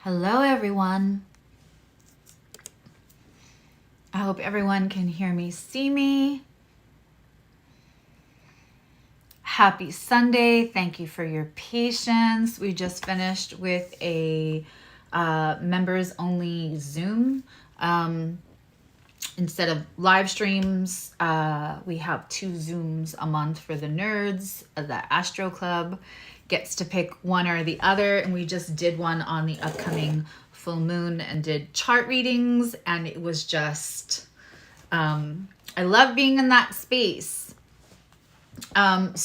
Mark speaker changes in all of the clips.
Speaker 1: Hello, everyone. I hope everyone can hear me, see me. Happy Sunday. Thank you for your patience. We just finished with a members only Zoom. Instead of live streams, we have 2 Zooms a month for the nerds. The Astro Club gets to pick one or the other, and we just did one on the upcoming full moon and did chart readings, and it was just I love being in that space. And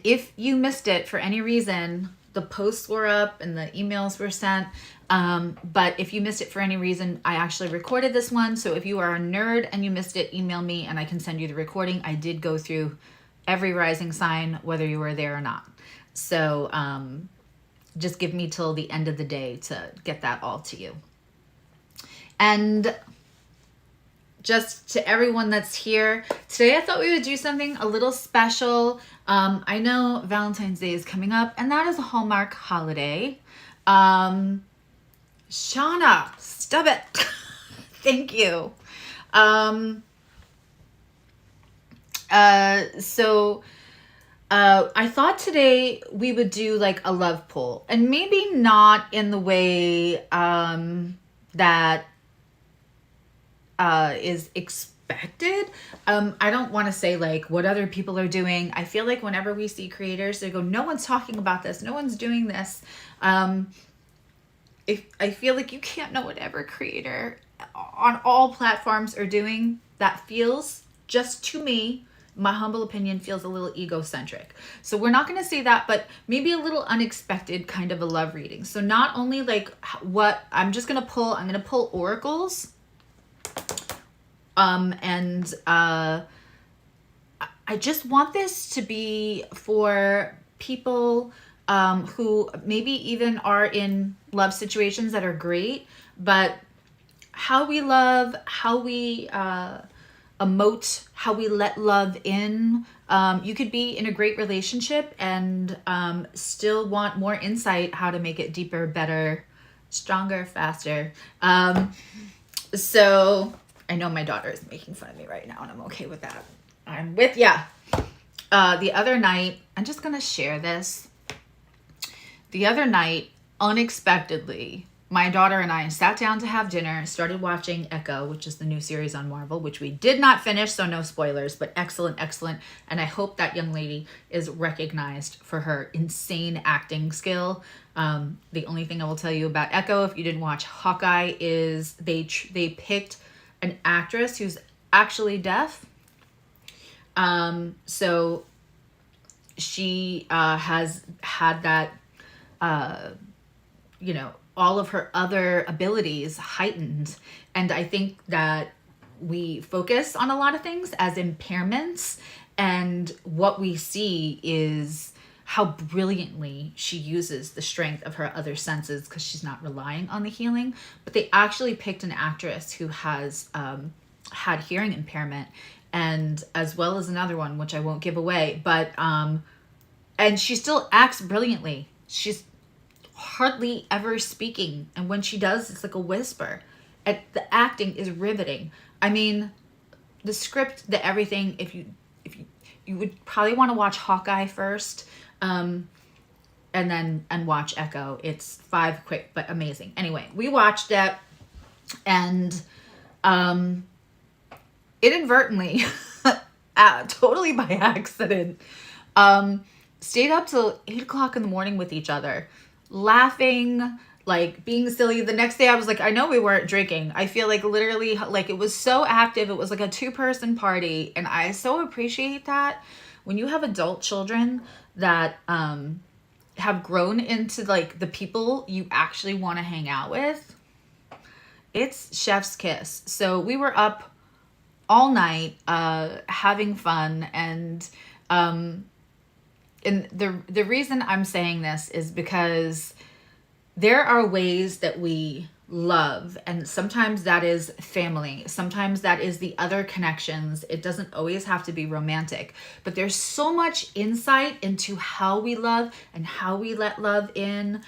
Speaker 1: if you missed it for any reason, the posts were up and the emails were sent. But if you missed it for any reason, I actually recorded this one. So if you are a nerd and you missed it, email me and I can send you the recording. I did go through every rising sign, whether you were there or not. So just give me till the end of the day to get that all to you. And just to everyone that's here today, I thought we would do something a little special. I know Valentine's Day is coming up, and that is a Hallmark holiday. Shauna, stub it. Thank you. I thought today we would do like a love poll, and maybe not in the way that is expected. I don't want to say like what other people are doing. I feel like whenever we see creators, they go, no one's talking about this, no one's doing this. If I feel like you can't know what every creator on all platforms are doing. That feels, just to me, my humble opinion, feels a little egocentric. So we're not going to say that, but maybe a little unexpected kind of a love reading. So not only like what I'm going to pull oracles. I just want this to be for people who maybe even are in love situations that are great, but how we love, how we emote, how we let love in. You could be in a great relationship and still want more insight how to make it deeper, better, stronger, faster. So I know my daughter is making fun of me right now, and I'm okay with that. I'm with ya. The other night, I'm just going to share this. The other night, unexpectedly, my daughter and I sat down to have dinner, started watching Echo, which is the new series on Marvel, which we did not finish, so no spoilers, but excellent, excellent. And I hope that young lady is recognized for her insane acting skill. The only thing I will tell you about Echo, if you didn't watch Hawkeye, is they picked an actress who's actually deaf. So she has had that, all of her other abilities heightened. And I think that we focus on a lot of things as impairments, and what we see is how brilliantly she uses the strength of her other senses because she's not relying on the healing. But they actually picked an actress who has had hearing impairment, and as well as another one, which I won't give away, but and she still acts brilliantly. She's hardly ever speaking, and when she does, it's like a whisper. And the acting is riveting. I mean, the script, the everything. If you would probably want to watch Hawkeye first, and watch Echo. It's 5 quick but amazing. Anyway, we watched it, and inadvertently, totally by accident, stayed up till 8 o'clock in the morning with each other, laughing, like being silly. The next day I was like, I know we weren't drinking. I feel like literally, like it was so active. It was like a 2-person party. And I so appreciate that when you have adult children that have grown into like the people you actually want to hang out with. It's chef's kiss. So we were up all night having fun, and the reason I'm saying this is because there are ways that we love, and sometimes that is family, sometimes that is the other connections. It doesn't always have to be romantic, but there's so much insight into how we love and how we let love in.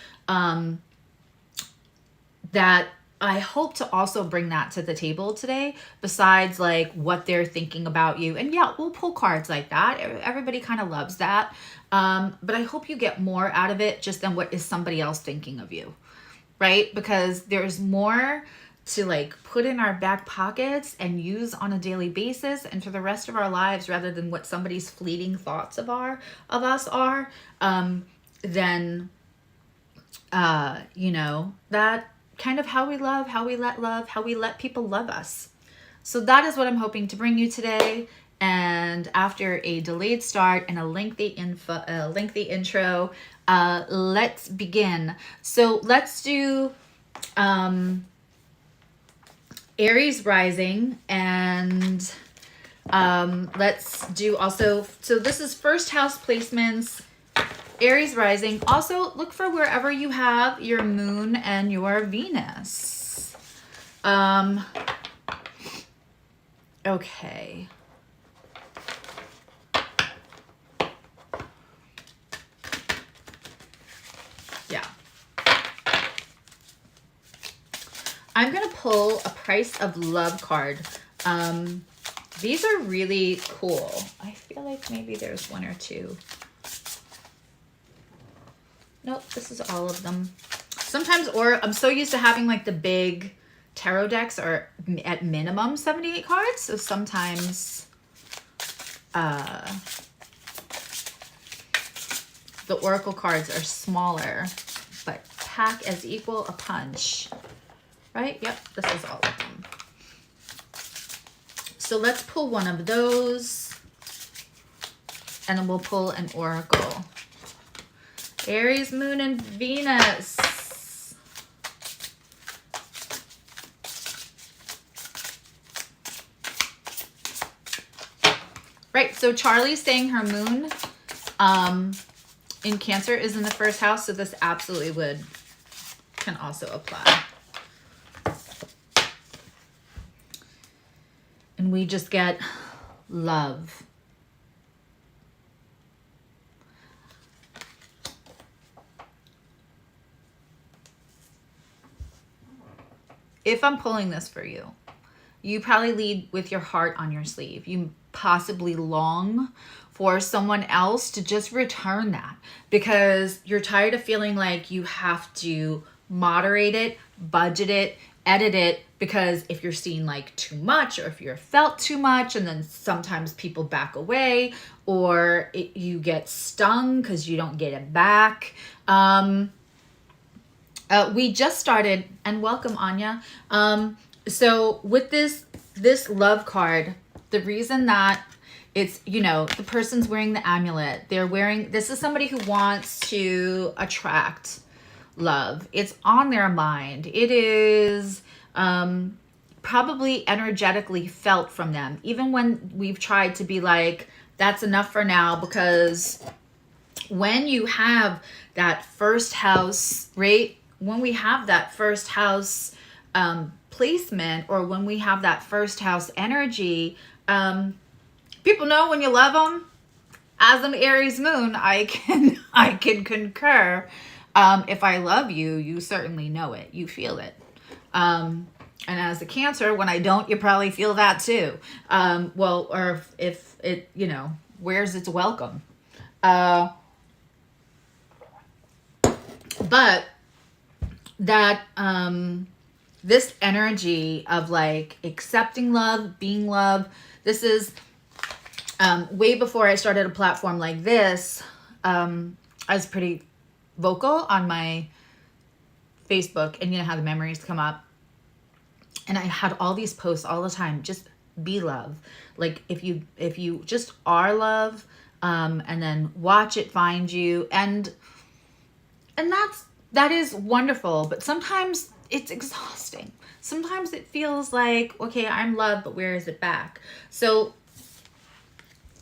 Speaker 1: that I hope to also bring that to the table today, besides like what they're thinking about you. And yeah, we'll pull cards like that. Everybody kind of loves that. But I hope you get more out of it just than what is somebody else thinking of you, right? Because there's more to like put in our back pockets and use on a daily basis and for the rest of our lives, rather than what somebody's fleeting thoughts of us are, then you know, that kind of how we love, how we let people love us. So that is what I'm hoping to bring you today. And after a delayed start and a lengthy intro, let's begin. So let's do Aries rising, and let's do also, so this is first house placements, Aries rising. Also look for wherever you have your moon and your Venus. Okay. Yeah. I'm going to pull a Price of Love card. These are really cool. I feel like maybe there's one or two. Nope, this is all of them. Sometimes, or I'm so used to having like the big tarot decks are at minimum 78 cards. So sometimes the oracle cards are smaller, but pack as equal a punch. Right? Yep, this is all of them. So let's pull one of those, and then we'll pull an oracle. Aries, Moon, and Venus. Right, so Charlie's saying her moon in Cancer is in the first house, so this absolutely can also apply. And we just get love. If I'm pulling this for you, you probably lead with your heart on your sleeve. You possibly long for someone else to just return that, because you're tired of feeling like you have to moderate it, budget it, edit it, because if you're seeing like too much, or if you're felt too much, and then sometimes people back away, or you get stung because you don't get it back. We just started, and welcome Anya. So with this love card, the reason that it's, you know, the person's wearing the amulet, this is somebody who wants to attract love. It's on their mind. It is probably energetically felt from them, even when we've tried to be like, that's enough for now, because when you have that first house, right? When we have that first house placement, or when we have that first house energy, people know when you love them. As an Aries moon, I can concur. If I love you, you certainly know it. You feel it. And as a Cancer, when I don't, you probably feel that too. Well, or if it, you know, where's its welcome? But that this energy of like accepting love, being love, this is way before I started a platform like this. I was pretty vocal on my Facebook, and you know how the memories come up, and I had all these posts all the time, just be love. Like if you just are love, and then watch it find you, and that is wonderful, but sometimes it's exhausting. Sometimes it feels like, okay, I'm love, but where is it back? So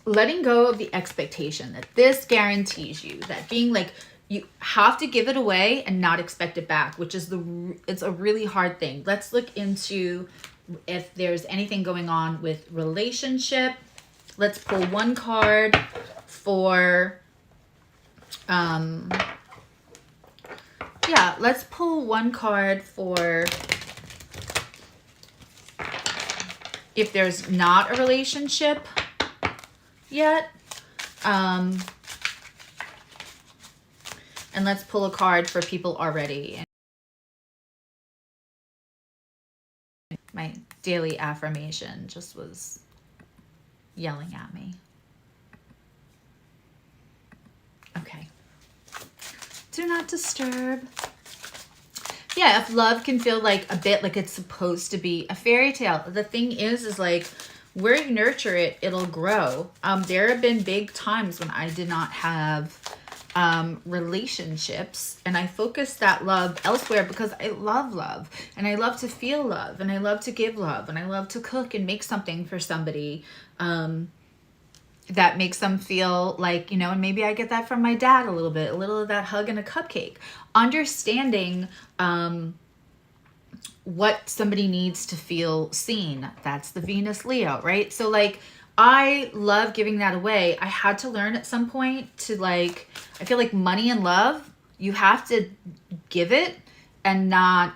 Speaker 1: letting go of the expectation that this guarantees you, that being like, you have to give it away and not expect it back, which is it's a really hard thing. Let's look into if there's anything going on with relationship. Let's pull one card for Yeah, let's pull one card for if there's not a relationship yet. And let's pull a card for people already. My daily affirmation just was yelling at me. Okay. Do not disturb. Yeah, if love can feel like a bit like it's supposed to be a fairy tale, the thing is like where you nurture it, it'll grow. There have been big times when I did not have relationships, and I focused that love elsewhere because I love love, and I love to feel love, and I love to give love, and I love to cook and make something for somebody that makes them feel like, you know, and maybe I get that from my dad a little bit, a little of that hug and a cupcake. Understanding what somebody needs to feel seen. That's the Venus Leo, right? So like, I love giving that away. I had to learn at some point to like, I feel like money and love, you have to give it and not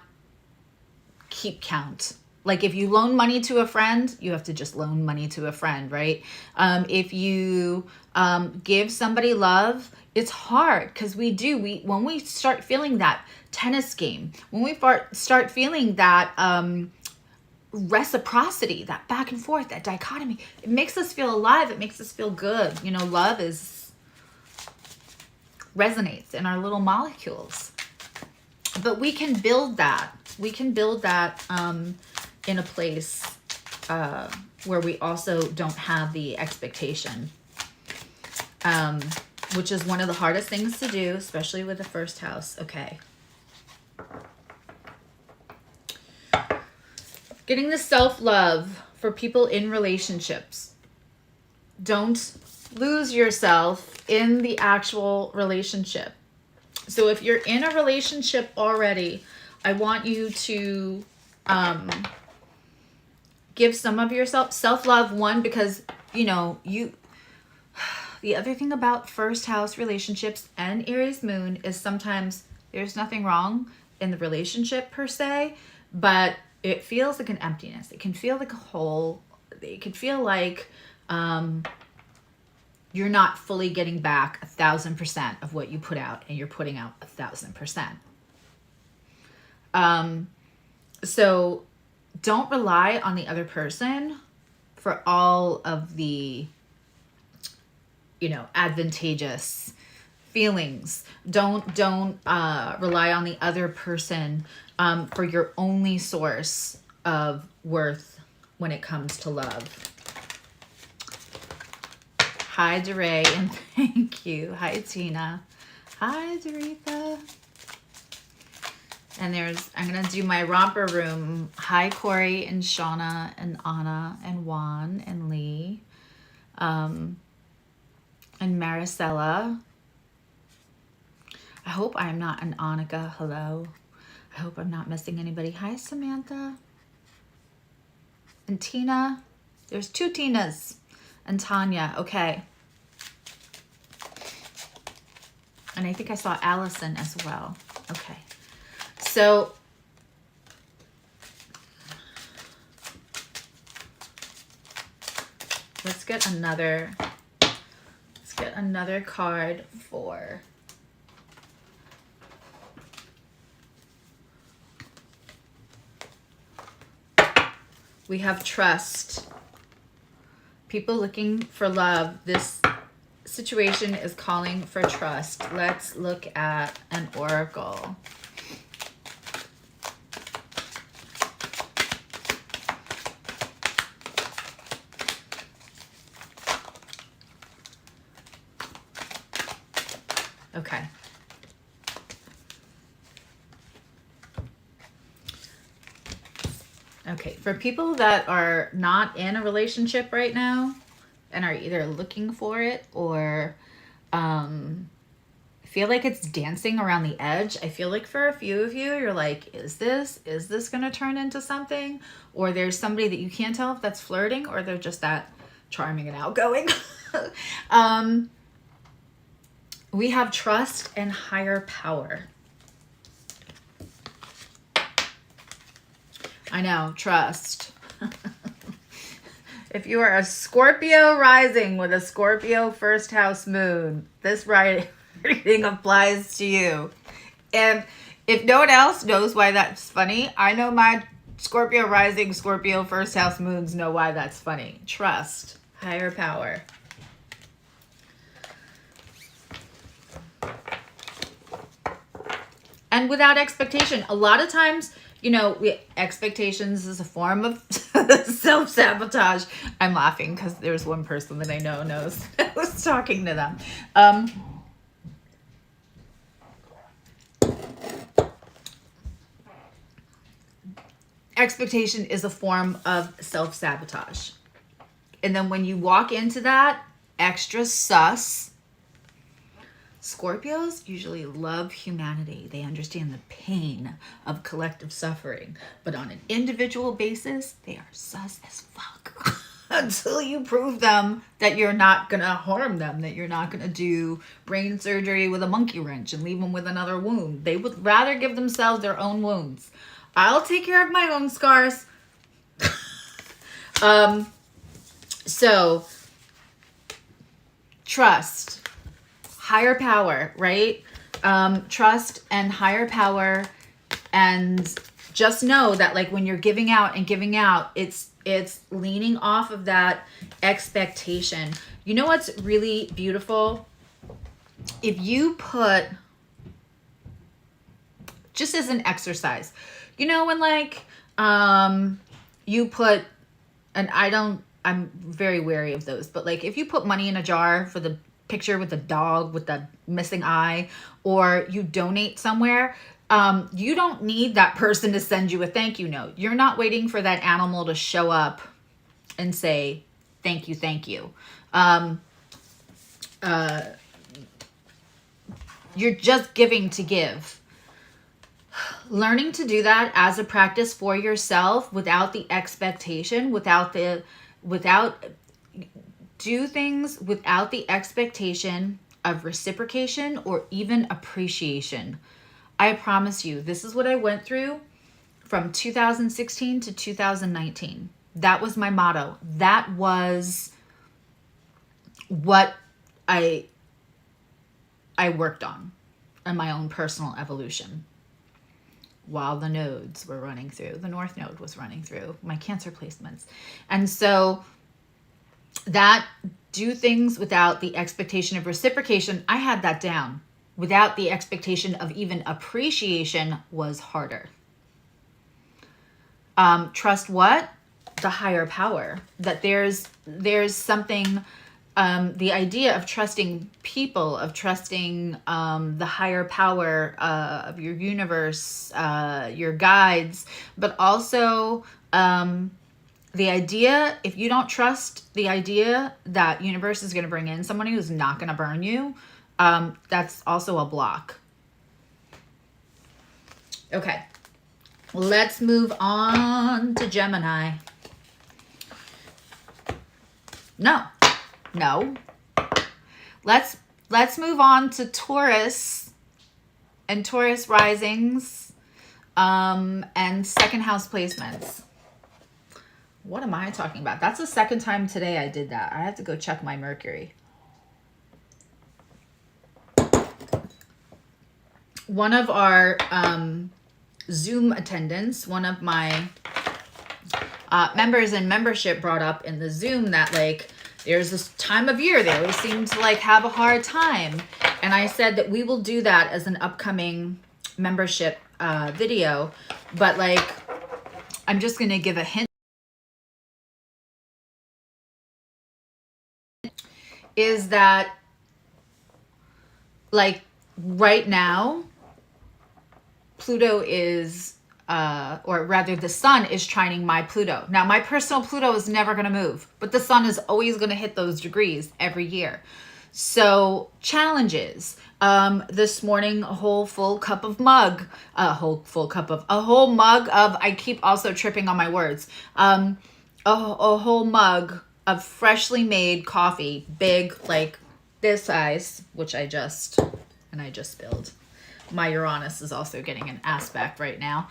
Speaker 1: keep count. Like if you loan money to a friend, you have to just loan money to a friend, right? If you give somebody love, it's hard because when we start feeling that tennis game, when we start feeling that reciprocity, that back and forth, that dichotomy, it makes us feel alive. It makes us feel good. You know, love resonates in our little molecules. But we can build that. We can build that in a place where we also don't have the expectation, which is one of the hardest things to do, especially with the first house. Okay. Getting the self-love for people in relationships. Don't lose yourself in the actual relationship. So if you're in a relationship already, I want you to give some of yourself self-love. One, because, you know, the other thing about first house relationships and Aries moon is sometimes there's nothing wrong in the relationship per se, but it feels like an emptiness. It can feel like a hole. It can feel like you're not fully getting back 1,000% of what you put out, and you're putting out 1,000%. So don't rely on the other person for all of the, you know, advantageous feelings. Don't rely on the other person for your only source of worth when it comes to love. Hi, DeRay, and thank you. Hi, Tina. Hi, Doretha. And I'm going to do my romper room. Hi, Corey and Shauna and Anna and Juan and Lee. And Maricela. I hope I'm not an Annika. Hello. I hope I'm not missing anybody. Hi, Samantha. And Tina. There's 2 Tinas. And Tanya. Okay. And I think I saw Allison as well. Okay. So let's get another card for we have trust. People looking for love. This situation is calling for trust. Let's look at an oracle. Okay. Okay, for people that are not in a relationship right now and are either looking for it or feel like it's dancing around the edge. I feel like for a few of you, you're like, is this going to turn into something? Or there's somebody that you can't tell if that's flirting or they're just that charming and outgoing. We have trust and higher power. I know, trust. If you are a Scorpio rising with a Scorpio first house moon, this reading applies to you. And if no one else knows why that's funny, I know my Scorpio rising, Scorpio first house moons know why that's funny. Trust. Higher power. And without expectation. A lot of times, you know, expectations is a form of self-sabotage. I'm laughing because there's one person that I know knows I was talking to them. Expectation is a form of self-sabotage. And then when you walk into that extra sus, Scorpios usually love humanity. They understand the pain of collective suffering. But on an individual basis, they are sus as fuck. Until you prove them that you're not going to harm them, that you're not going to do brain surgery with a monkey wrench and leave them with another wound. They would rather give themselves their own wounds. I'll take care of my own scars. So, trust. Higher power, right? Trust and higher power, and just know that like when you're giving out and giving out, it's leaning off of that expectation. You know what's really beautiful? If you put, just as an exercise, you know, when like you put, and I'm very wary of those, but like if you put money in a jar for the picture with the dog with the missing eye, or you donate somewhere, you don't need that person to send you a thank you note. You're not waiting for that animal to show up and say thank you, thank you. You're just giving to give. Learning to do that as a practice for yourself without the expectation, do things without the expectation of reciprocation or even appreciation. I promise you, this is what I went through from 2016 to 2019. That was my motto. That was what I worked on in my own personal evolution while the nodes were running through. The North Node was running through my Cancer placements. And so that do things without the expectation of reciprocation, I had that down. Without the expectation of even appreciation was harder. Trust what? The higher power. That there's something, the idea of trusting people, of trusting the higher power of your universe, your guides, but also the idea, if you don't trust the idea that universe is going to bring in somebody who's not going to burn you, that's also a block. Okay, let's move on to Gemini. No. Let's move on to Taurus and Taurus risings, and second house placements. What am I talking about? That's the second time today I did that. I have to go check my Mercury. One of our Zoom attendants, one of my members in membership brought up in the Zoom that like there's this time of year they always seem to like have a hard time. And I said that we will do that as an upcoming membership video. But like, I'm just going to give a hint. Is that like right now Pluto is or rather the sun is trining my Pluto. Now my personal Pluto is never going to move, but the sun is always going to hit those degrees every year. So challenges. This morning, a whole mug of, I keep also tripping on my words. A whole mug of freshly made coffee, big, like this size, which I just spilled. My Uranus is also getting an aspect right now.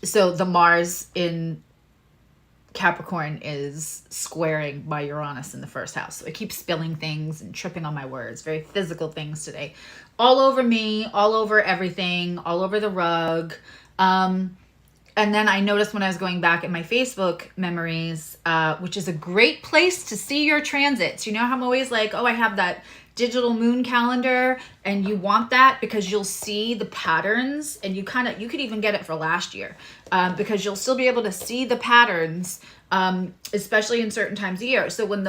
Speaker 1: So the Mars in Capricorn is squaring my Uranus in the first house. So I keep spilling things and tripping on my words. Very physical things today. All over me, all over everything, all over the rug. And then I noticed when I was going back in my Facebook memories, which is a great place to see your transits. You know how I'm always like, oh, I have that digital moon calendar, and you want that because you'll see the patterns, and you could even get it for last year, because you'll still be able to see the patterns, especially in certain times of year. So when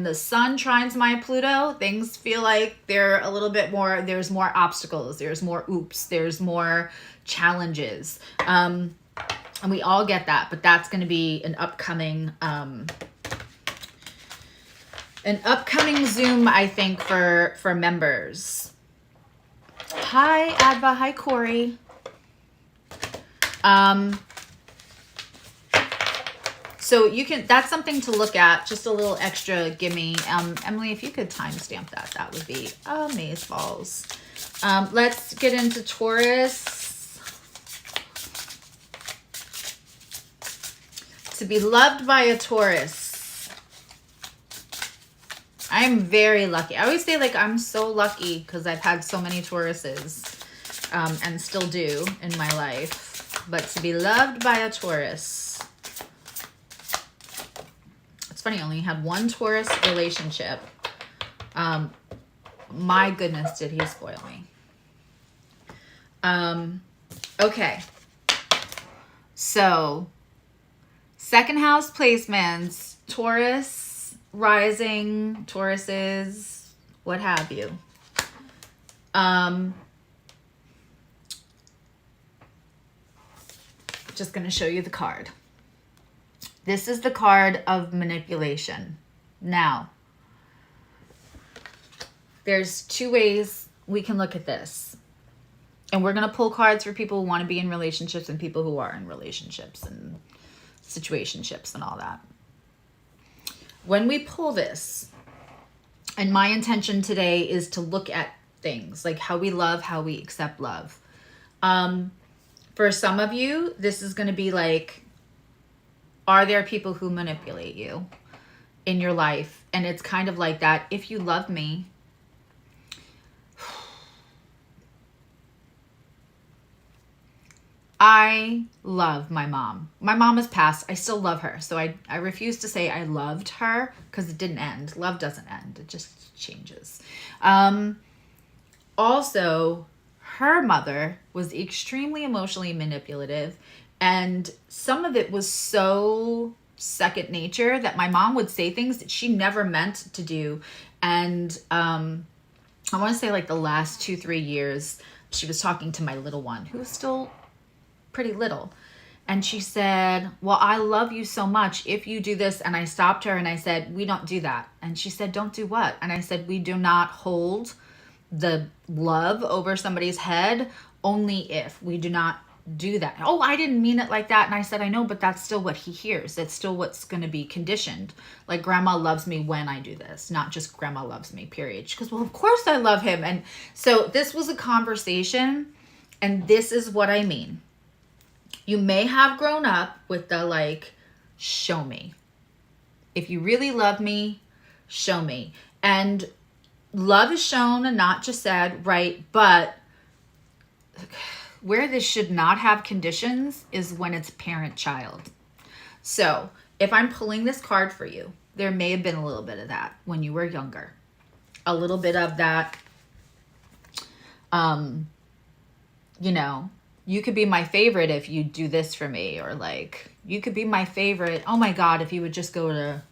Speaker 1: the sun trines my Pluto, things feel like they're a little bit more, there's more obstacles, there's more oops, there's more challenges. And we all get that, but that's going to be an upcoming Zoom, I think, for members. Hi, Adva. Hi, Corey. So that's something to look at. Just a little extra gimme. Emily, if you could timestamp that, that would be amazeballs. Let's get into Taurus. To be loved by a Taurus. I'm very lucky. I always say, like, I'm so lucky because I've had so many Tauruses, and still do in my life. But to be loved by a Taurus. It's funny, I only had one Taurus relationship. My goodness, did he spoil me. Okay. So, second house placements, Taurus, rising, Tauruses, what have you. Just going to show you the card. This is the card of manipulation. Now, there's two ways we can look at this. And we're going to pull cards for people who want to be in relationships and people who are in relationships and situationships and all that. When we pull this, and my intention today is to look at things like how we love, how we accept love. For some of you, this is going to be like, are there people who manipulate you in your life? And it's kind of like that. If you love me, I love my mom. My mom has passed. I still love her. So I refuse to say I loved her because it didn't end. Love doesn't end. It just changes. Also, her mother was extremely emotionally manipulative. And some of it was so second nature that my mom would say things that she never meant to do. And I want to say like the last 2-3 years, she was talking to my little one who was still pretty little. And she said, well, I love you so much if you do this. And I stopped her and I said, we don't do that. And she said, don't do what? And I said, we do not hold the love over somebody's head, only if. We do not do that. Oh, I didn't mean it like that. And I said, I know, but that's still what he hears. That's still what's going to be conditioned. Like, grandma loves me when I do this, not just grandma loves me, period. She goes, well, of course I love him. And so this was a conversation, and this is what I mean. You may have grown up with the like, show me. If you really love me, show me. And love is shown and not just said, right? But where this should not have conditions is when it's parent-child. So if I'm pulling this card for you, there may have been a little bit of that when you were younger. A little bit of that, you know, you could be my favorite if you do this for me. Or like, you could be my favorite. Oh my God, if you would just go to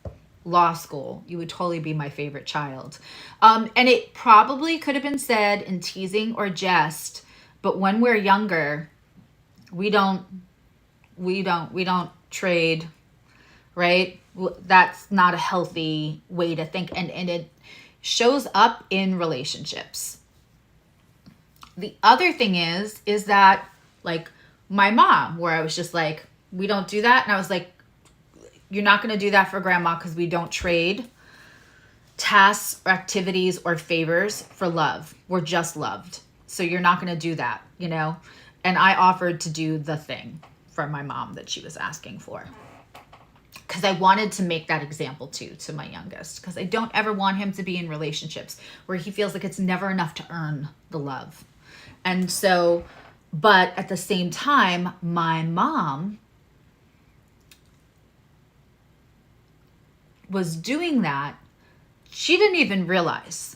Speaker 1: law school, you would totally be my favorite child. And it probably could have been said in teasing or jest, but when we're younger, we don't trade, right? That's not a healthy way to think. And it shows up in relationships. The other thing is that like my mom, where I was just like, we don't do that. And I was like, you're not going to do that for grandma because we don't trade tasks or activities or favors for love. We're just loved. So you're not going to do that, you know? And I offered to do the thing. from my mom that she was asking for. Because I wanted to make that example too to my youngest, because I don't ever want him to be in relationships where he feels like it's never enough to earn the love. And so, but at the same time, my mom was doing that. She didn't even realize.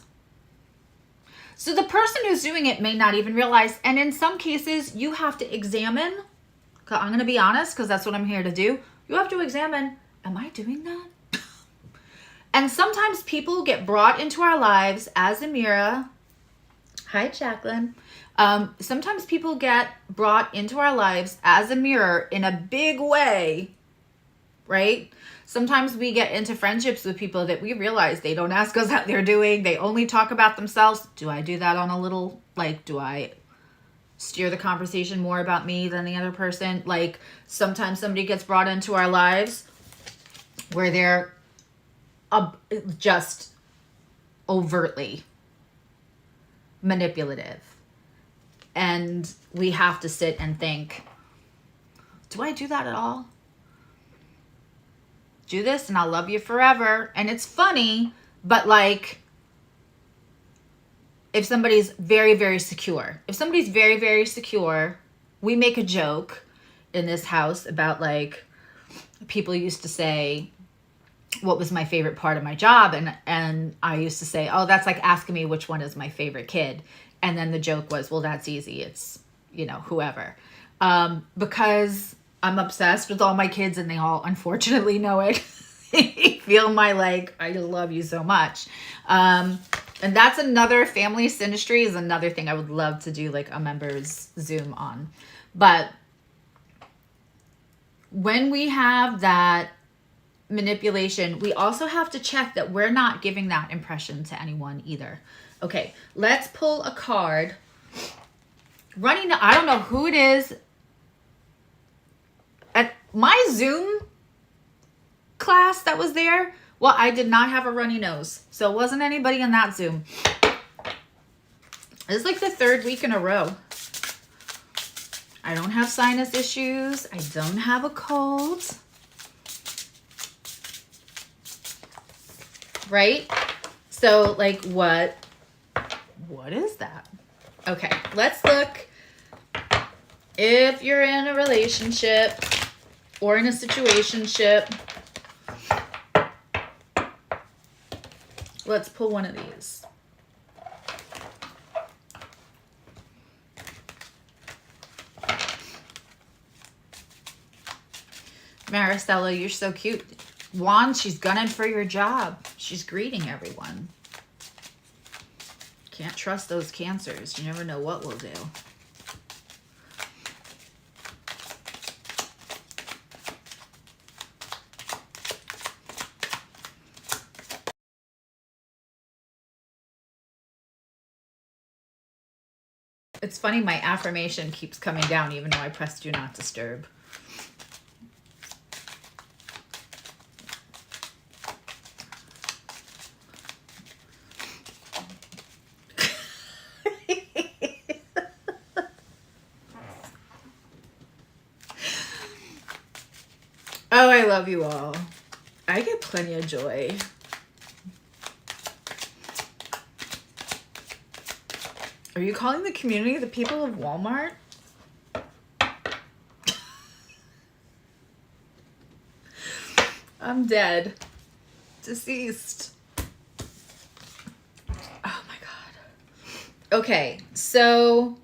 Speaker 1: So the person who's doing it may not even realize. And in some cases, you have to examine. I'm going to be honest, because that's what I'm here to do. You have to examine, am I doing that? And sometimes people get brought into our lives as a mirror. Hi, Jacqueline. Sometimes people get brought into our lives as a mirror in a big way, right? Sometimes we get into friendships with people that we realize they don't ask us how they're doing. They only talk about themselves. Do I do that on a little, like, do I steer the conversation more about me than the other person? Like, sometimes somebody gets brought into our lives where they're just overtly manipulative. And we have to sit and think, do I do that at all? Do this and I'll love you forever. And it's funny, but like, if somebody's very, very secure, we make a joke in this house about, like, people used to say, what was my favorite part of my job? And I used to say, oh, that's like asking me which one is my favorite kid. And then the joke was, well, that's easy. It's, whoever. Because I'm obsessed with all my kids and they all unfortunately know it. They feel my, like, I just love you so much. And that's another family synastry is another thing I would love to do, like a members Zoom on. But when we have that manipulation, we also have to check that we're not giving that impression to anyone either. Okay, let's pull a card. I don't know who it is. At my Zoom class that was there, well, I did not have a runny nose. So it wasn't anybody in that Zoom. It's like the third week in a row. I don't have sinus issues. I don't have a cold. Right? So, like, what is that? Okay, let's look. If you're in a relationship or in a situationship, let's pull one of these. Maricela, you're so cute. Juan, she's gunning for your job. She's greeting everyone. Can't trust those Cancers. You never know what we'll do. It's funny, my affirmation keeps coming down even though I pressed do not disturb. Oh, I love you all. I get plenty of joy. Are you calling the community the people of Walmart? I'm dead. Deceased. Oh my God. Okay, so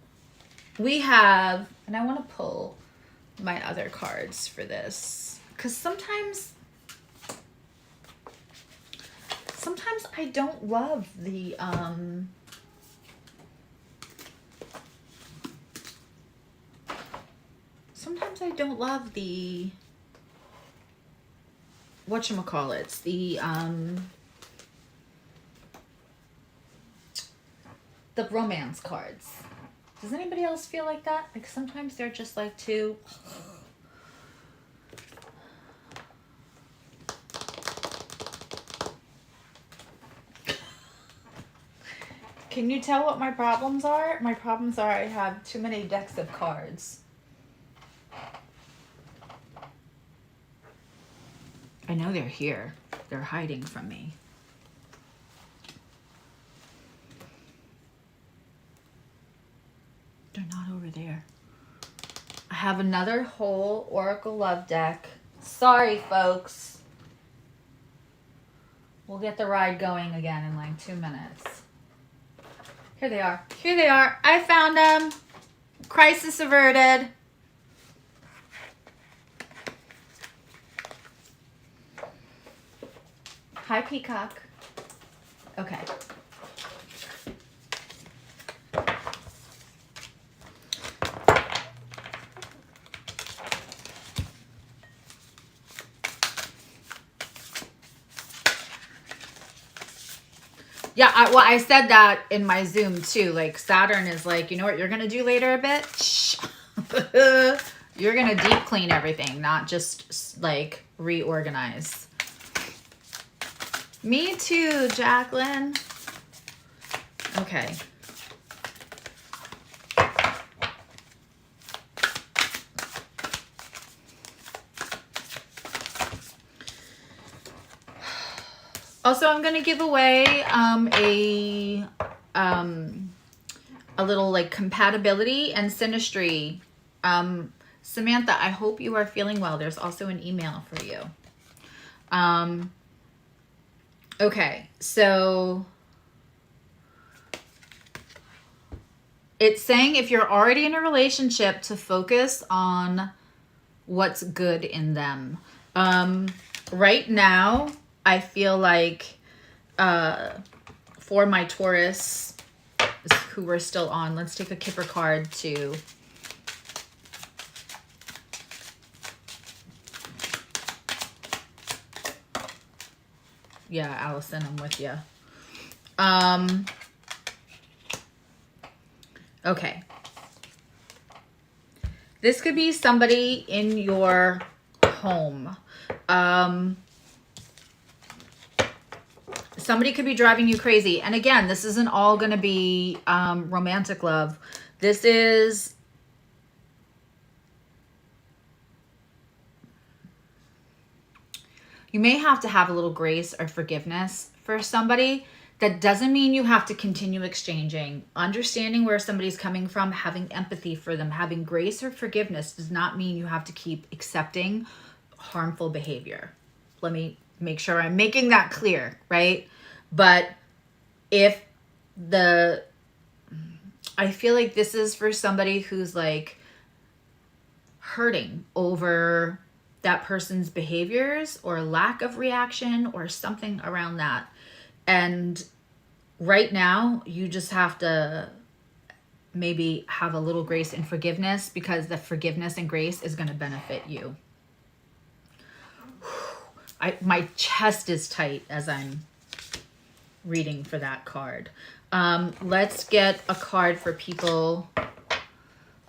Speaker 1: we have, and I want to pull my other cards for this. Because sometimes I don't love the, sometimes I don't love the, whatchamacallits, the romance cards. Does anybody else feel like that? Like sometimes they're just like too... Can you tell what my problems are? My problems are I have too many decks of cards. I know they're here. They're hiding from me. They're not over there. I have another whole Oracle Love deck. Sorry, folks. We'll get the ride going again in like 2 minutes. Here they are. Here they are. I found them. Crisis averted. Hi, Peacock. Okay. Yeah, I said that in my Zoom too. Like Saturn is like, you know what you're going to do later, bitch? You're going to deep clean everything, not just like reorganize. Me too, Jacqueline. Okay. Also, I'm going to give away a little like compatibility and synastry. Samantha, I hope you are feeling well. There's also an email for you. Okay, so it's saying if you're already in a relationship to focus on what's good in them. Right now, I feel like for my Taurus, who we're still on, let's take a Kipper card to yeah, Allison, I'm with you. Okay. This could be somebody in your home. Somebody could be driving you crazy. And again, this isn't all going to be romantic love. This is... You may have to have a little grace or forgiveness for somebody. That doesn't mean you have to continue exchanging. Understanding where somebody's coming from, having empathy for them, having grace or forgiveness does not mean you have to keep accepting harmful behavior. Let me make sure I'm making that clear, right? But if I feel like this is for somebody who's like hurting over that person's behaviors or lack of reaction or something around that. And right now, you just have to maybe have a little grace and forgiveness, because the forgiveness and grace is going to benefit you. My chest is tight as I'm reading for that card. Let's get a card for people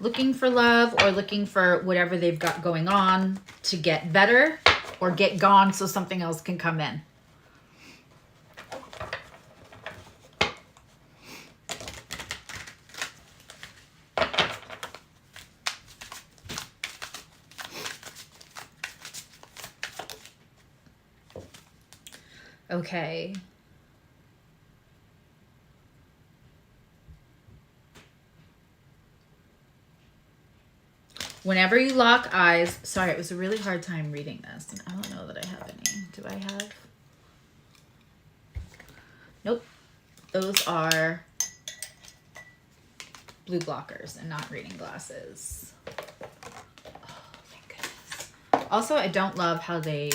Speaker 1: looking for love or looking for whatever they've got going on to get better or get gone so something else can come in. Okay. Whenever you lock eyes, sorry, it was a really hard time reading this. And I don't know that I have any. Do I have? Nope. Those are blue blockers and not reading glasses. Oh, thank goodness. Also, I don't love how they...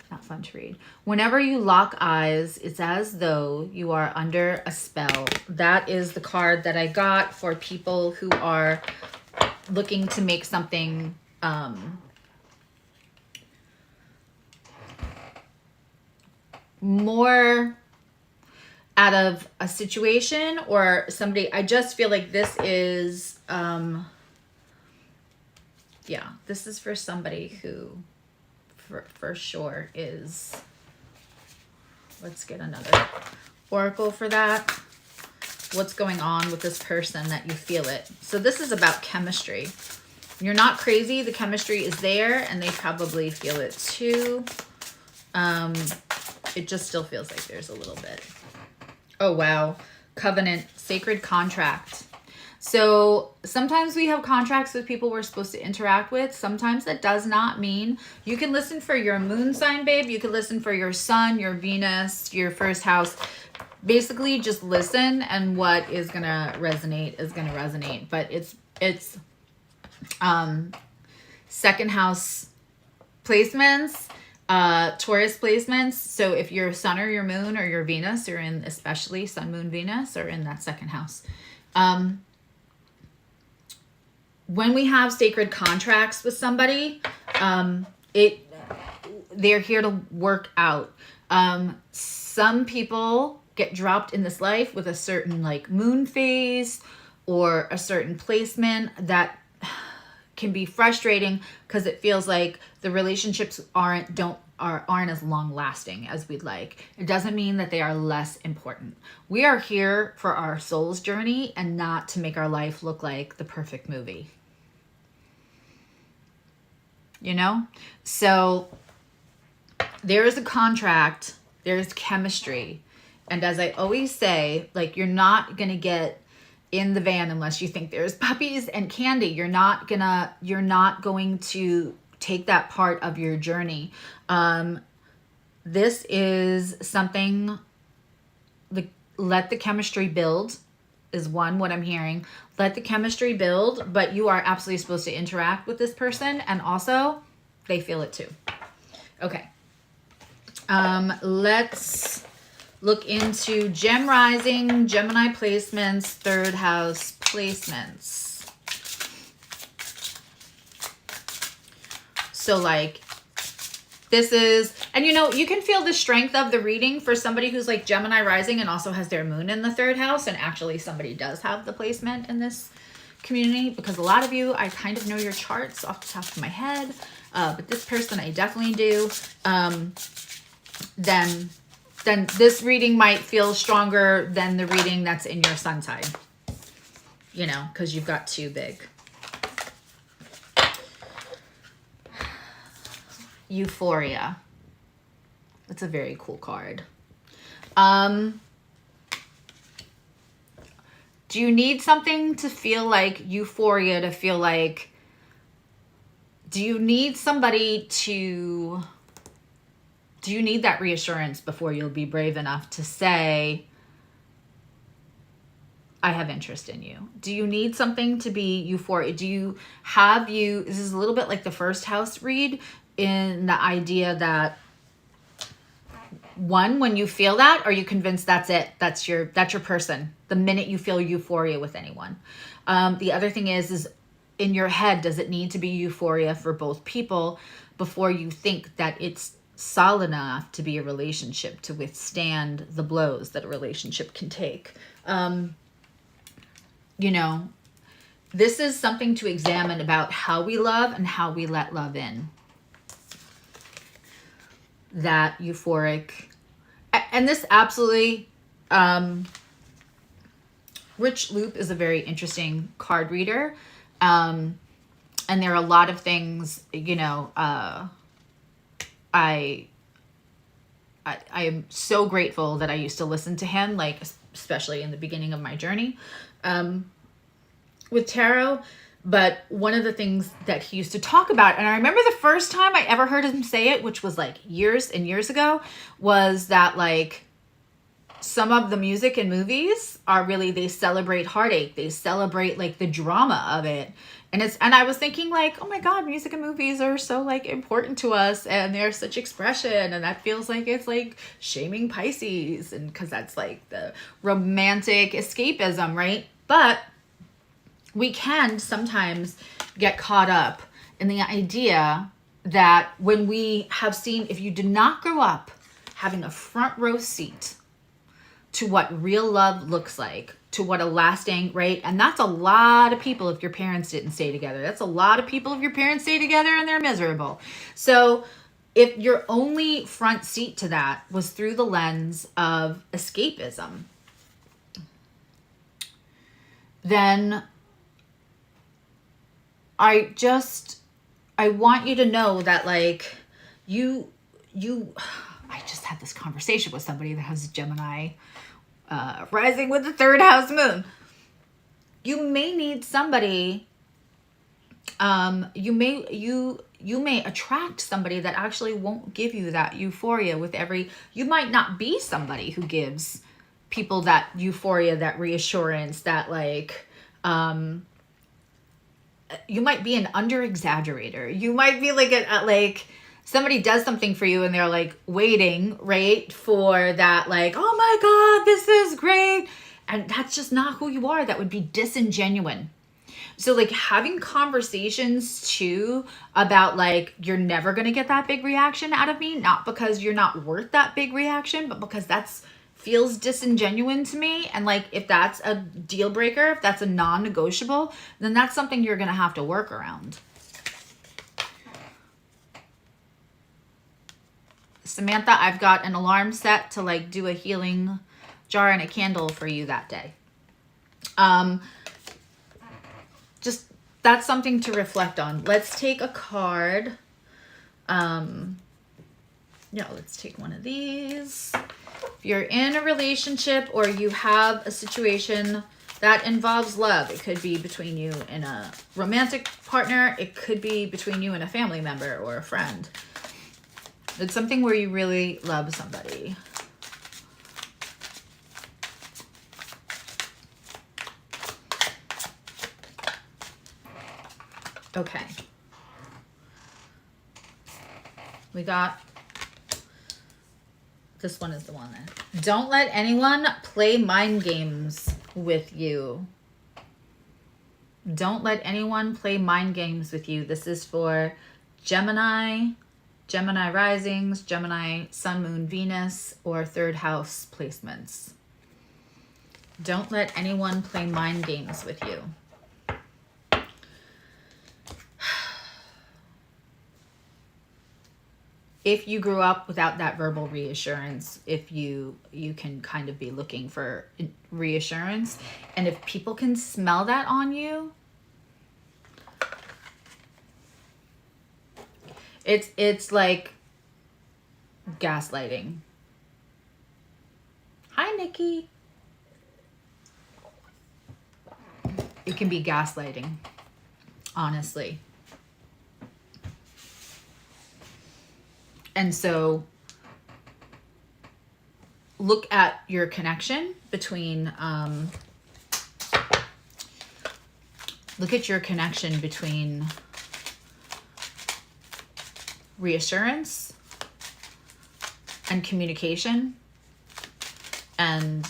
Speaker 1: Not fun to read. Whenever you lock eyes, it's as though you are under a spell. That is the card that I got for people who are looking to make something more out of a situation or somebody. I just feel like this is, yeah, this is for somebody who for sure is, let's get another oracle for that. What's going on with this person that you feel it? So this is about chemistry. You're not crazy. The chemistry is there, and they probably feel it too. It just still feels like there's a little bit. Oh, wow. Covenant, sacred contract. So sometimes we have contracts with people we're supposed to interact with. Sometimes that does not mean. You can listen for your moon sign, babe. You can listen for your sun, your Venus, your first house. Basically, just listen, and what is going to resonate is going to resonate. But it's second house placements, Taurus placements. So if your sun or your moon or your Venus, or in especially sun, moon, Venus, or in that second house. When we have sacred contracts with somebody, they're here to work out. Some people get dropped in this life with a certain like moon phase or a certain placement that can be frustrating because it feels like the relationships aren't as long lasting as we'd like. It doesn't mean that they are less important. We are here for our soul's journey and not to make our life look like the perfect movie. You know? So there is a contract, there's chemistry. And as I always say, like, you're not going to get in the van unless you think there's puppies and candy. You're not going to take that part of your journey. This is something, let the chemistry build is what I'm hearing. Let the chemistry build, but you are absolutely supposed to interact with this person, and also they feel it too. Okay. Let's look into Gem Rising, Gemini placements, third house placements. So like this is, and you know, you can feel the strength of the reading for somebody who's like Gemini rising and also has their moon in the third house. And actually somebody does have the placement in this community, because a lot of you, I kind of know your charts off the top of my head. But this person I definitely do. Then this reading might feel stronger than the reading that's in your sun sign, you know, because you've got two big. Euphoria. That's a very cool card. Do you need something to feel like euphoria, to feel like, do you need somebody to... Do you need that reassurance before you'll be brave enough to say, I have interest in you? Do you need something to be euphoria? This is a little bit like the first house read, in the idea that, one, when you feel that, are you convinced that's it? That's your person. The minute you feel euphoria with anyone. The other thing is in your head, does it need to be euphoria for both people before you think that it's solid enough to be a relationship, to withstand the blows that a relationship can take? You know, this is something to examine about how we love and how we let love in. That euphoric, and this absolutely, Rich Loop is a very interesting card reader. And there are a lot of things, you know, I am so grateful that I used to listen to him, like, especially in the beginning of my journey with tarot. But one of the things that he used to talk about, and I remember the first time I ever heard him say it, which was like years and years ago, was that like some of the music in movies are really, they celebrate heartache. They celebrate like the drama of it. And I was thinking like, oh my God, music and movies are so like important to us, and they're such expression, and that feels like it's like shaming Pisces, and because that's like the romantic escapism, right? But we can sometimes get caught up in the idea that when we have seen, if you did not grow up having a front row seat to what real love looks like, to what a lasting, right? And that's a lot of people if your parents didn't stay together. That's a lot of people if your parents stay together and they're miserable. So if your only front seat to that was through the lens of escapism, then I want you to know that like I just had this conversation with somebody that has Gemini rising with the 3rd house moon. You may need somebody, you may attract somebody that actually won't give you that euphoria with you might not be somebody who gives people that euphoria, that reassurance, that like, you might be an under-exaggerator. You might be like like somebody does something for you and they're like waiting, right, for that like, oh my God, this is great. And that's just not who you are. That would be disingenuous. So like having conversations too about like, you're never going to get that big reaction out of me, not because you're not worth that big reaction, but because that's feels disingenuous to me. And like, if that's a deal breaker, if that's a non-negotiable, then that's something you're going to have to work around. Samantha, I've got an alarm set to like do a healing jar and a candle for you that day. Just that's something to reflect on. Let's take a card. Yeah, let's take one of these. If you're in a relationship or you have a situation that involves love, it could be between you and a romantic partner. It could be between you and a family member or a friend. It's something where you really love somebody. Okay. We got, this one is the one that, don't let anyone play mind games with you. Don't let anyone play mind games with you. This is for Gemini, Gemini risings, Gemini sun, moon, Venus, or 3rd house placements. Don't let anyone play mind games with you. If you grew up without that verbal reassurance, if you can kind of be looking for reassurance, and if people can smell that on you, it's like gaslighting. Hi, Nikki. It can be gaslighting, honestly. And so look at your connection between, reassurance and communication and,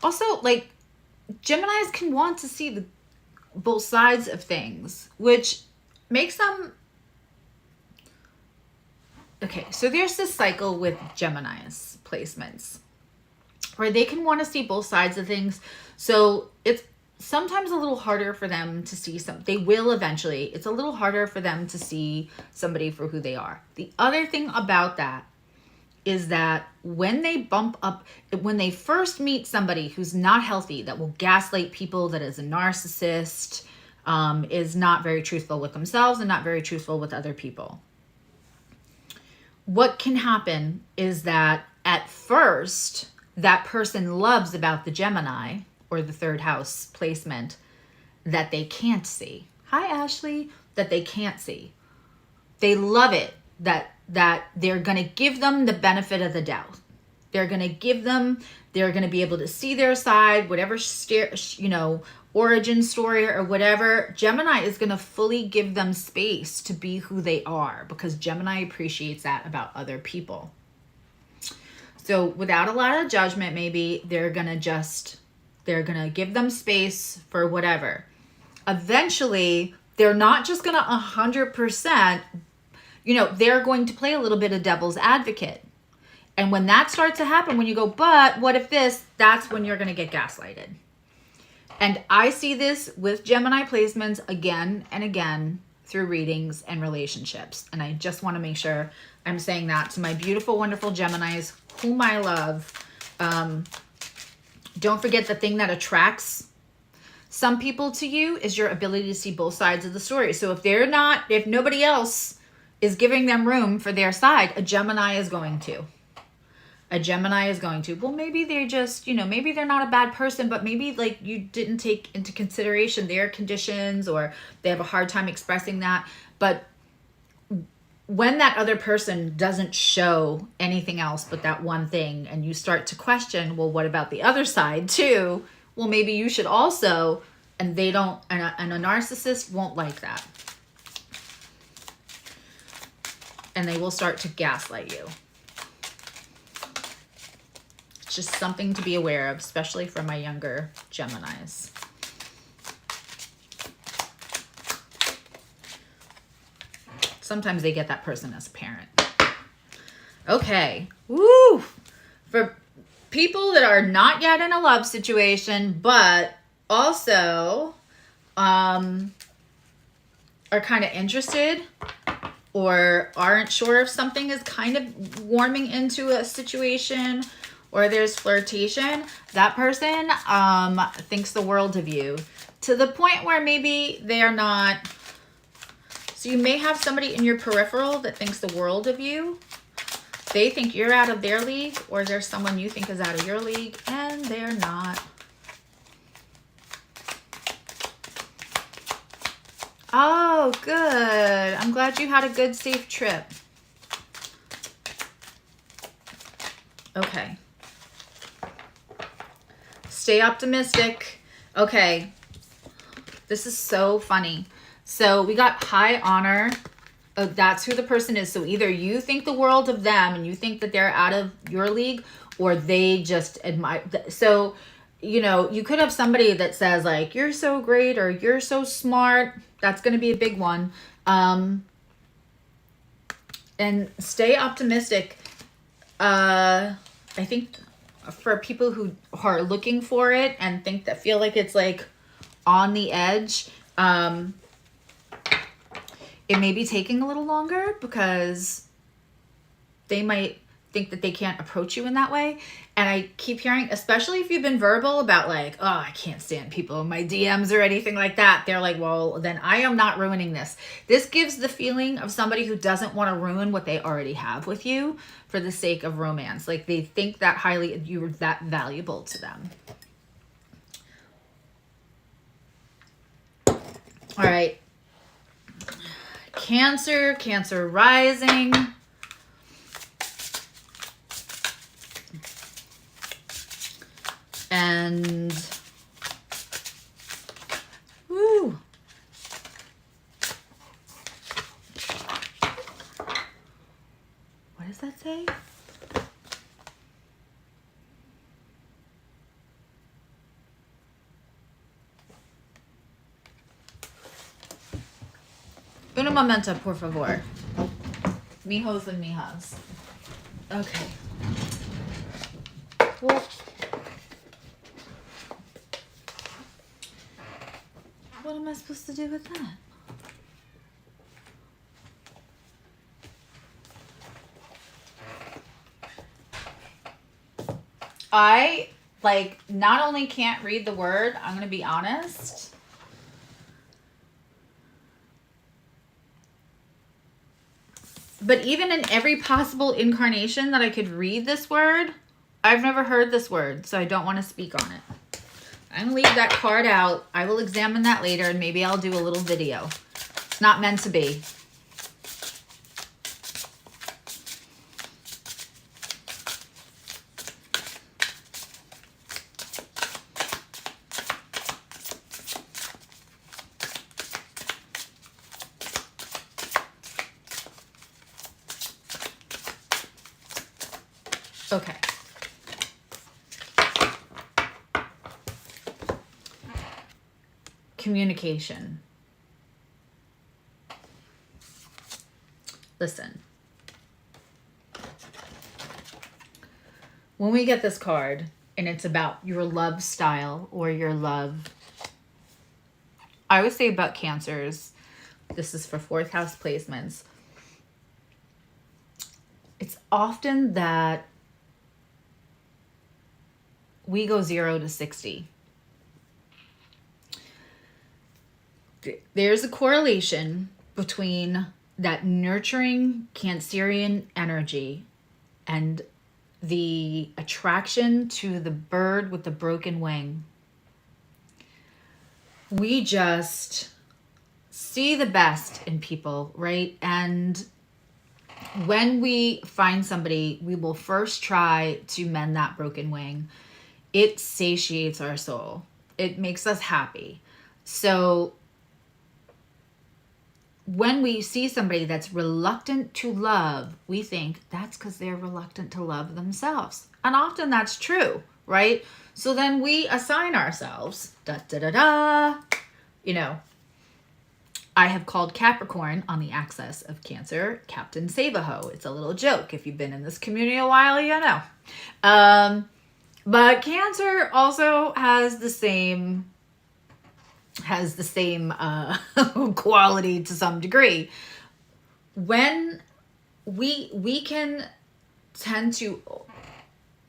Speaker 1: also like, Geminis can want to see both sides of things, which makes them... Okay, so there's this cycle with Gemini's placements where they can want to see both sides of things. So it's sometimes a little harder for them to see they will eventually. It's a little harder for them to see somebody for who they are. The other thing about that is that when they bump up, when they first meet somebody who's not healthy, that will gaslight people, that is a narcissist, is not very truthful with themselves and not very truthful with other people. What can happen is that at first, that person loves about the Gemini or the 3rd house placement that they can't see. Hi, Ashley. That they can't see. They love it that they're going to give them the benefit of the doubt. They're going to be able to see their side, whatever, origin story or whatever. Gemini is going to fully give them space to be who they are because Gemini appreciates that about other people. So without a lot of judgment, maybe they're going to give them space for whatever. Eventually, they're not just going to 100%, they're going to play a little bit of devil's advocate. And when that starts to happen, when you go, but what if this, that's when you're going to get gaslighted. And I see this with Gemini placements again and again through readings and relationships. And I just want to make sure I'm saying that to my beautiful, wonderful Geminis, whom I love. Don't forget, the thing that attracts some people to you is your ability to see both sides of the story. So if nobody else is giving them room for their side, a Gemini is going to. A Gemini is going to. Well, maybe they're just, maybe they're not a bad person, but maybe like you didn't take into consideration their conditions, or they have a hard time expressing that. But when that other person doesn't show anything else but that one thing, and you start to question, well, what about the other side too? Well, maybe you should also, and they don't, and a narcissist won't like that. And they will start to gaslight you. It's just something to be aware of, especially for my younger Geminis. Sometimes they get that person as a parent. Okay. Woo! For people that are not yet in a love situation, but also are kind of interested or aren't sure if something is kind of warming into a situation, or there's flirtation, that person thinks the world of you, to the point where maybe they're not. So you may have somebody in your peripheral that thinks the world of you. They think you're out of their league, or there's someone you think is out of your league, and they're not. Oh, good. I'm glad you had a good, safe trip. Okay. Stay optimistic. Okay. This is so funny. So we got high honor. Oh, that's who the person is. So either you think the world of them and you think that they're out of your league, or they just admire. So, you could have somebody that says like, you're so great, or you're so smart. That's going to be a big one. And stay optimistic. I think for people who are looking for it and feel like it's like on the edge, it may be taking a little longer because they might think that they can't approach you in that way. And I keep hearing, especially if you've been verbal about like, oh, I can't stand people in my DMs or anything like that. They're like, well, then I am not ruining this. This gives the feeling of somebody who doesn't want to ruin what they already have with you for the sake of romance. Like they think that highly, you're that valuable to them. All right. Cancer rising. And woo. What does that say? Un momento, por favor. Mijos and mijas. Okay. Well, what am I supposed to do with that? I, not only can't read the word, I'm going to be honest. But even in every possible incarnation that I could read this word, I've never heard this word, so I don't want to speak on it. I'm going to leave that card out. I will examine that later, and maybe I'll do a little video. It's not meant to be. Okay. Communication. Listen. When we get this card and it's about your love style or your love, I would say about Cancers, this is for 4th house placements. It's often that we go 0 to 60. There's a correlation between that nurturing Cancerian energy and the attraction to the bird with the broken wing. We just see the best in people, right? And when we find somebody, we will first try to mend that broken wing. It satiates our soul. It makes us happy. So when we see somebody that's reluctant to love, we think that's because they're reluctant to love themselves. And often that's true, right? So then we assign ourselves, you know, I have called Capricorn on the axis of Cancer, Captain Save-A-Ho. It's a little joke. If you've been in this community a while, you know. But Cancer also has the same quality to some degree. When we can tend to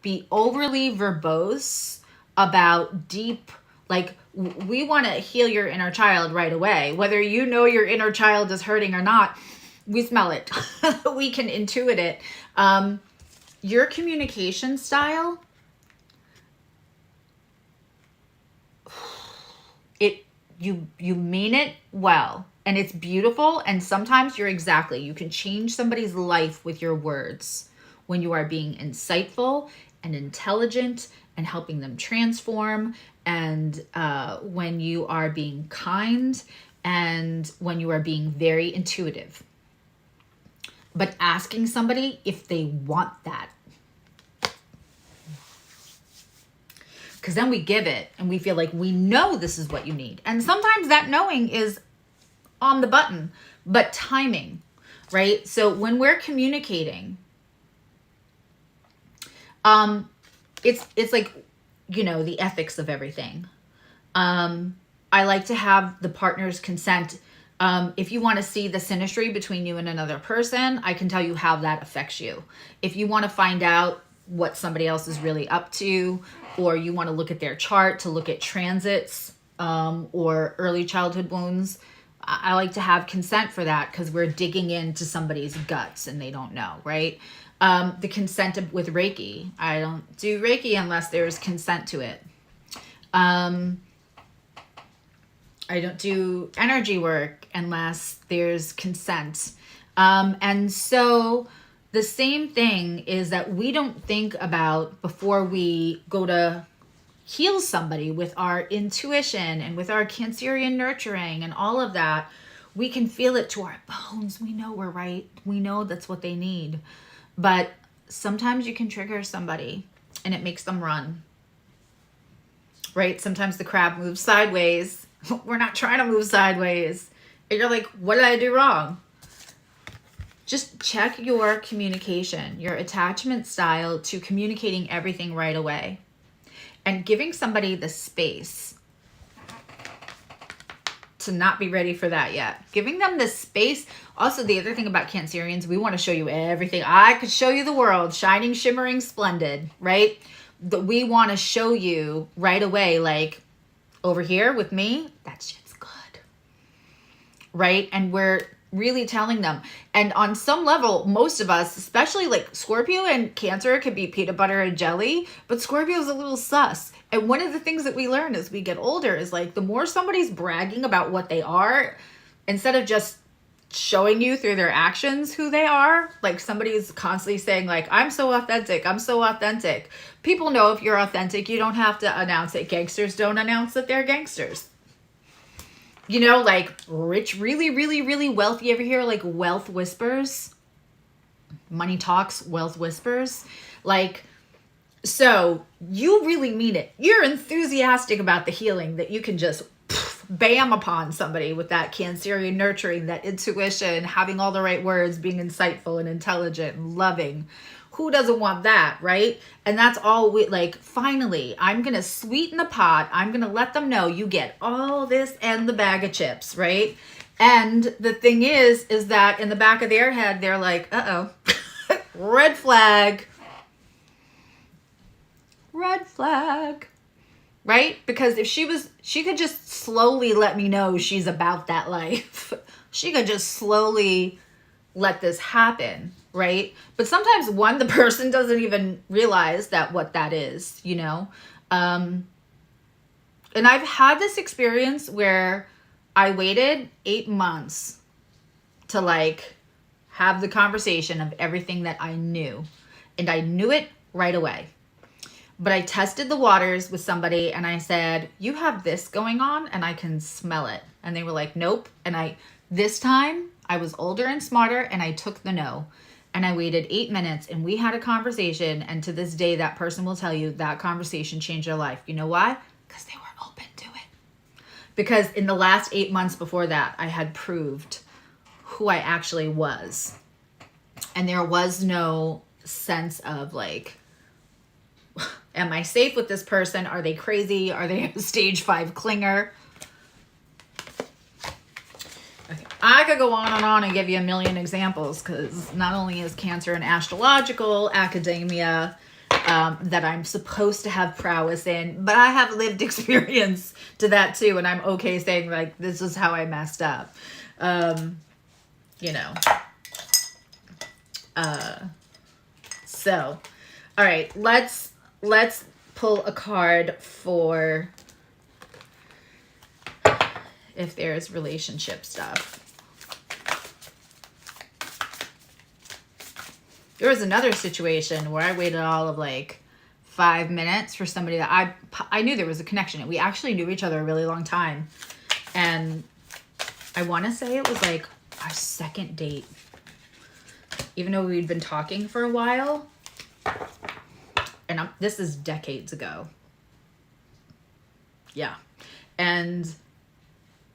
Speaker 1: be overly verbose about deep, like we want to heal your inner child right away. Whether you know your inner child is hurting or not, we smell it. We can intuit it. Your communication style, you mean it well, and it's beautiful. And sometimes you can change somebody's life with your words when you are being insightful and intelligent and helping them transform, and when you are being kind, and when you are being very intuitive. But asking somebody if they want that, because then we give it and we feel like we know this is what you need. And sometimes that knowing is on the button, but timing, right? So when we're communicating, it's like, you know, the ethics of everything. I like to have the partner's consent. If you want to see the synastry between you and another person, I can tell you how that affects you. If you want to find out what somebody else is really up to, or you want to look at their chart to look at transits, or early childhood wounds, I like to have consent for that, because we're digging into somebody's guts and they don't know, right? The consent with Reiki. I don't do Reiki unless there's consent to it. I don't do energy work unless there's consent. And so the same thing is that we don't think about, before we go to heal somebody with our intuition and with our Cancerian nurturing and all of that, we can feel it to our bones. We know we're right. We know that's what they need. But sometimes you can trigger somebody and it makes them run, right? Sometimes the crab moves sideways. We're not trying to move sideways. And you're like, what did I do wrong? Just check your communication, your attachment style to communicating everything right away, and giving somebody the space to not be ready for that yet. Giving them the space. Also, the other thing about Cancerians, we want to show you everything. I could show you the world, shining, shimmering, splendid, right? We want to show you right away, like, over here with me, that shit's good, right? And we're really telling them. And on some level, most of us, especially like Scorpio and Cancer, could be peanut butter and jelly, but Scorpio is a little sus. And one of the things that we learn as we get older is, like, the more somebody's bragging about what they are, instead of just showing you through their actions who they are, like somebody's constantly saying, like, I'm so authentic, I'm so authentic. People know if you're authentic. You don't have to announce it. Gangsters don't announce that they're gangsters. You know, like rich, really, really, really wealthy. You ever hear like wealth whispers? Money talks, wealth whispers. Like, so you really mean it. You're enthusiastic about the healing that you can just bam upon somebody with that Cancerian nurturing, that intuition, having all the right words, being insightful and intelligent and loving. Who doesn't want that, right? And that's all we, like, finally, I'm going to sweeten the pot. I'm going to let them know you get all this and the bag of chips, right? And the thing is that in the back of their head, they're like, uh-oh, red flag. red flag, right? Because if she could just slowly let me know she's about that life. She could just slowly let this happen, right? But sometimes the person doesn't even realize that what that is, you know? And I've had this experience where I waited 8 months to like have the conversation of everything that I knew. And I knew it right away. But I tested the waters with somebody and I said, you have this going on and I can smell it. And they were like, nope. And this time I was older and smarter and I took the no. And I waited 8 minutes and we had a conversation. And to this day, that person will tell you that conversation changed their life. You know why? Because they were open to it. Because in the last 8 months before that, I had proved who I actually was. And there was no sense of like, am I safe with this person? Are they crazy? Are they a stage 5 clinger? Okay. I could go on and give you a million examples because not only is Cancer an astrological academia that I'm supposed to have prowess in, but I have lived experience to that too. And I'm okay saying like, this is how I messed up. You know. So, all right, let's pull a card for if there's relationship stuff. There was another situation where I waited all of like 5 minutes for somebody that I knew there was a connection. We actually knew each other a really long time. And I want to say it was like our second date. Even though we'd been talking for a while. And this is decades ago. Yeah. And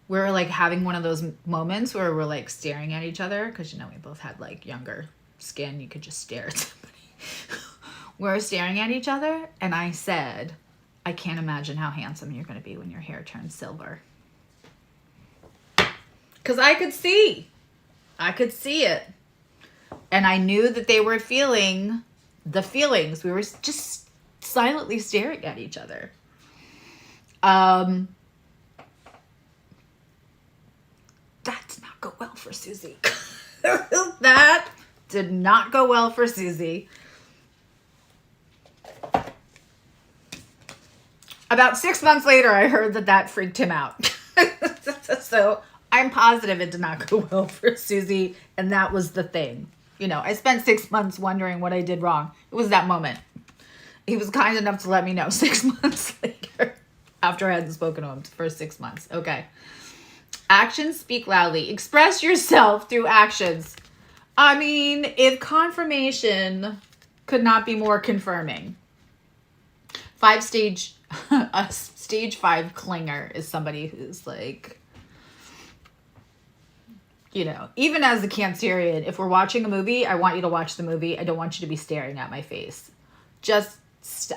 Speaker 1: we're like having one of those moments where we're like staring at each other. Because, you know, we both had like younger skin. You could just stare at somebody. We're staring at each other. And I said, I can't imagine how handsome you're going to be when your hair turns silver. Because I could see it. And I knew that they were feeling the feelings. We were just silently staring at each other. That did not go well for Suzzy. That did not go well for Suzzy. About 6 months later, I heard that freaked him out. So I'm positive it did not go well for Suzzy. And that was the thing. You know, I spent 6 months wondering what I did wrong. It was that moment. He was kind enough to let me know 6 months later after I hadn't spoken to him for 6 months. Okay. Actions speak loudly. Express yourself through actions. I mean, if confirmation could not be more confirming. A stage 5 clinger is somebody who's like, you know, even as a Cancerian, if we're watching a movie, I want you to watch the movie. I don't want you to be staring at my face. Just,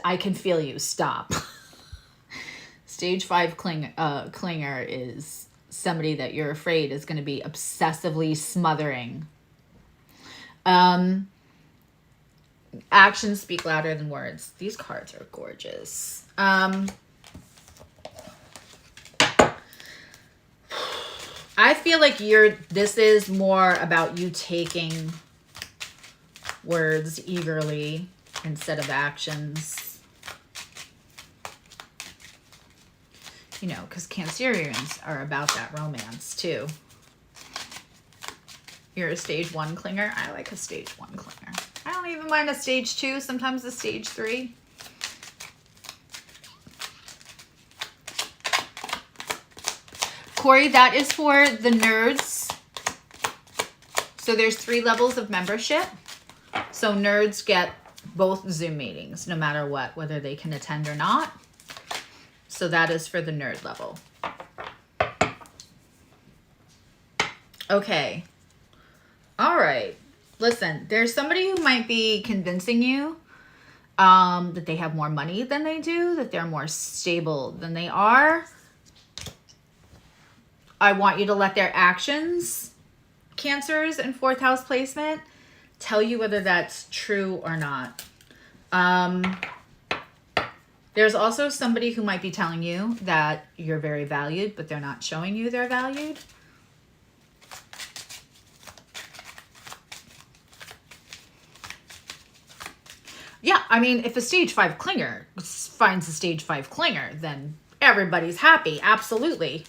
Speaker 1: I can feel you. Stop. Stage 5 clinger is somebody that you're afraid is going to be obsessively smothering. Actions speak louder than words. These cards are gorgeous. I feel like this is more about you taking words eagerly instead of actions. You know, because Cancerians are about that romance too. You're a stage 1 clinger. I like a stage 1 clinger. I don't even mind a stage 2, sometimes a stage 3. Corey, that is for the nerds. So there's 3 levels of membership. So nerds get both Zoom meetings, no matter what, whether they can attend or not. So that is for the nerd level. Okay. All right. Listen, there's somebody who might be convincing you that they have more money than they do, that they're more stable than they are. I want you to let their actions, Cancers and 4th house placement, tell you whether that's true or not. There's also somebody who might be telling you that you're very valued, but they're not showing you they're valued. Yeah, I mean, if a stage 5 clinger finds a stage 5 clinger, then everybody's happy. Absolutely.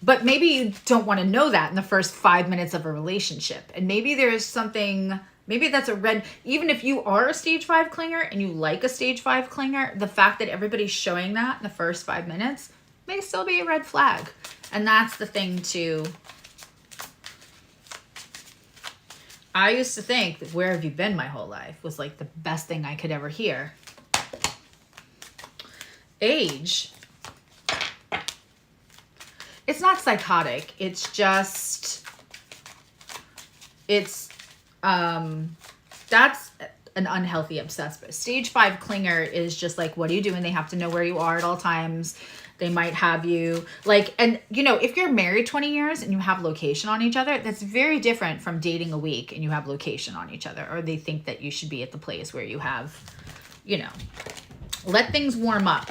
Speaker 1: But maybe you don't want to know that in the first 5 minutes of a relationship. And maybe there's something, maybe that's a red, even if you are a stage 5 clinger and you like a stage 5 clinger, the fact that everybody's showing that in the first 5 minutes may still be a red flag. And that's the thing too. I used to think that where have you been my whole life was like the best thing I could ever hear. Age. It's not psychotic. It's just, it's, that's an unhealthy obsessed. But stage 5 clinger is just like, what are you doing? They have to know where you are at all times. They might have you like, and you know, if you're married 20 years and you have location on each other, that's very different from dating a week and you have location on each other, or they think that you should be at the place where you have, you know, let things warm up.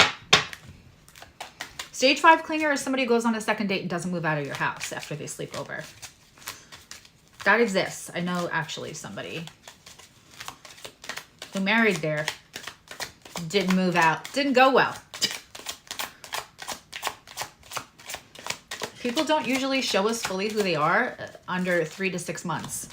Speaker 1: Stage 5 clinger is somebody who goes on a second date and doesn't move out of your house after they sleep over. That exists. I know actually somebody who married there, didn't move out, didn't go well. People don't usually show us fully who they are under 3 to 6 months.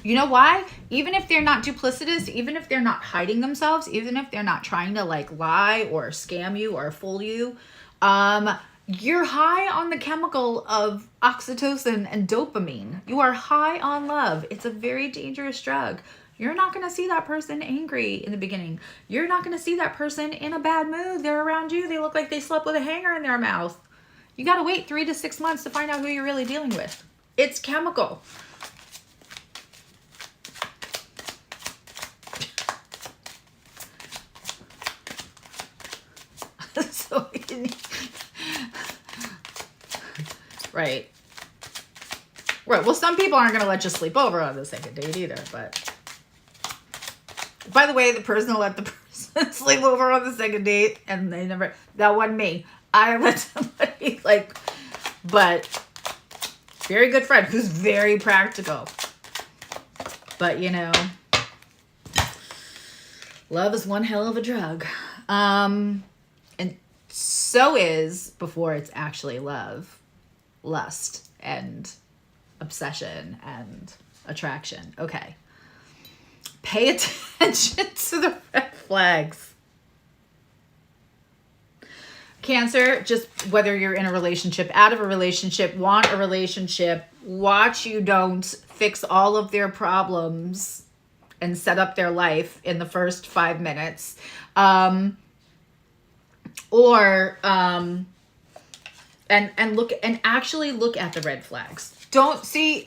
Speaker 1: You know why? Even if they're not duplicitous, even if they're not hiding themselves, even if they're not trying to like lie or scam you or fool you, you're high on the chemical of oxytocin and dopamine. You are high on love. It's a very dangerous drug. You're not going to see that person angry in the beginning. You're not going to see that person in a bad mood. They're around you. They look like they slept with a hanger in their mouth. You got to wait 3 to 6 months to find out who you're really dealing with. It's chemical. So, right. Right. Well, some people aren't going to let you sleep over on the second date either, but by the way, the person who let the person sleep over on the second date and they never, that wasn't me. I let somebody like, but very good friend who's very practical. But you know, love is one hell of a drug. And so is, before it's actually love, lust and obsession and attraction. Okay. Pay attention to the red flags. Cancer, just whether you're in a relationship, out of a relationship, want a relationship, watch you don't fix all of their problems and set up their life in the first 5 minutes. And look and actually look at the red flags. Don't see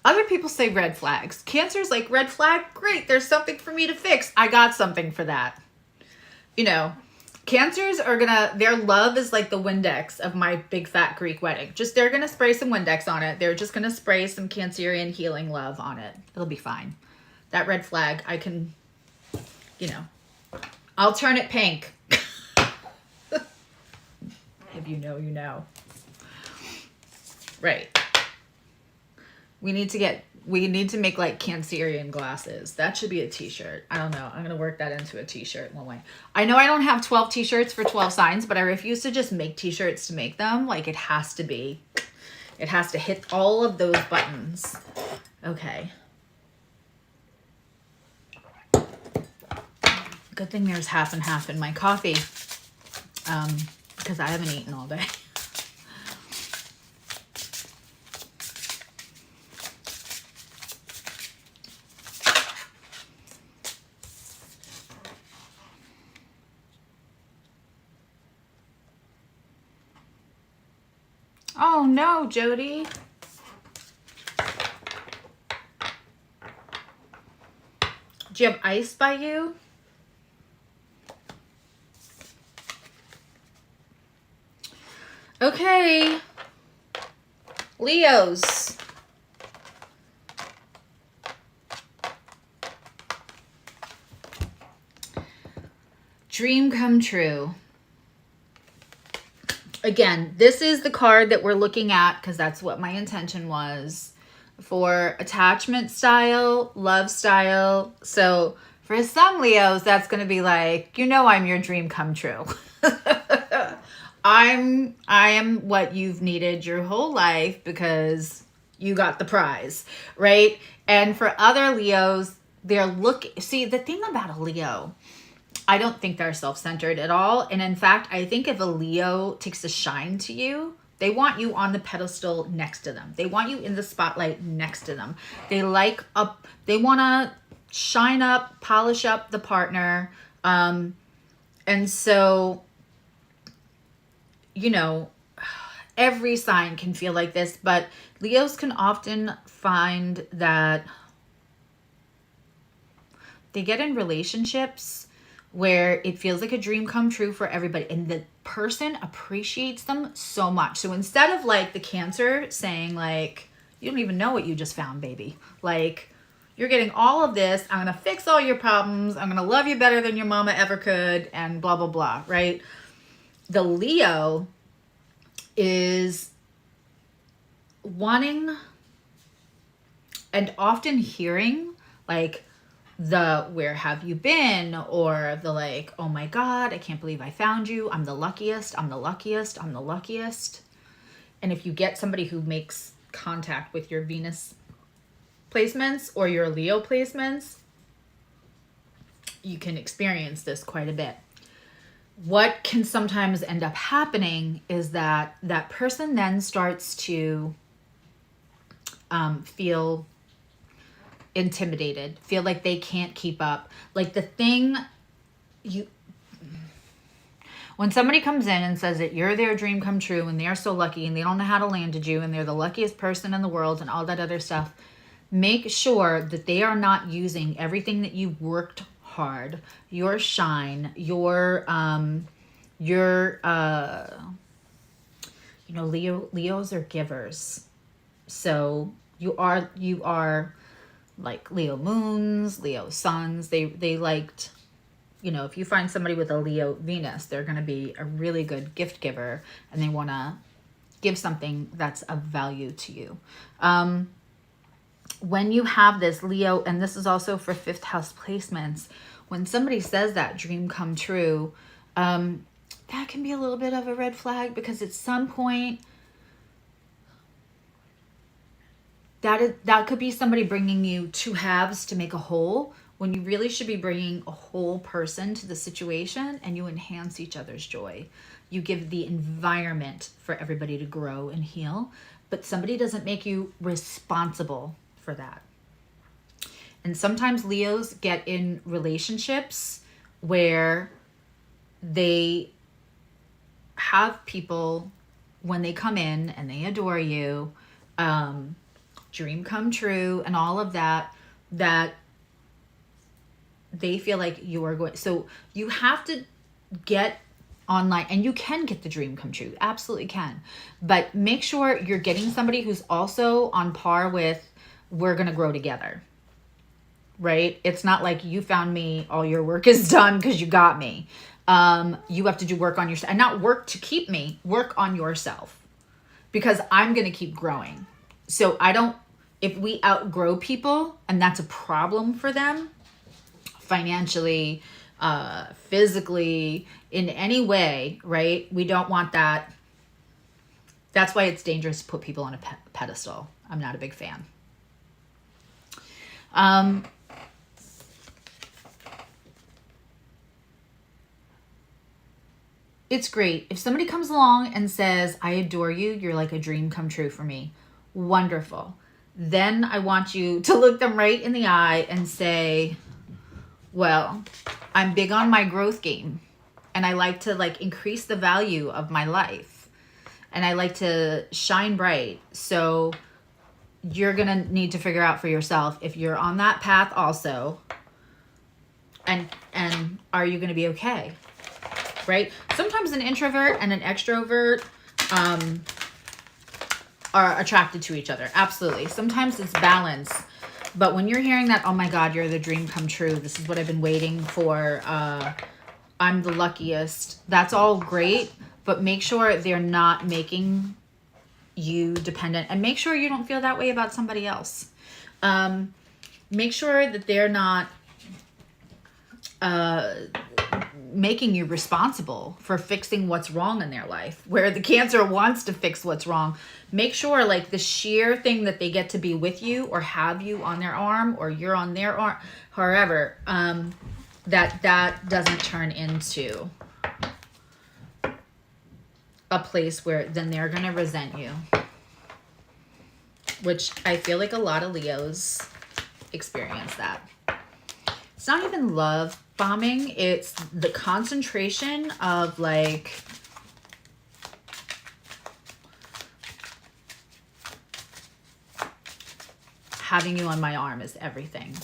Speaker 1: other people say red flags. Cancer's like, red flag, great, there's something for me to fix. I got something for that. You know, Cancers are gonna, their love is like the Windex of my big fat Greek wedding. Just, they're gonna spray some Windex on it. They're just gonna spray some Cancerian healing love on it. It'll be fine. That red flag, I can, you know, I'll turn it pink. If you know, you know. Right. We need to make like Cancerian glasses. That should be a t-shirt. I don't know. I'm going to work that into a t-shirt one way. I know I don't have 12 t-shirts for 12 signs, but I refuse to just make t-shirts to make them. Like it has to hit all of those buttons. Okay. Good thing there's half and half in my coffee. Because I haven't eaten all day. Oh no, Jody. Do you have ice by you? Okay. Leos. Dream come true. Again, this is the card that we're looking at because that's what my intention was for attachment style, love style. So for some Leos, that's going to be like, you know, I'm your dream come true. I am what you've needed your whole life because you got the prize, right? And for other Leos, see, the thing about a Leo, I don't think they're self-centered at all. And in fact, I think if a Leo takes a shine to you, they want you on the pedestal next to them. They want you in the spotlight next to them. They want to shine up, polish up the partner. And so, you know, every sign can feel like this, but Leos can often find that they get in relationships where it feels like a dream come true for everybody, and the person appreciates them so much. So instead of like the Cancer saying like, you don't even know what you just found, baby. Like, you're getting all of this. I'm going to fix all your problems. I'm going to love you better than your mama ever could, and blah, blah, blah, right? The Leo is wanting and often hearing like the where have you been, or the like, oh my God, I can't believe I found you. I'm the luckiest. I'm the luckiest. I'm the luckiest. And if you get somebody who makes contact with your Venus placements or your Leo placements, you can experience this quite a bit. What can sometimes end up happening is that that person then starts to feel intimidated, feel like they can't keep up. Like the thing when somebody comes in and says that you're their dream come true and they're so lucky and they don't know how to land you and they're the luckiest person in the world and all that other stuff, make sure that they are not using everything that you worked hard, your shine, your Leos are givers. So you are like Leo moons, Leo suns. They liked, if you find somebody with a Leo Venus, they're going to be a really good gift giver, and they want to give something that's of value to you. When you have this Leo, and this is also for fifth house placements, when somebody says that dream come true, that can be a little bit of a red flag, because at some point that could be somebody bringing you two halves to make a whole, when you really should be bringing a whole person to the situation, and you enhance each other's joy. You give the environment for everybody to grow and heal, but somebody doesn't make you responsible for that. And sometimes Leos get in relationships where they have people, when they come in and they adore you, dream come true and all of that, that they feel like you are going. So you have to get online, and you can get the dream come true. Absolutely can. But make sure you're getting somebody who's also on par with, we're going to grow together, right? It's not like you found me, all your work is done because you got me. You have to do work on yourself, and not work to keep me, work on yourself, because I'm going to keep growing. So if we outgrow people and that's a problem for them, financially, physically, in any way, right? We don't want that. That's why it's dangerous to put people on a pedestal. I'm not a big fan. It's great. If somebody comes along and says, I adore you, you're like a dream come true for me. Wonderful. Then I want you to look them right in the eye and say, well, I'm big on my growth game, and I like to increase the value of my life, and I like to shine bright. So you're going to need to figure out for yourself if you're on that path also, and are you going to be okay? Right? Sometimes an introvert and an extrovert are attracted to each other. Absolutely. Sometimes it's balance. But when you're hearing that, oh my God, you're the dream come true, this is what I've been waiting for I'm the luckiest. That's all great, but make sure they're not making you dependent, and make sure you don't feel that way about somebody else. Make sure that they're not making you responsible for fixing what's wrong in their life, where the Cancer wants to fix what's wrong. Make sure, like, the sheer thing that they get to be with you or have you on their arm or you're on their arm, however, that doesn't turn into a place where then they're going to resent you, which I feel like a lot of Leos experience that. It's not even love bombing. It's the concentration of, like, having you on my arm is everything.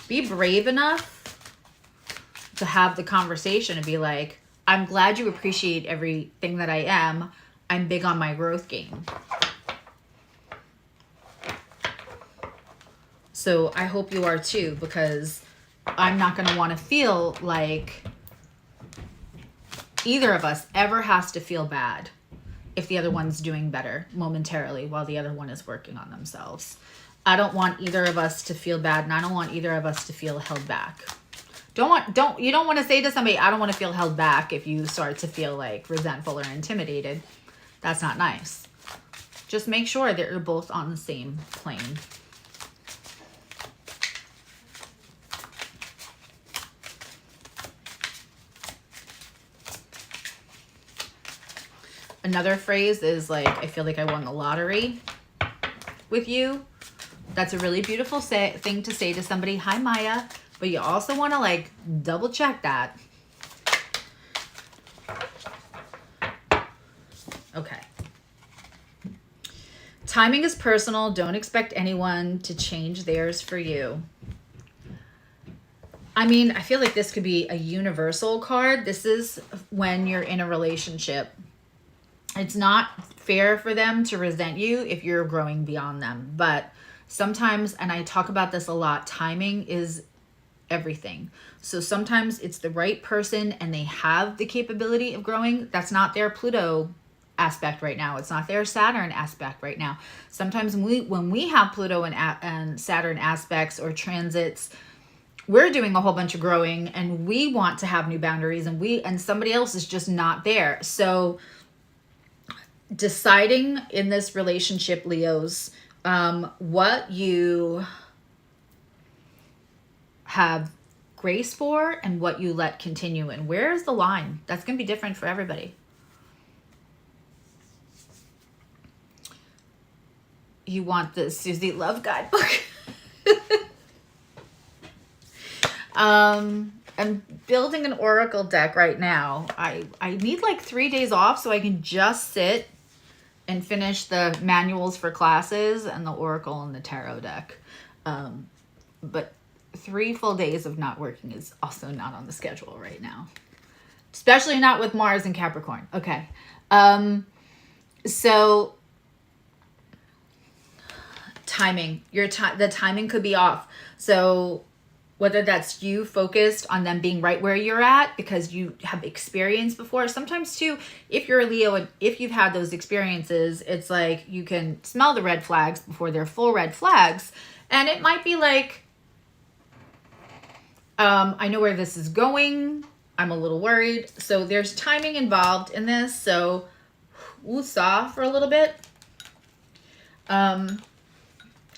Speaker 1: Be brave enough to have the conversation and be like, I'm glad you appreciate everything that I am. I'm big on my growth game. So I hope you are too, because I'm not going to want to feel like either of us ever has to feel bad if the other one's doing better momentarily while the other one is working on themselves. I don't want either of us to feel bad, and I don't want either of us to feel held back. You don't want to say to somebody, I don't want to feel held back, if you start to feel like resentful or intimidated. That's not nice. Just make sure that you're both on the same plane. Another phrase is like, I feel like I won the lottery with you. That's a really beautiful thing to say to somebody. Hi, Maya. But you also want to, like, double check that. Okay. Timing is personal. Don't expect anyone to change theirs for you. I mean, I feel like this could be a universal card. This is when you're in a relationship. It's not fair for them to resent you if you're growing beyond them. But sometimes, and I talk about this a lot, timing is everything. So sometimes it's the right person and they have the capability of growing. That's not their Pluto aspect right now. It's not their Saturn aspect right now. Sometimes when we have Pluto and Saturn aspects or transits, we're doing a whole bunch of growing and we want to have new boundaries, and somebody else is just not there. So deciding in this relationship, Leos, what you have grace for and what you let continue, and where's the line? That's going to be different for everybody. You want the Suzzy Love Guidebook. I'm building an oracle deck right now. I need like 3 days off so I can just sit and finish the manuals for classes and the oracle and the tarot deck. But 3 full days of not working is also not on the schedule right now, especially not with Mars and Capricorn. Okay. So timing, the timing could be off. So whether that's you focused on them being right where you're at because you have experience before. Sometimes too, if you're a Leo and if you've had those experiences, it's like you can smell the red flags before they're full red flags. And it might be like, I know where this is going. I'm a little worried. So there's timing involved in this. So woosah for a little bit.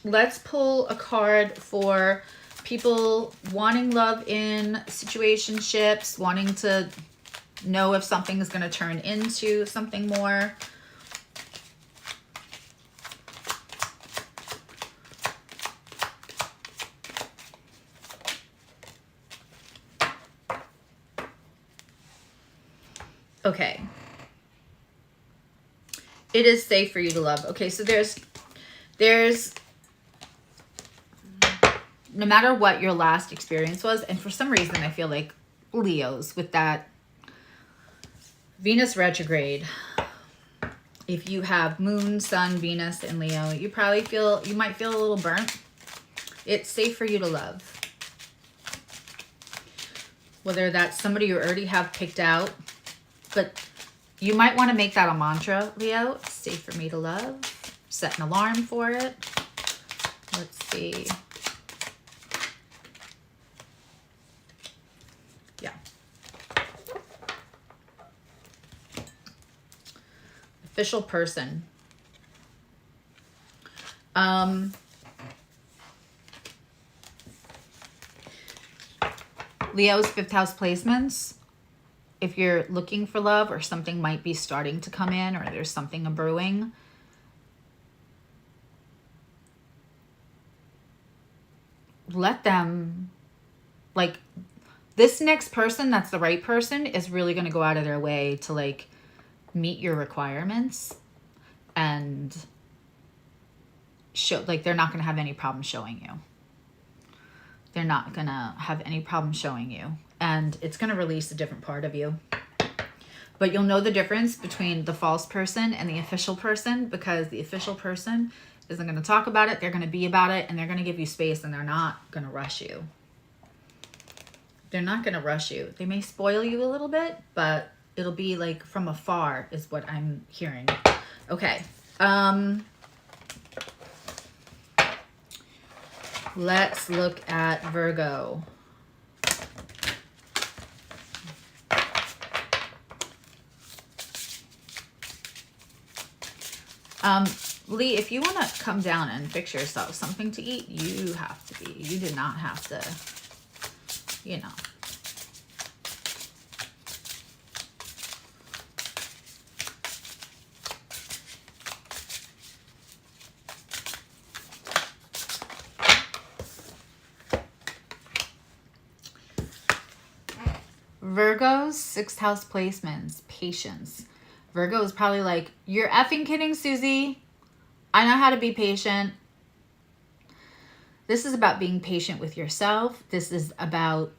Speaker 1: Let's pull a card for people wanting love in situationships, wanting to know if something is going to turn into something more. Okay. It is safe for you to love. Okay, so there's no matter what your last experience was, and for some reason I feel like Leos with that Venus retrograde, if you have Moon, Sun, Venus, and Leo, you might feel a little burnt. It's safe for you to love. whether that's somebody you already have picked out, but you might want to make that a mantra, Leo. It's safe for me to love. Set an alarm for it. Let's see. Yeah. Official person. Leo's 5th house placements. If you're looking for love or something might be starting to come in or there's something brewing, let them, like, this next person that's the right person is really going to go out of their way to, like, meet your requirements and show, like, they're not going to have any problem showing you. They're not going to have any problem showing you. And it's going to release a different part of you. But you'll know the difference between the false person and the official person, because the official person isn't going to talk about it. They're going to be about it, and they're going to give you space, and they're not going to rush you. They're not going to rush you. They may spoil you a little bit, but it'll be like from afar is what I'm hearing. Okay. Let's look at Virgo. Lee, if you want to come down and fix yourself something to eat, you have to be. You do not have to, you know. Virgo's 6th house placements, patience. Virgo is probably like, you're effing kidding, Susie. I know how to be patient. This is about being patient with yourself. This is about,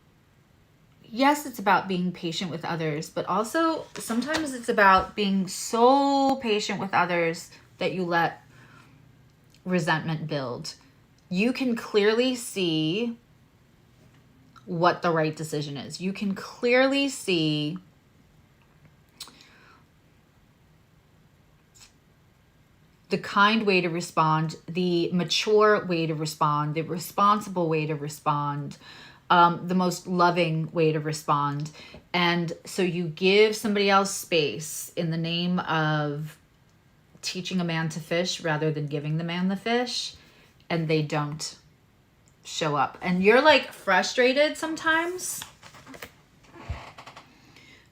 Speaker 1: yes, it's about being patient with others, but also sometimes it's about being so patient with others that you let resentment build. You can clearly see what the right decision is. You can clearly see the kind way to respond, the mature way to respond, the responsible way to respond, the most loving way to respond. And so you give somebody else space in the name of teaching a man to fish rather than giving the man the fish, and they don't show up. And you're like frustrated sometimes.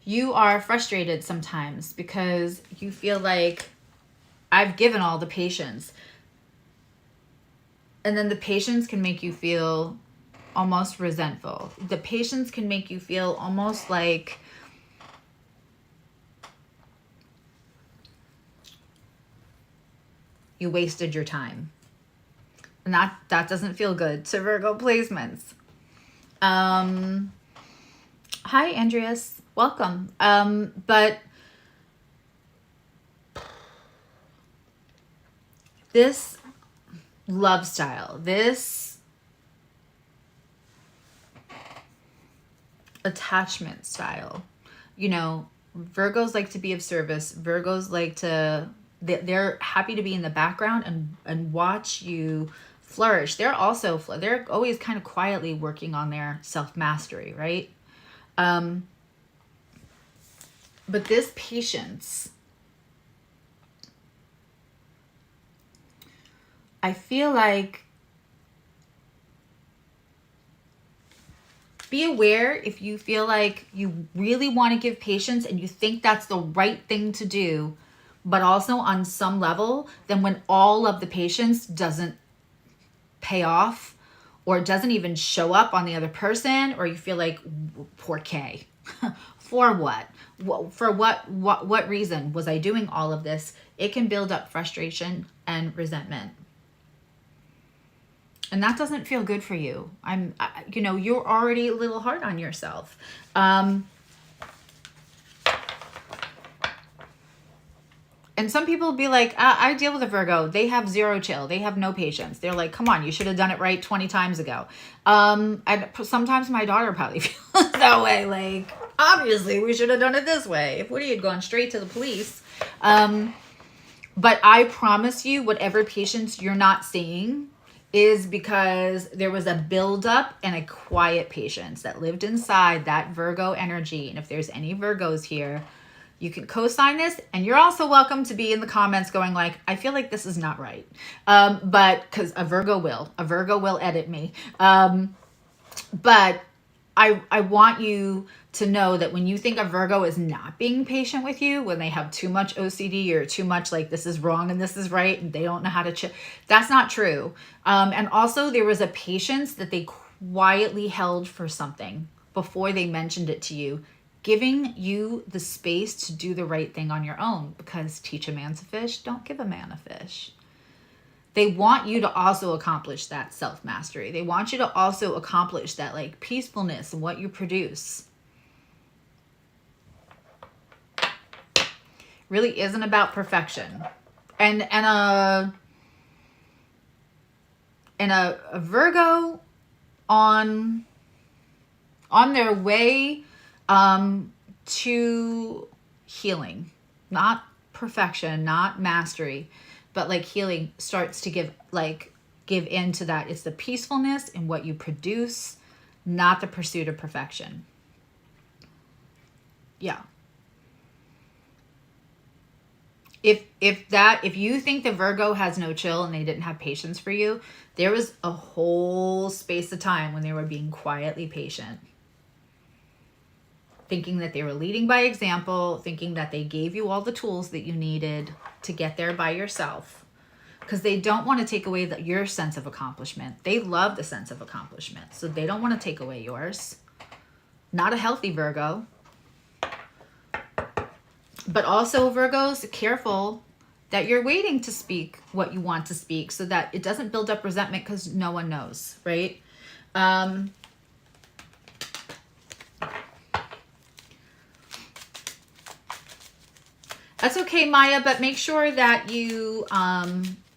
Speaker 1: You are frustrated sometimes because you feel like, I've given all the patience. And then the patience can make you feel almost resentful. The patience can make you feel almost like you wasted your time. And that doesn't feel good to Virgo placements. Hi, Andreas. Welcome. But this love style, this attachment style, you know, Virgos like to be of service. Virgos like to, they're happy to be in the background and watch you flourish. They're always kind of quietly working on their self-mastery, right? But this patience, I feel like, be aware if you feel like you really want to give patience and you think that's the right thing to do, but also on some level, then when all of the patience doesn't pay off or doesn't even show up on the other person, or you feel like, poor Kay, for what? For what reason was I doing all of this? It can build up frustration and resentment. And that doesn't feel good for you. You know, you're already a little hard on yourself. And some people will be like, I deal with a Virgo. They have zero chill. They have no patience. They're like, come on, you should have done it right 20 times ago. And sometimes my daughter probably feels that way. Like, obviously, we should have done it this way. If Woody had gone straight to the police. But I promise you, whatever patience you're not seeing is because there was a buildup and a quiet patience that lived inside that Virgo energy. And if there's any Virgos here, you can co-sign this, and you're also welcome to be in the comments going like, I feel like this is not right. But because a Virgo will edit me. But I want you to know that when you think a Virgo is not being patient with you, when they have too much OCD or too much like this is wrong and this is right, and they don't know how to chill, that's not true. And also there was a patience that they quietly held for something before they mentioned it to you, giving you the space to do the right thing on your own, because teach a man to fish, don't give a man a fish. They want you to also accomplish that self-mastery. They want you to also accomplish that like peacefulness in what you produce. Really isn't about perfection. And a Virgo on their way to healing, not perfection, not mastery, but like healing starts to give into that. It's the peacefulness in what you produce, not the pursuit of perfection. Yeah. If you think the Virgo has no chill and they didn't have patience for you, there was a whole space of time when they were being quietly patient. Thinking that they were leading by example, thinking that they gave you all the tools that you needed to get there by yourself. Because they don't want to take away your sense of accomplishment. They love the sense of accomplishment. So they don't want to take away yours. Not a healthy Virgo. But also, Virgos, careful that you're waiting to speak what you want to speak so that it doesn't build up resentment because no one knows, right? That's okay, Maya, but make sure that you,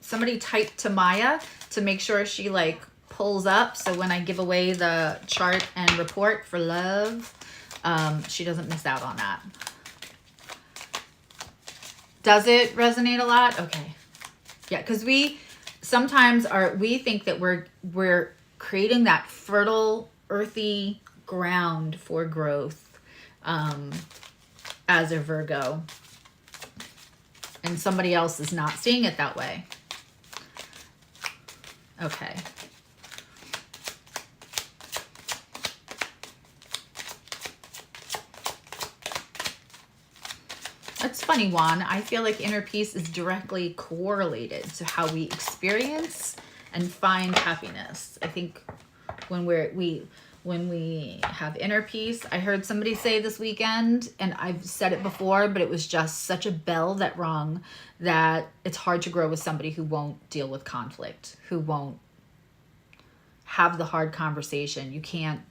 Speaker 1: somebody type to Maya to make sure she like pulls up. So when I give away the chart and report for love, she doesn't miss out on that. Does it resonate a lot? Okay. Yeah, because we sometimes we think that we're creating that fertile, earthy ground for growth as a Virgo. And somebody else is not seeing it that way. Okay. That's funny, Juan. I feel like inner peace is directly correlated to how we experience and find happiness. I think when we have inner peace, I heard somebody say this weekend, and I've said it before, but it was just such a bell that rung, that it's hard to grow with somebody who won't deal with conflict, who won't have the hard conversation. You can't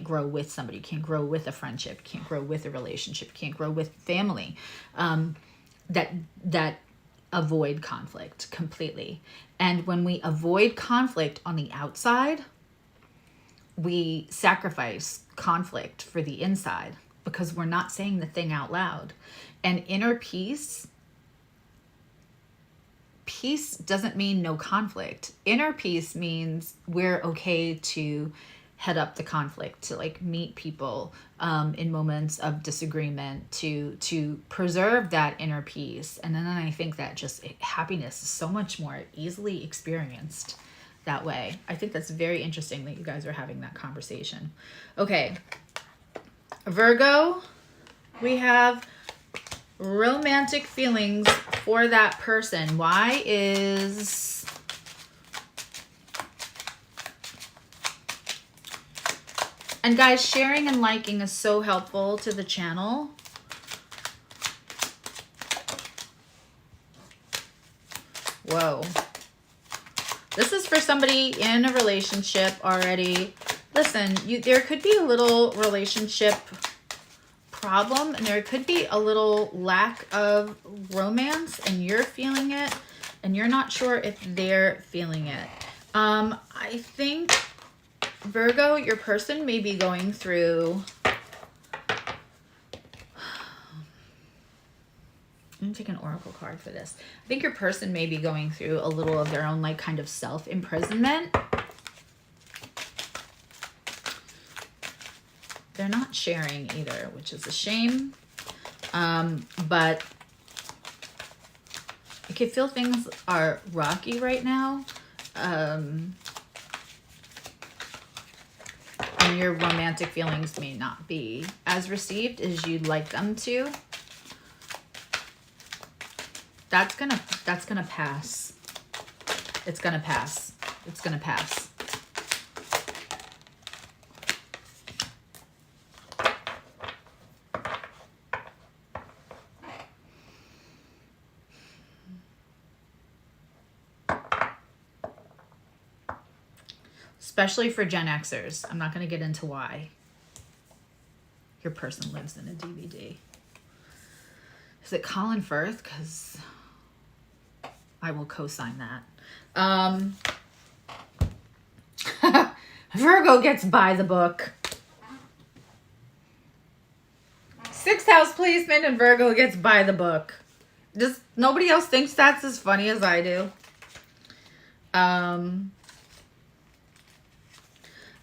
Speaker 1: grow with somebody. You can't grow with a friendship. You can't grow with a relationship. You can't grow with family that avoid conflict completely. And when we avoid conflict on the outside, we sacrifice conflict for the inside because we're not saying the thing out loud. And inner peace doesn't mean no conflict. Inner peace means we're okay to head up the conflict, to like meet people in moments of disagreement, to preserve that inner peace. And then I think that just happiness is so much more easily experienced that way. I think that's very interesting that you guys are having that conversation. Okay, Virgo, we have romantic feelings for that person. Why is and guys, sharing and liking is so helpful to the channel. Whoa. This is for somebody in a relationship already. Listen, there could be a little relationship problem, and there could be a little lack of romance, and you're feeling it, and you're not sure if they're feeling it. I think, Virgo, your person may be going through... I'm going to take an oracle card for this. I think your person may be going through a little of their own, like, kind of self-imprisonment. They're not sharing either, which is a shame. But I can feel things are rocky right now. And your romantic feelings may not be as received as you'd like them to. That's gonna pass. It's gonna pass. It's gonna pass. Especially for Gen Xers. I'm not going to get into why your person lives in a DVD. Is it Colin Firth? Because I will co-sign that. Virgo gets by the book. 6th house placement and Virgo gets by the book. Just nobody else thinks that's as funny as I do.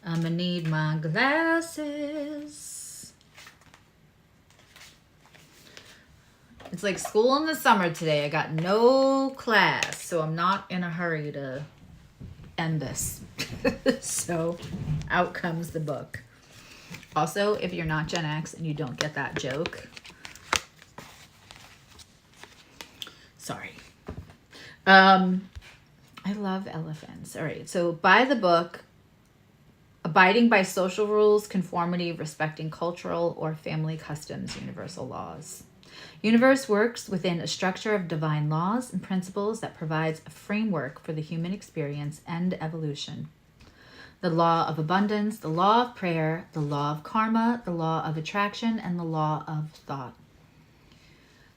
Speaker 1: I'm gonna need my glasses. It's like school in the summer today. I got no class, so I'm not in a hurry to end this. So out comes the book. Also, if you're not Gen X and you don't get that joke, sorry. I love elephants. All right, so by the book, abiding by social rules, conformity, respecting cultural or family customs, universal laws. Universe works within a structure of divine laws and principles that provides a framework for the human experience and evolution. The law of abundance, the law of prayer, the law of karma, the law of attraction, and the law of thought.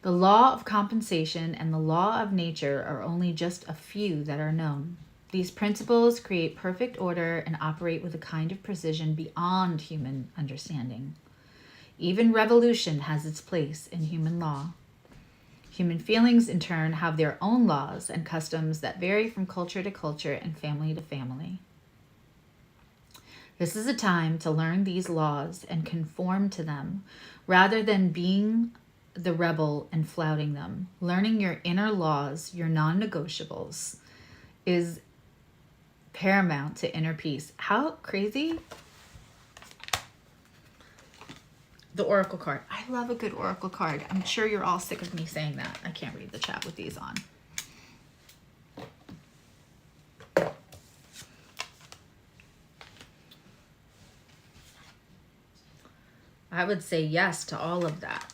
Speaker 1: The law of compensation and the law of nature are only just a few that are known. These principles create perfect order and operate with a kind of precision beyond human understanding. Even revolution has its place in human law. Human feelings, in turn, have their own laws and customs that vary from culture to culture and family to family. This is a time to learn these laws and conform to them, rather than being the rebel and flouting them. Learning your inner laws, your non-negotiables, is paramount to inner peace. How crazy? The oracle card. I love a good oracle card. I'm sure you're all sick of me saying that. I can't read the chat with these on. I would say yes to all of that.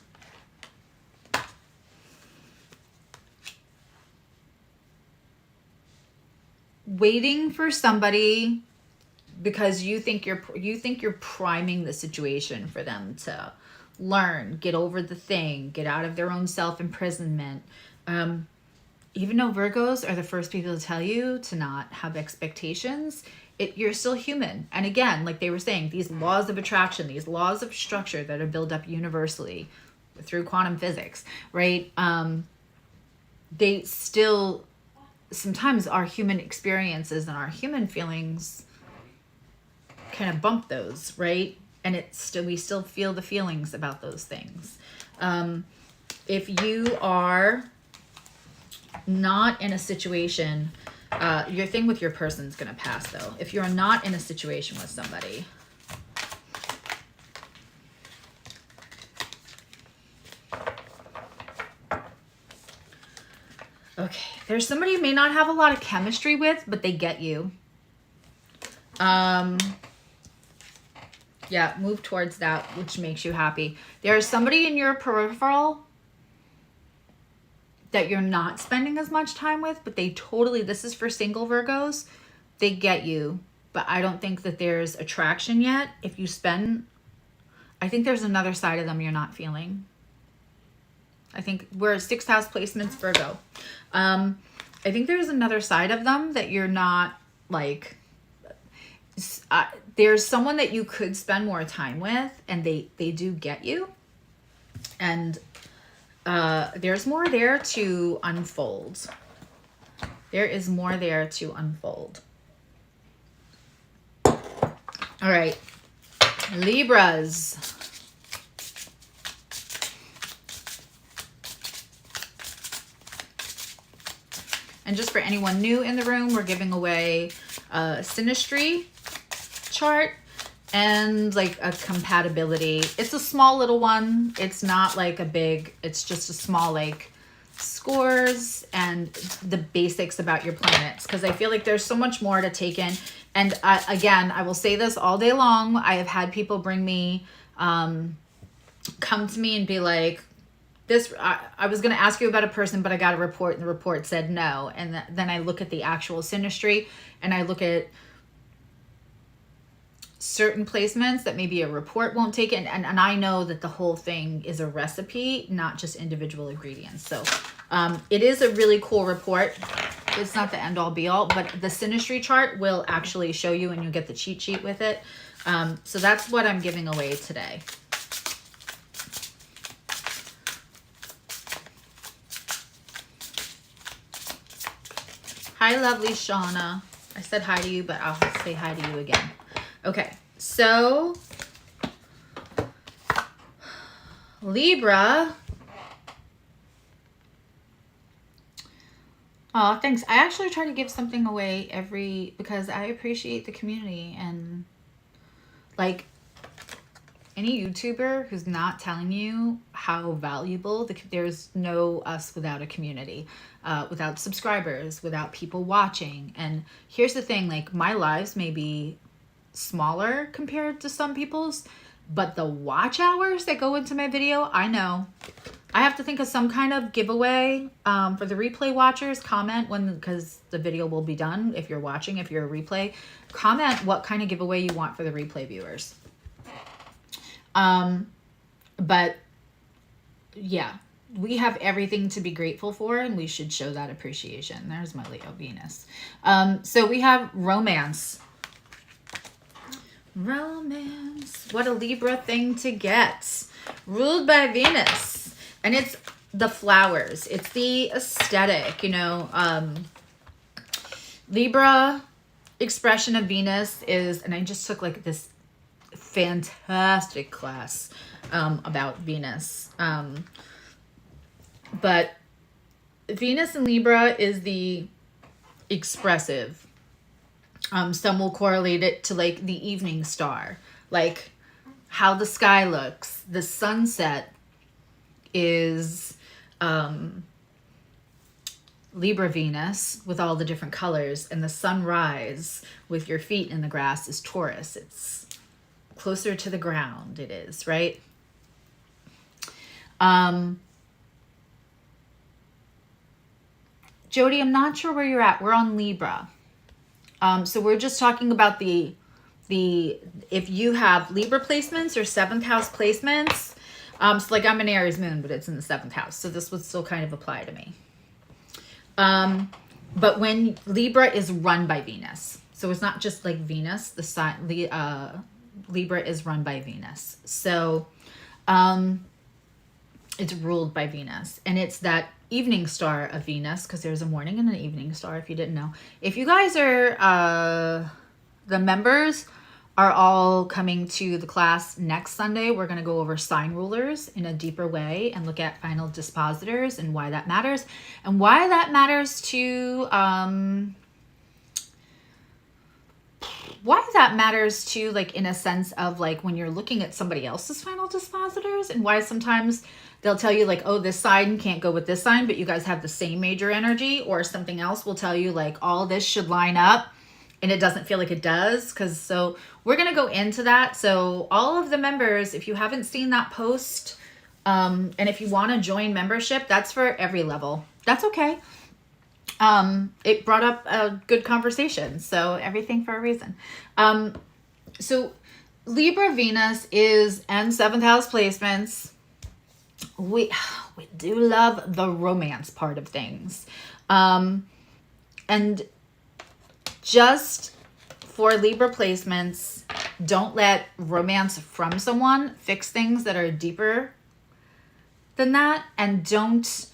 Speaker 1: Waiting for somebody because you think you're priming the situation for them to learn, get over the thing, get out of their own self-imprisonment. Even though Virgos are the first people to tell you to not have expectations, you're still human. And again, like they were saying, these laws of attraction, these laws of structure that are built up universally through quantum physics, right? They still, sometimes our human experiences and our human feelings kind of bump those, right? And we still feel the feelings about those things. If you are not in a situation, your thing with your person's gonna pass though. If you're not in a situation with somebody, okay, there's somebody you may not have a lot of chemistry with, but they get you. Yeah, move towards that, which makes you happy. There's somebody in your peripheral that you're not spending as much time with, but they totally, this is for single Virgos, they get you. But I don't think that there's attraction yet. If you spend, I think there's another side of them you're not feeling. I think we're 6th house placements, Virgo. I think there's another side of them that you're not like, there's someone that you could spend more time with, and they do get you. And there's more there to unfold. There is more there to unfold. All right, Libras. And just for anyone new in the room, we're giving away a synastry chart and like a compatibility. It's a small little one. It's not like a big, it's just a small like scores and the basics about your planets, because I feel like there's so much more to take in. And again, I will say this all day long. I have had people bring me, come to me and be like, this, I was going to ask you about a person, but I got a report and the report said no. And then I look at the actual synastry and I look at certain placements that maybe a report won't take it. And I know that the whole thing is a recipe, not just individual ingredients. So it is a really cool report. It's not the end all be all, but the synastry chart will actually show you, and you'll get the cheat sheet with it. So that's what I'm giving away today. Hi, lovely Shauna. I said hi to you, but I'll say hi to you again. Okay, so Libra. Oh, thanks. I actually try to give something away because I appreciate the community, and like any YouTuber who's not telling you how valuable, there's no us without a community, without subscribers, without people watching. And here's the thing, like my lives may be smaller compared to some people's, but the watch hours that go into my video, I know. I have to think of some kind of giveaway for the replay watchers. Comment because the video will be done. If you're watching, if you're a replay, comment what kind of giveaway you want for the replay viewers. But yeah, we have everything to be grateful for, and we should show that appreciation. There's my Leo Venus. So we have romance. Romance. What a Libra thing to get. Ruled by Venus. And it's the flowers. It's the aesthetic, you know. Libra expression of Venus is, and I just took like this fantastic class about Venus. But Venus in Libra is the expressive. Some will correlate it to like the evening star, like how the sky looks. The sunset is Libra Venus with all the different colors, and the sunrise with your feet in the grass is Taurus. It's closer to the ground, it is, right? Jody, I'm not sure where you're at. We're on Libra. So we're just talking about the if you have Libra placements or 7th house placements. So like I'm an Aries moon, but it's in the 7th house. So this would still kind of apply to me. But when Libra is run by Venus, so it's not just like Venus, the sign, Libra is run by Venus. So, it's ruled by Venus, and it's that evening star of Venus, because there's a morning and an evening star, if you didn't know. If you guys are, the members are all coming to the class next Sunday. We're going to go over sign rulers in a deeper way and look at final dispositors and why that matters, and why that matters to, like in a sense of like when you're looking at somebody else's final dispositors, and why sometimes they'll tell you like, oh, this sign can't go with this sign, but you guys have the same major energy, or something else will tell you like all this should line up and it doesn't feel like it does. So we're going to go into that. So all of the members, if you haven't seen that post, and if you want to join membership, that's for every level. That's okay. It brought up a good conversation. So everything for a reason. So Libra Venus is and 7th house placements. We do love the romance part of things. And just for Libra placements, don't let romance from someone fix things that are deeper than that. And don't,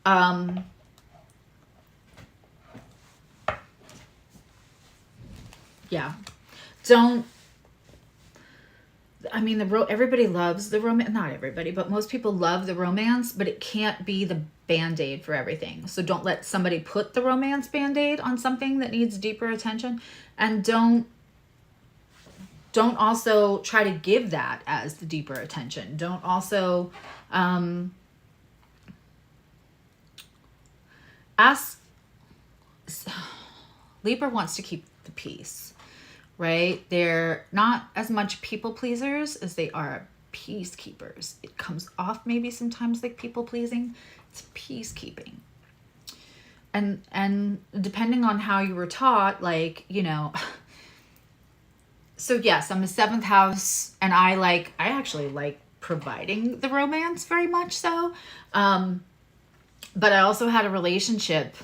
Speaker 1: don't, I mean, everybody loves the romance. Not everybody, but most people love the romance, but it can't be the Band-Aid for everything. So don't let somebody put the romance Band-Aid on something that needs deeper attention. And don't also try to give that as the deeper attention. Don't also Libra wants to keep the peace, right? They're not as much people pleasers as they are peacekeepers. It comes off maybe sometimes like people pleasing. It's peacekeeping. And depending on how you were taught, like, you know, so yes, I'm a 7th house, and I actually like providing the romance very much so. But I also had a relationship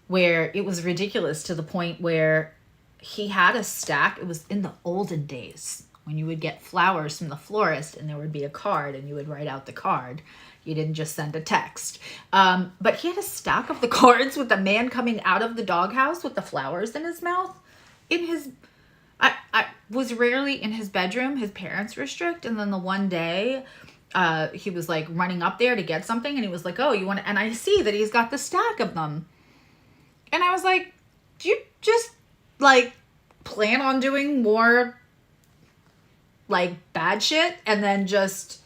Speaker 1: where it was ridiculous to the point where he had a stack. It was in the olden days when you would get flowers from the florist and there would be a card and you would write out the card. You didn't just send a text. But he had a stack of the cards with the man coming out of the doghouse with the flowers in his mouth. I was rarely in his bedroom. His parents were strict. And then the one day he was like running up there to get something. And he was like, oh, you want to, and I see that he's got the stack of them. And I was like, do you just like plan on doing more like bad shit and then just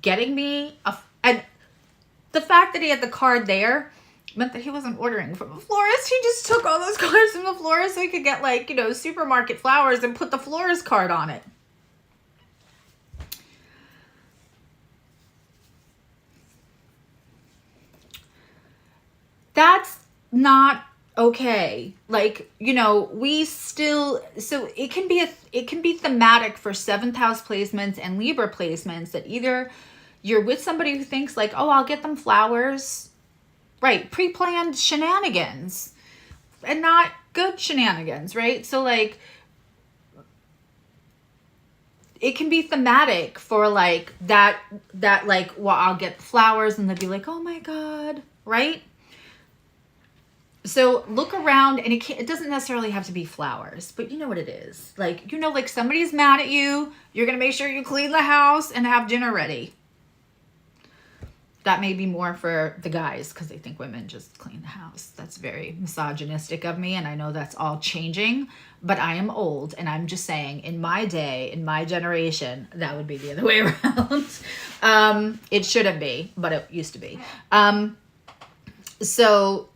Speaker 1: getting me and the fact that he had the card there meant that he wasn't ordering from a florist. He just took all those cards from the florist so he could get, like, you know, supermarket flowers and put the florist card on it. That's not okay. Like, you know, we still, so it can be thematic for 7th house placements and Libra placements that either you're with somebody who thinks like, oh, I'll get them flowers, right? Pre-planned shenanigans and not good shenanigans, right? So like, it can be thematic for like that like, well, I'll get flowers and they'll be like, oh my God, right? So look around, and it doesn't necessarily have to be flowers, but you know what it is. Like, you know, like somebody's mad at you. You're going to make sure you clean the house and have dinner ready. That may be more for the guys because they think women just clean the house. That's very misogynistic of me, and I know that's all changing, but I am old, and I'm just saying, in my day, in my generation, that would be the other way around. It shouldn't be, but it used to be. So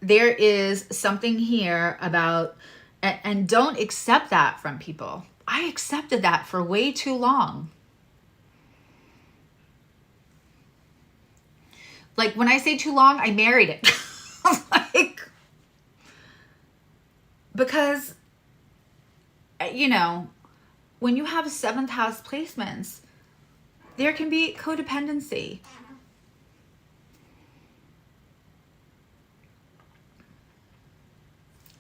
Speaker 1: there is something here about, and don't accept that from people. I accepted that for way too long. Like, when I say too long, I married it. Like, because, you know, when you have 7th house placements, there can be codependency.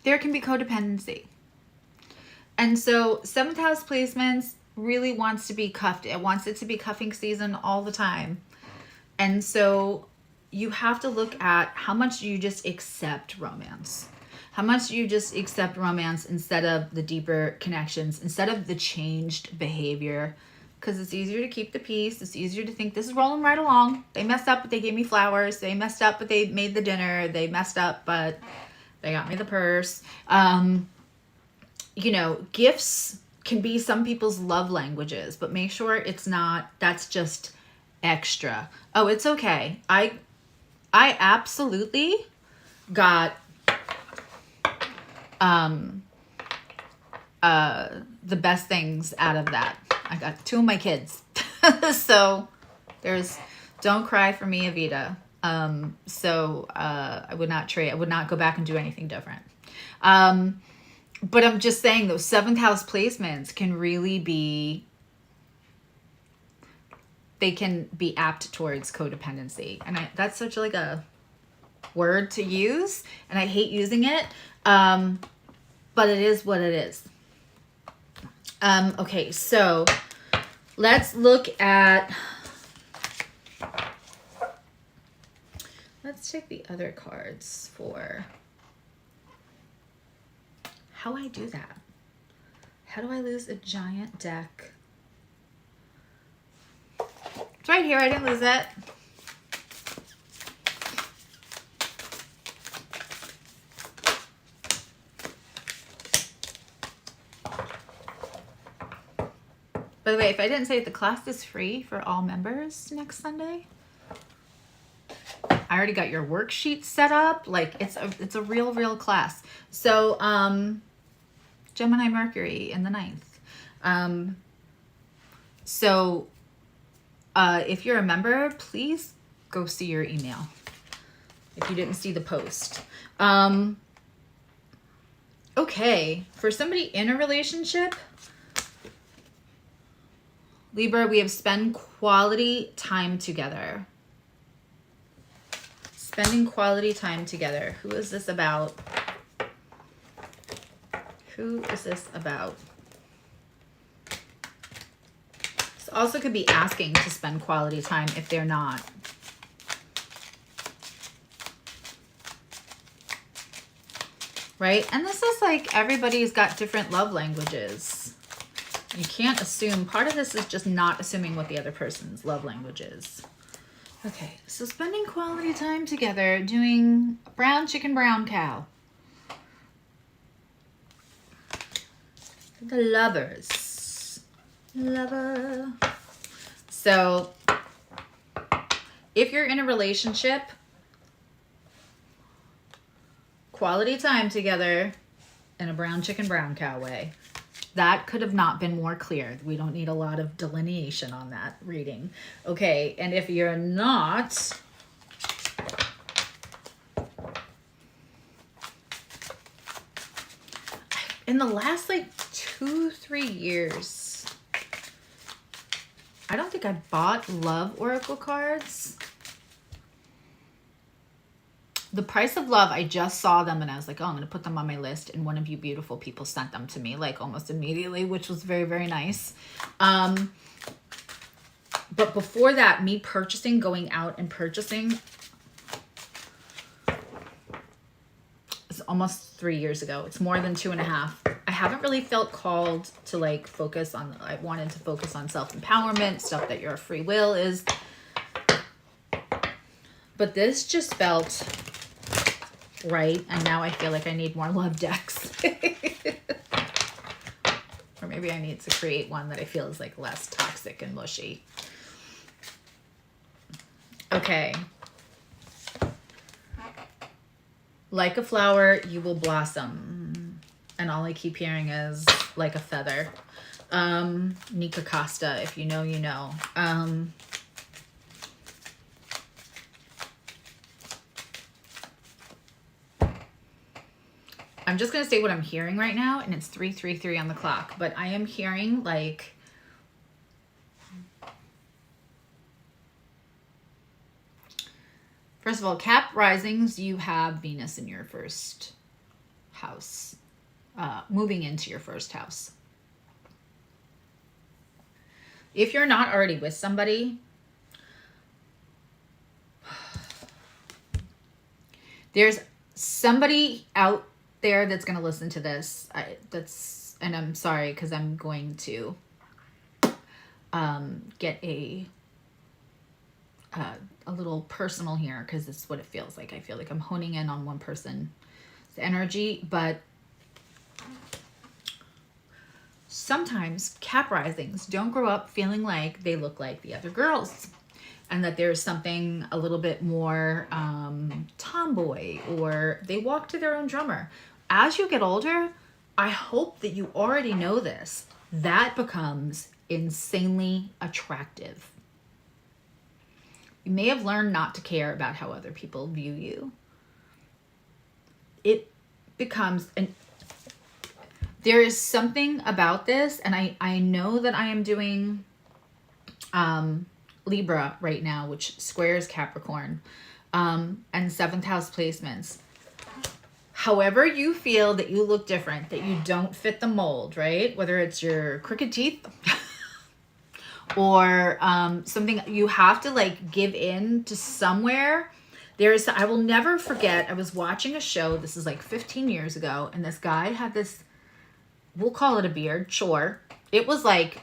Speaker 1: There can be codependency. And so 7th house placements really wants to be cuffed. It wants it to be cuffing season all the time. And so you have to look at how much you just accept romance. How much you just accept romance instead of the deeper connections, instead of the changed behavior. Because it's easier to keep the peace. It's easier to think this is rolling right along. They messed up, but they gave me flowers. They messed up, but they made the dinner. They messed up, but they got me the purse. You know, gifts can be some people's love languages, but make sure it's not, that's just extra. Oh, it's okay. I absolutely got the best things out of that. I got 2 of my kids. So don't cry for me, Evita. I would not trade. I would not go back and do anything different. But I'm just saying those 7th house placements can really be, they can be apt towards codependency. And that's such like a word to use, and I hate using it. But it is what it is. Okay, so let's look at, let's take the other cards for how I do that. How do I lose a giant deck? It's right here. I didn't lose it. By the way, if I didn't say it, the class is free for all members next Sunday. I already got your worksheet set up. Like it's a real class. So Gemini Mercury in the 9th. So if you're a member, please go see your email if you didn't see the post. Okay, for somebody in a relationship, Libra, we have spend quality time together. Spending quality time together. Who is this about? Who is this about? This also could be asking to spend quality time if they're not. Right? And this is like everybody's got different love languages. You can't assume. Part of this is just not assuming what the other person's love language is. Okay, so spending quality time together, doing brown chicken, brown cow. The lovers. Lover. So, if you're in a relationship, quality time together in a brown chicken, brown cow way. That could have not been more clear. We don't need a lot of delineation on that reading. Okay, and if you're not, in the last like 2-3 years, I don't think I bought love oracle cards. The Price of Love, I just saw them and I was like, oh, I'm going to put them on my list. And one of you beautiful people sent them to me like almost immediately, which was very, very nice. But before that, me purchasing, going out and purchasing, it's almost 3 years ago. It's more than 2.5. I haven't really felt called to like focus on, I wanted to focus on self-empowerment, stuff that your free will is. But this just felt right, and now I feel like I need more love decks. Or maybe I need to create one that I feel is like less toxic and mushy. Okay. Like a flower, you will blossom. And all I keep hearing is like a feather. Nika Costa, if you know, you know. I'm just going to say what I'm hearing right now, and it's 3:33 on the clock, but I am hearing like first of all, Cap risings, you have Venus in your first house, moving into your first house. If you're not already with somebody, there's somebody out there that's going to listen to this. And I'm sorry, because I'm going to get a little personal here, because it's what it feels like. I feel like I'm honing in on one person's energy, but sometimes Cap risings don't grow up feeling like they look like the other girls, and that there's something a little bit more tomboy, or they walk to their own drummer. As you get older, I hope that you already know this. That becomes insanely attractive. You may have learned not to care about how other people view you. It becomes there is something about this, and I know that I am doing Libra right now, which squares Capricorn, and seventh house placements. However you feel that you look different, that you don't fit the mold, right? Whether it's your crooked teeth or something, you have to like give in to somewhere. I will never forget, I was watching a show, this is like 15 years ago, and this guy had this, we'll call it a beard, sure. It was like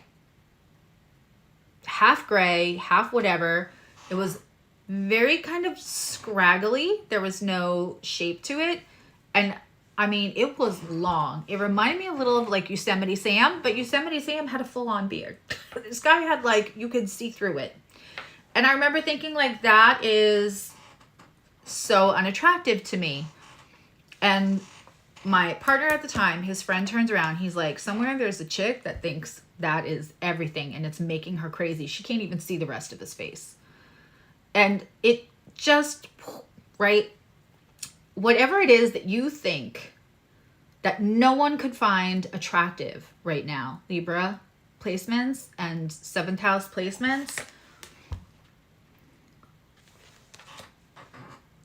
Speaker 1: half gray, half whatever. It was very kind of scraggly. There was no shape to it. And I mean, it was long. It reminded me a little of like Yosemite Sam, but Yosemite Sam had a full-on beard. This guy had like, you could see through it. And I remember thinking like, that is so unattractive to me. And my partner at the time, his friend turns around. He's like, somewhere there's a chick that thinks that is everything and it's making her crazy. She can't even see the rest of his face. And it just, right? Whatever it is that you think that no one could find attractive right now, Libra placements and seventh house placements,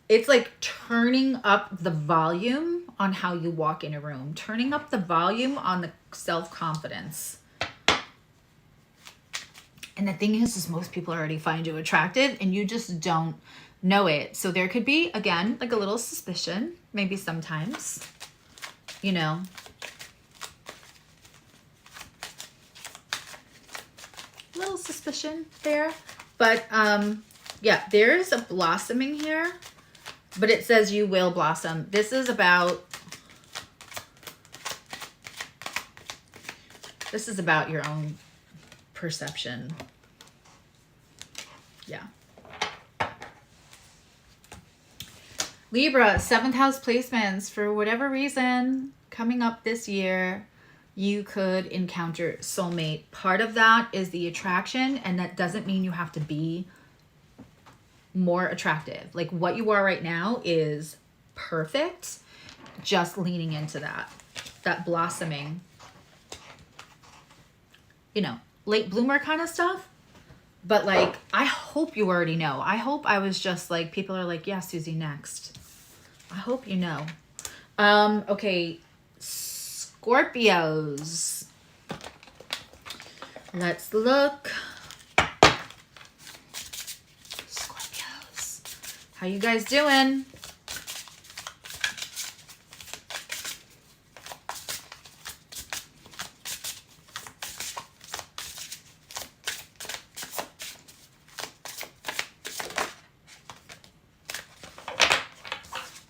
Speaker 1: it's like turning up the volume on how you walk in a room, turning up the volume on the self-confidence. And the thing is most people already find you attractive and you just don't know it. So there could be, again, like a little suspicion, maybe sometimes, you know. Little suspicion there. But yeah, there's a blossoming here, but it says you will blossom. This is about your own perception. Yeah. Libra, seventh house placements, for whatever reason, coming up this year, you could encounter soulmate. Part of that is the attraction, and that doesn't mean you have to be more attractive. Like what you are right now is perfect. Just leaning into that blossoming, you know, late bloomer kind of stuff. But like, I hope you already know. I hope I was just like, people are like, yeah, Susie, next. I hope you know. Okay, Scorpios. Let's look. Scorpios. How you guys doing?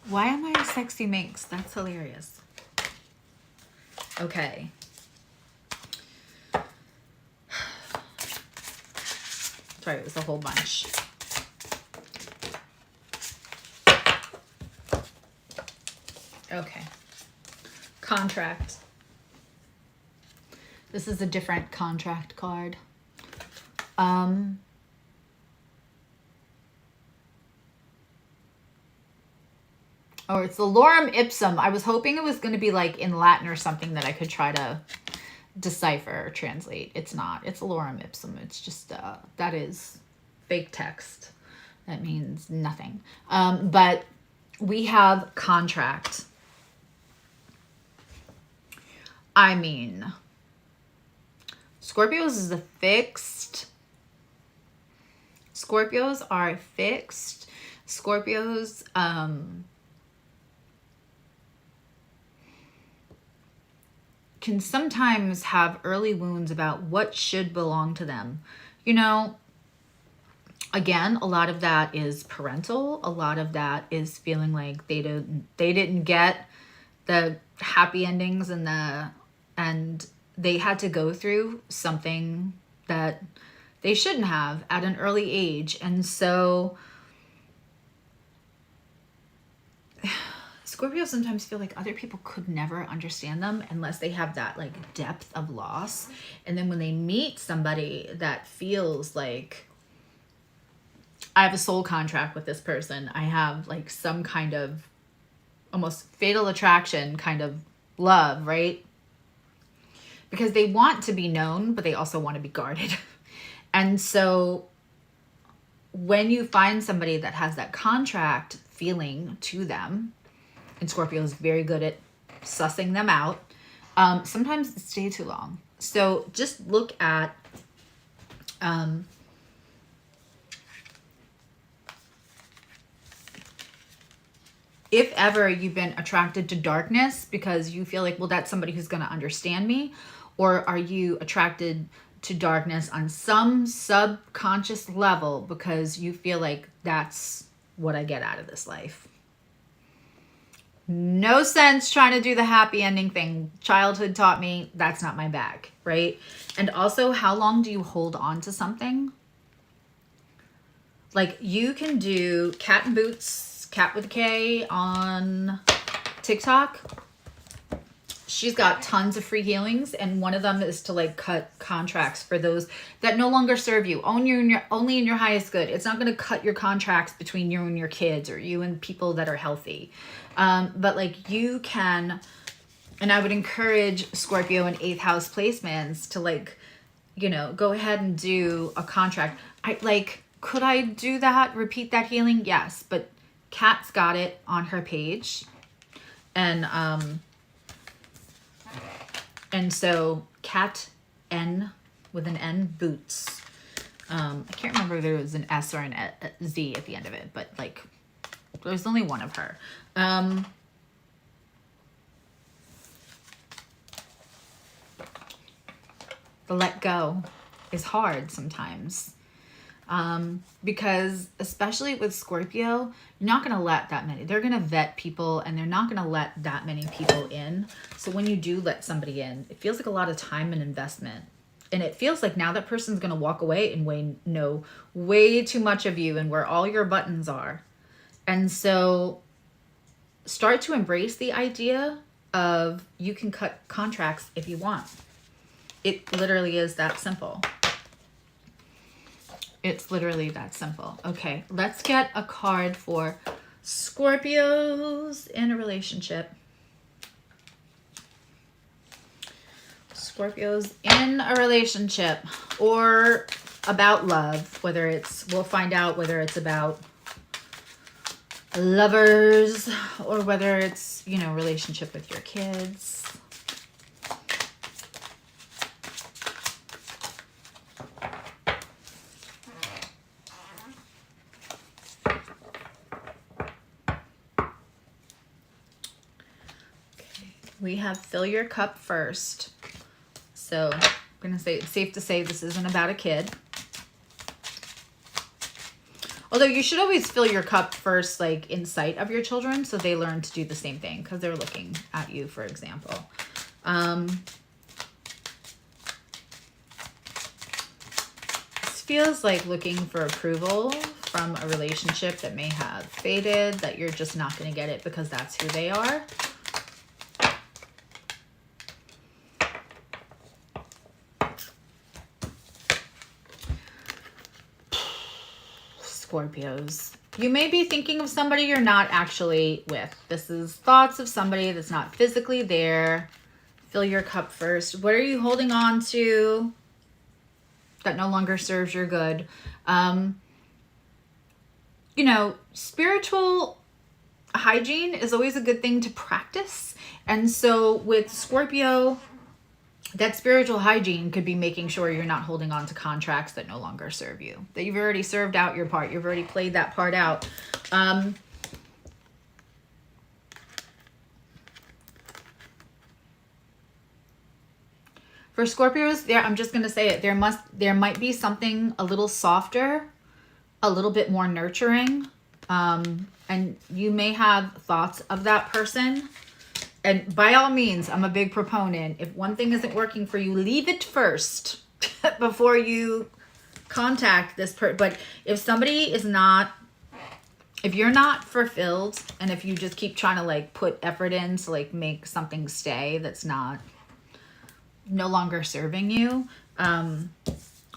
Speaker 1: Why am I a sexy minx? That's hilarious. Okay. Sorry, it was a whole bunch. Okay. Contract. This is a different contract card. Oh, it's the lorem ipsum. I was hoping it was going to be like in Latin or something that I could try to decipher or translate. It's not. It's a lorem ipsum. It's just, that is fake text. That means nothing. But we have contract. I mean, Scorpios is a fixed. Scorpios are fixed. Scorpios, can sometimes have early wounds about what should belong to them. You know, again, a lot of that is parental. A lot of that is feeling like they didn't get the happy endings and they had to go through something that they shouldn't have at an early age. And so Scorpios sometimes feel like other people could never understand them unless they have that like depth of loss. And then when they meet somebody that feels like, I have a soul contract with this person, I have like some kind of almost fatal attraction kind of love, right? because they want to be known, but they also want to be guarded. And so when you find somebody that has that contract feeling to them, and Scorpio is very good at sussing them out, sometimes it stays too long. So just look at if ever you've been attracted to darkness because you feel like, well, that's somebody who's going to understand me, or are you attracted to darkness on some subconscious level because you feel like that's what I get out of this life? No sense trying to do the happy ending thing. Childhood taught me that's not my bag, right? And also, how long do you hold on to something? Like, you can do Cat in Boots, Cat with a K, on TikTok. She's got tons of free healings, and one of them is to like cut contracts for those that no longer serve you. Only in your highest good. It's not going to cut your contracts between you and your kids, or you and people that are healthy. But like, you can, and I would encourage Scorpio and 8th house placements to like, you know, go ahead and do a contract. Could I do that? Repeat that healing? Yes, but Kat's got it on her page. And so Cat N with an N Boots. I can't remember if there was an S or an Z at the end of it, but like, there's only one of her. The let go is hard sometimes. Because especially with Scorpio, you're not going to let that many. They're going to vet people, and they're not going to let that many people in. So when you do let somebody in, it feels like a lot of time and investment. And it feels like now that person's going to walk away and know way too much of you and where all your buttons are. And so start to embrace the idea of you can cut contracts if you want. It literally is that simple. It's literally that simple. Okay, let's get a card for Scorpios in a relationship. Scorpios in a relationship, or about love, whether it's, we'll find out whether it's about lovers or whether it's, you know, relationship with your kids. We have fill your cup first. So I'm going to say it's safe to say this isn't about a kid. Although you should always fill your cup first, like in sight of your children, so they learn to do the same thing because they're looking at you, for example. This feels like looking for approval from a relationship that may have faded, that you're just not going to get it because that's who they are. Scorpios. You may be thinking of somebody you're not actually with. This is thoughts of somebody that's not physically there. Fill your cup first. What are you holding on to that no longer serves your good? You know, spiritual hygiene is always a good thing to practice. And so with Scorpio, that spiritual hygiene could be making sure you're not holding on to contracts that no longer serve you, that you've already served out your part. You've already played that part out. For Scorpios, I'm just going to say it. There might be something a little softer, a little bit more nurturing. And you may have thoughts of that person. And by all means, I'm a big proponent. If one thing isn't working for you, leave it first before you contact this person. But if somebody is not, if you're not fulfilled, and if you just keep trying to like put effort in to like make something stay that's no longer serving you,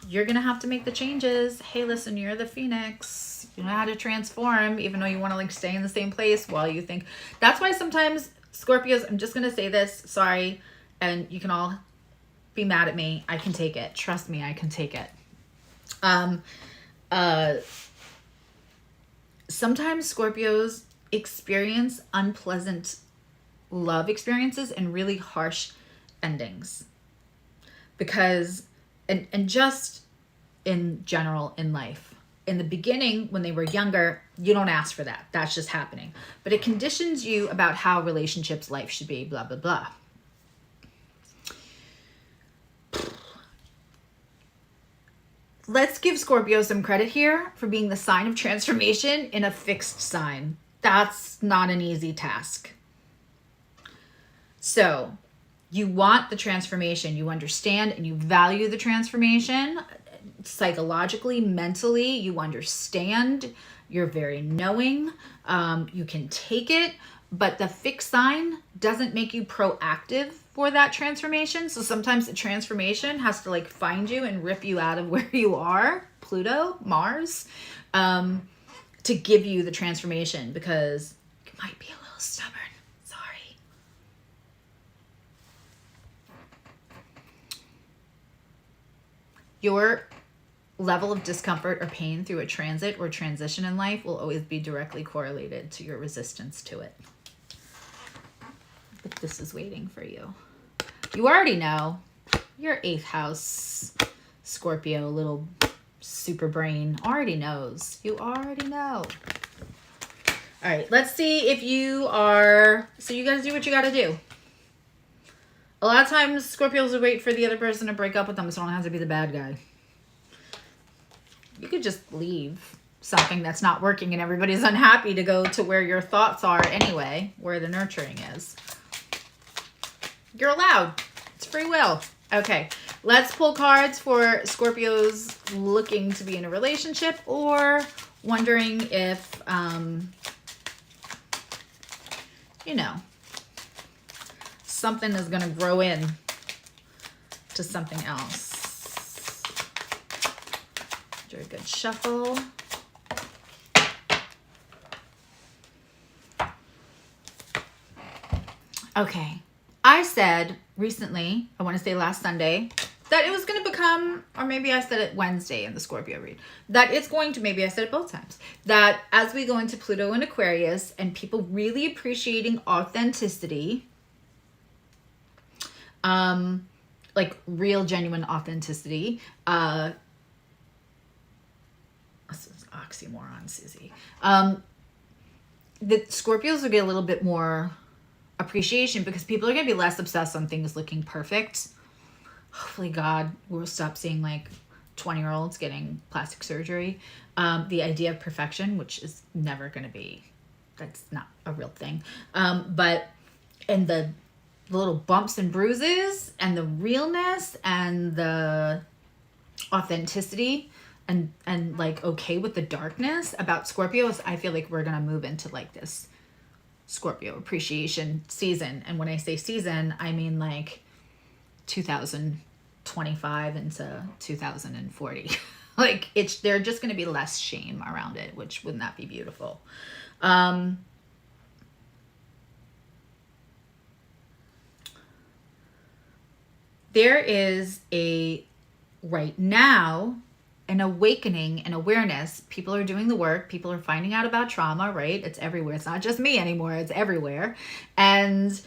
Speaker 1: you're going to have to make the changes. Hey, listen, you're the Phoenix. You know how to transform, even though you want to like stay in the same place while you think. That's why sometimes Scorpios, I'm just going to say this, sorry, and you can all Be mad at me. I can take it. Trust me, I can take it. Sometimes Scorpios experience unpleasant love experiences and really harsh endings. Because, and just in general in life, in the beginning, when they were younger, you don't ask for that. That's just happening. But it conditions you about how relationships, life should be, blah, blah, blah. Let's give Scorpio some credit here for being the sign of transformation in a fixed sign. That's not an easy task. So you want the transformation. You understand and you value the transformation. Psychologically, mentally, you understand. You're very knowing. You can take it. But the fixed sign doesn't make you proactive for that transformation. So sometimes the transformation has to like find you and rip you out of where you are, Pluto, Mars, to give you the transformation, because you might be a little stubborn. Sorry. Your level of discomfort or pain through a transit or transition in life will always be directly correlated to your resistance to it. But this is waiting for you. You already know. Your 8th house Scorpio, little super brain, already knows. You already know. All right, let's see if you are... So you guys do what you got to do. A lot of times Scorpios will wait for the other person to break up with them, so don't have to be the bad guy. You could just leave something that's not working and everybody's unhappy to go to where your thoughts are anyway, where the nurturing is. You're allowed. It's free will. Okay, let's pull cards for Scorpios looking to be in a relationship or wondering if, you know, something is going to grow in to something else. Do a good shuffle. Okay. I said recently, I want to say last Sunday, that it was going to become, or maybe I said it Wednesday in the Scorpio read, that it's going to, maybe I said it both times, that as we go into Pluto and Aquarius and people really appreciating authenticity, like real genuine authenticity, this is oxymoron, Suzzy, the Scorpios will get a little bit more appreciation because people are going to be less obsessed on things looking perfect. Hopefully, God, we'll stop seeing like 20-year-olds getting plastic surgery. The idea of perfection, which is never going to be, that's not a real thing. But, and the little bumps and bruises and the realness and the authenticity and like okay with the darkness about Scorpios, I feel like we're going to move into like this Scorpio appreciation season. And when I say season, I mean like 2025 into 2040. Like it's, there's just going to be less shame around it, which wouldn't that be beautiful? There is right now an awakening and awareness. People are doing the work. People are finding out about trauma, right? It's everywhere. It's not just me anymore. It's everywhere. And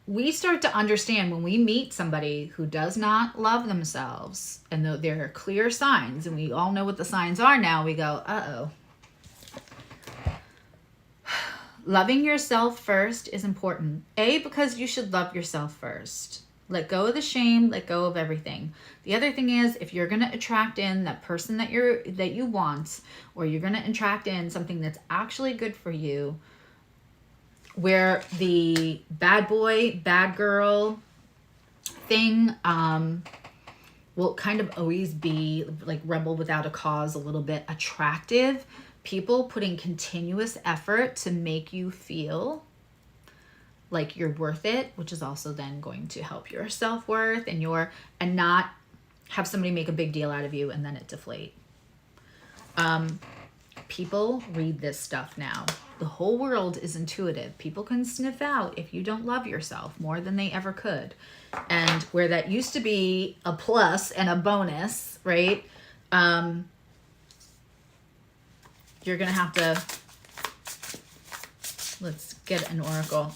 Speaker 1: we start to understand when we meet somebody who does not love themselves, and there are clear signs, and we all know what the signs are now, we go, uh-oh. Loving yourself first is important. Because you should love yourself first. Let go of the shame, let go of everything. The other thing is, if you're going to attract in that person that you want, or you're going to attract in something that's actually good for you, where the bad boy, bad girl thing will kind of always be like rebel without a cause, a little bit attractive. People putting continuous effort to make you feel like you're worth it, which is also then going to help your self-worth and not have somebody make a big deal out of you and then it deflate. People read this stuff now. The whole world is intuitive. People can sniff out if you don't love yourself more than they ever could. And where that used to be a plus and a bonus, right? You're going to have to, let's get an oracle.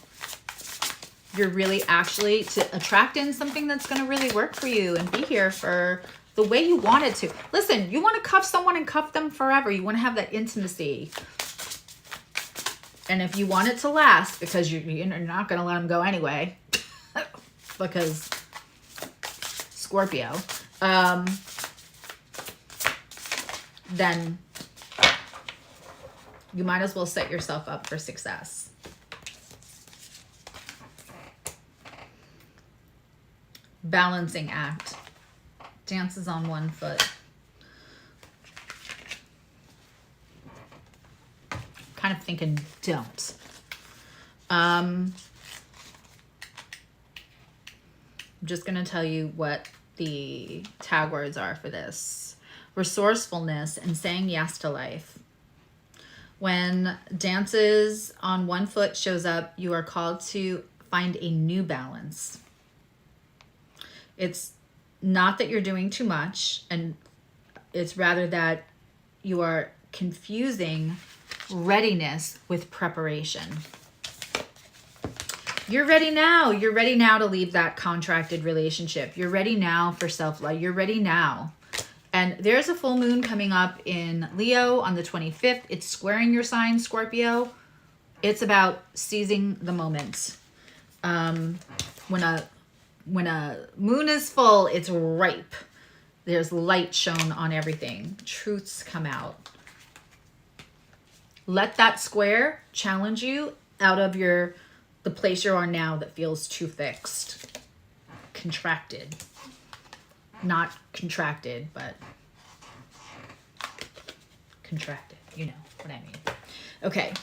Speaker 1: You're really actually to attract in something that's going to really work for you and be here for the way you want it to. Listen, you want to cuff someone and cuff them forever. You want to have that intimacy. And if you want it to last, because you're not going to let them go anyway, because Scorpio, then you might as well set yourself up for success. Balancing act. Dances on one foot. Kind of thinking don't. I'm just going to tell you what the tag words are for this. Resourcefulness and saying yes to life. When dances on one foot shows up, you are called to find a new balance. It's not that you're doing too much, and it's rather that you are confusing readiness with preparation. You're ready now. You're ready now to leave that contracted relationship. You're ready now for self-love. You're ready now. And there's a full moon coming up in Leo on the 25th. It's squaring your sign, Scorpio. It's about seizing the moment. When a moon is full, it's ripe. There's light shown on everything. Truths come out. Let that square challenge you out of the place you are now that feels too fixed. Contracted. Not contracted, but contracted. You know what I mean. Okay.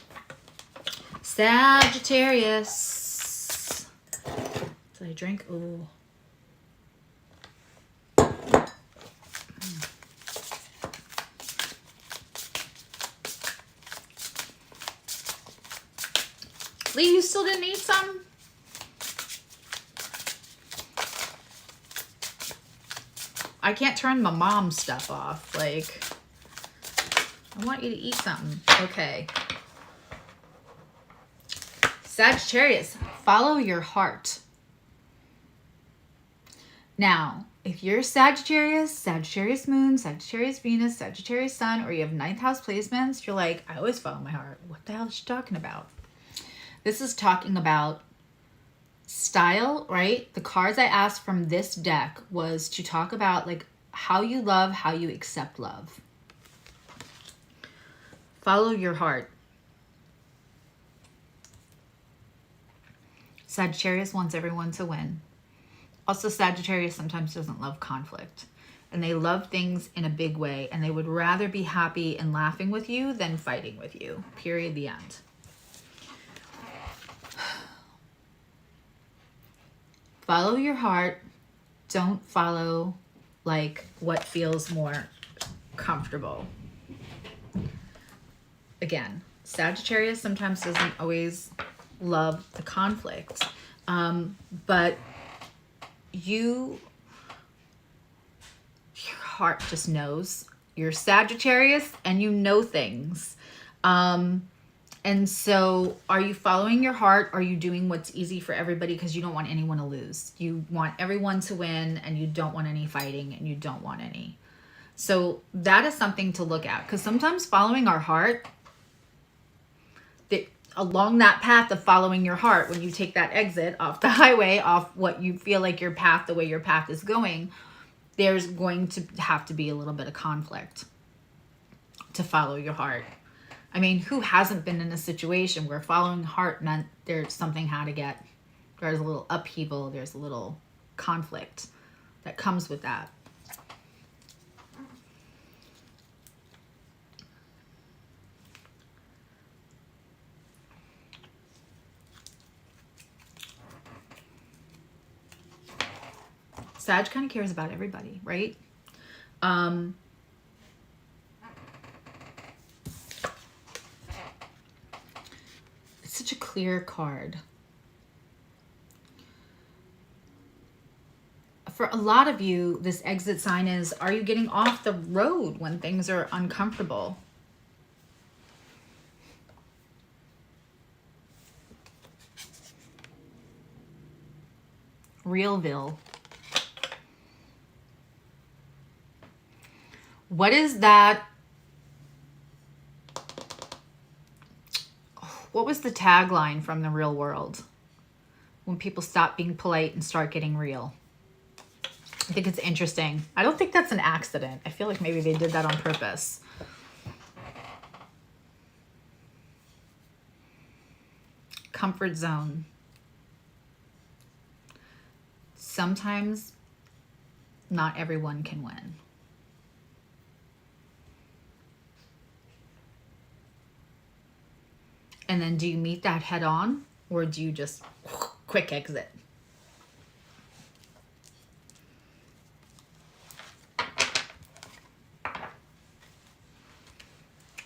Speaker 1: Sagittarius. Did I drink? Oh. Lee, you still didn't eat some? I can't turn my mom stuff off. Like, I want you to eat something. Okay. Sagittarius, follow your heart. Now, if you're Sagittarius, Sagittarius moon, Sagittarius Venus, Sagittarius sun, or you have 9th house placements, you're like, I always follow my heart. What the hell is she talking about? This is talking about style, right? The cards I asked from this deck was to talk about like how you love, how you accept love. Follow your heart. Sagittarius wants everyone to win. Also, Sagittarius sometimes doesn't love conflict. And they love things in a big way. And they would rather be happy and laughing with you than fighting with you. Period. The end. Follow your heart. Don't follow like what feels more comfortable. Again, Sagittarius sometimes doesn't always love the conflict. But your heart just knows. You're Sagittarius and you know things. And so are you following your heart? Or are you doing what's easy for everybody because you don't want anyone to lose? You want everyone to win and you don't want any fighting and you don't want any. So that is something to look at, because sometimes following our heart, along that path of following your heart, when you take that exit off the highway, off what you feel like your path, the way your path is going, there's going to have to be a little bit of conflict to follow your heart. I mean, who hasn't been in a situation where following heart meant there's something there's a little upheaval, there's a little conflict that comes with that. Sag kind of cares about everybody, right? clear card. For a lot of you, this exit sign is, are you getting off the road when things are uncomfortable? Realville. What is that? What was the tagline from the real world? When people stop being polite and start getting real. I think it's interesting. I don't think that's an accident. I feel like maybe they did that on purpose. Comfort zone. Sometimes not everyone can win. And then do you meet that head on, or do you just quick exit?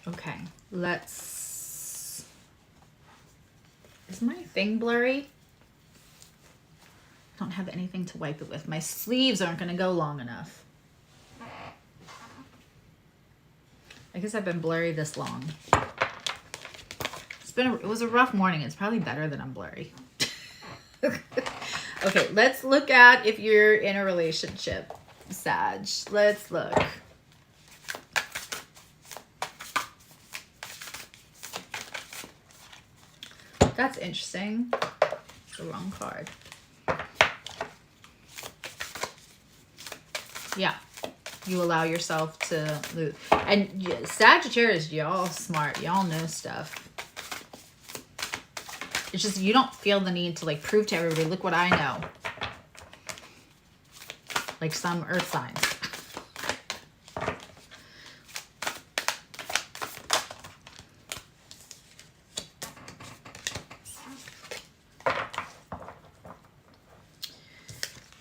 Speaker 1: Okay, let's... Is my thing blurry? I don't have anything to wipe it with. My sleeves aren't going to go long enough. I guess I've been blurry this long. It was a rough morning. It's probably better that I'm blurry. Okay, let's look at if you're in a relationship, Sag. Let's look. That's interesting. It's the wrong card. Yeah, you allow yourself to lose. And Sagittarius, y'all smart. Y'all know stuff. It's just you don't feel the need to like prove to everybody, look what I know. Like some earth signs.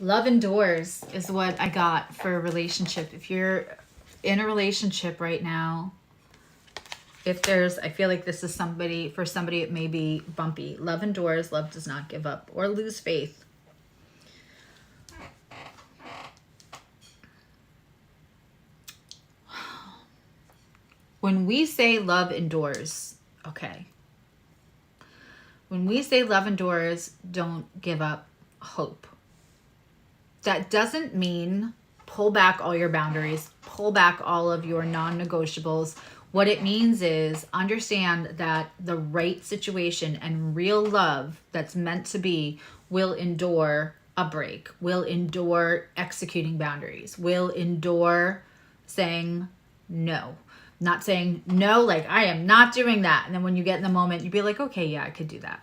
Speaker 1: Love endures is what I got for a relationship. If you're in a relationship right now, if there's, I feel like this is somebody, for somebody it may be bumpy. Love endures, love does not give up or lose faith. When we say love endures, okay. When we say love endures, don't give up hope. That doesn't mean pull back all your boundaries, pull back all of your non-negotiables. What it means is understand that the right situation and real love that's meant to be will endure a break, will endure executing boundaries, will endure saying no. Not saying no, like I am not doing that. And then when you get in the moment, you'd be like, okay, yeah, I could do that.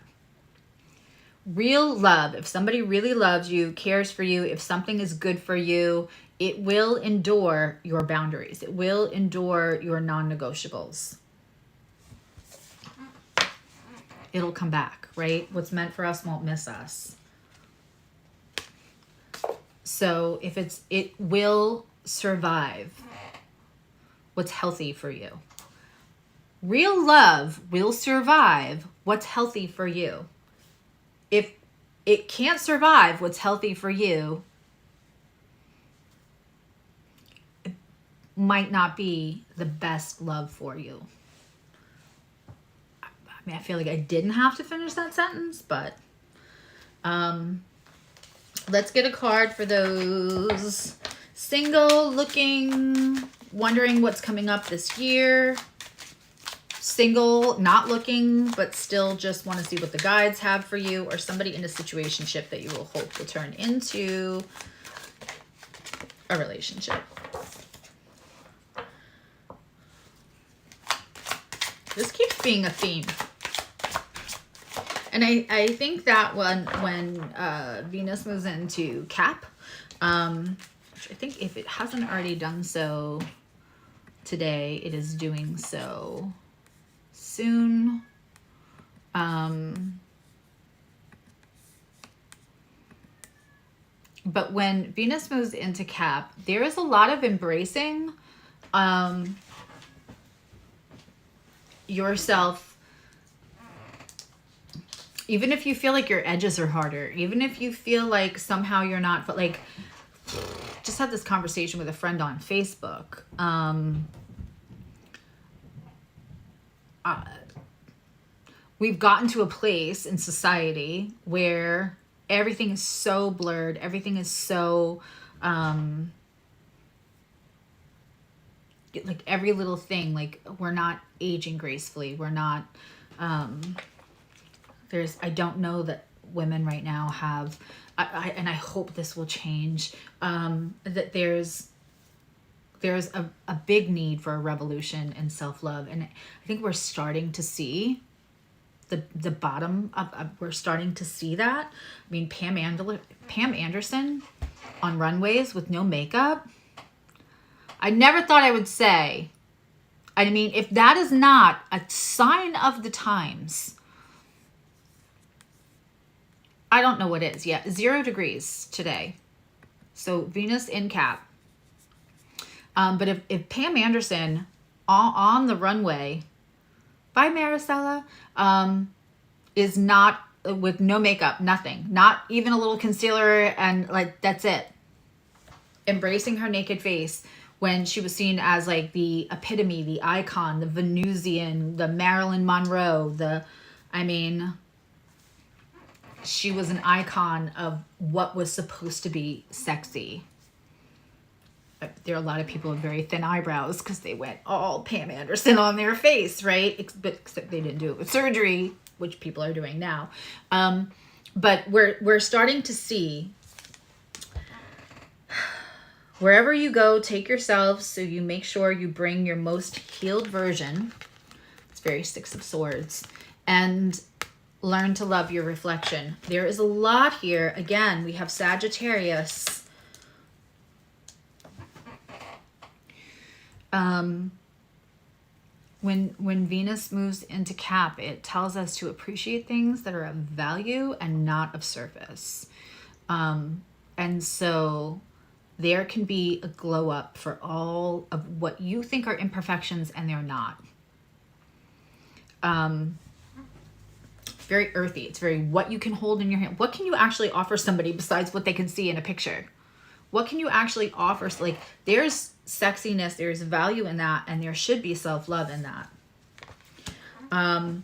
Speaker 1: Real love, if somebody really loves you, cares for you, if something is good for you, it will endure your boundaries. It will endure your non-negotiables. It'll come back, right? What's meant for us won't miss us. So if it will survive what's healthy for you. Real love will survive what's healthy for you. If it can't survive what's healthy for you, it might not be the best love for you. I mean, I feel like I didn't have to finish that sentence, but let's get a card for those single, looking, wondering what's coming up this year. Single, not looking, but still just want to see what the guides have for you, or somebody in a situationship that you will hope will turn into a relationship. This keeps being a theme. And I think that when Venus moves into Cap, which I think if it hasn't already done so today, it is doing so soon. But when Venus moves into Cap, there is a lot of embracing yourself Even if you feel like your edges are harder, even if you feel like somehow you're not, but like, just had this conversation with a friend on Facebook. We've gotten to a place in society where everything is so blurred. Everything is so, like every little thing, like we're not aging gracefully. We're not, I don't know that women right now have, and I hope this will change, that there's a big need for a revolution in self-love. And I think we're starting to see the bottom of we're starting to see that. I mean, Pam Anderson on runways with no makeup. I never thought I would say, I mean, if that is not a sign of the times, I don't know what is. Yeah, 0 degrees today. So Venus in Cap. But if Pam Anderson on the runway, by Maricela, is not with no makeup, nothing, not even a little concealer, and like that's it, embracing her naked face when she was seen as like the epitome, the icon, the Venusian, the Marilyn Monroe, I mean, she was an icon of what was supposed to be sexy. There are a lot of people with very thin eyebrows because they went all Pam Anderson on their face, right? Except they didn't do it with surgery, which people are doing now. But we're starting to see, wherever you go, take yourself, so you make sure you bring your most healed version. It's very 6 of Swords. And learn to love your reflection. There is a lot here. Again, we have Sagittarius. When Venus moves into Cap, it tells us to appreciate things that are of value and not of surface. And so there can be a glow up for all of what you think are imperfections, and they're not. Very earthy. It's very what you can hold in your hand. What can you actually offer somebody besides what they can see in a picture? What can you actually offer? Like, there's sexiness, there's value in that, and there should be self-love in that. I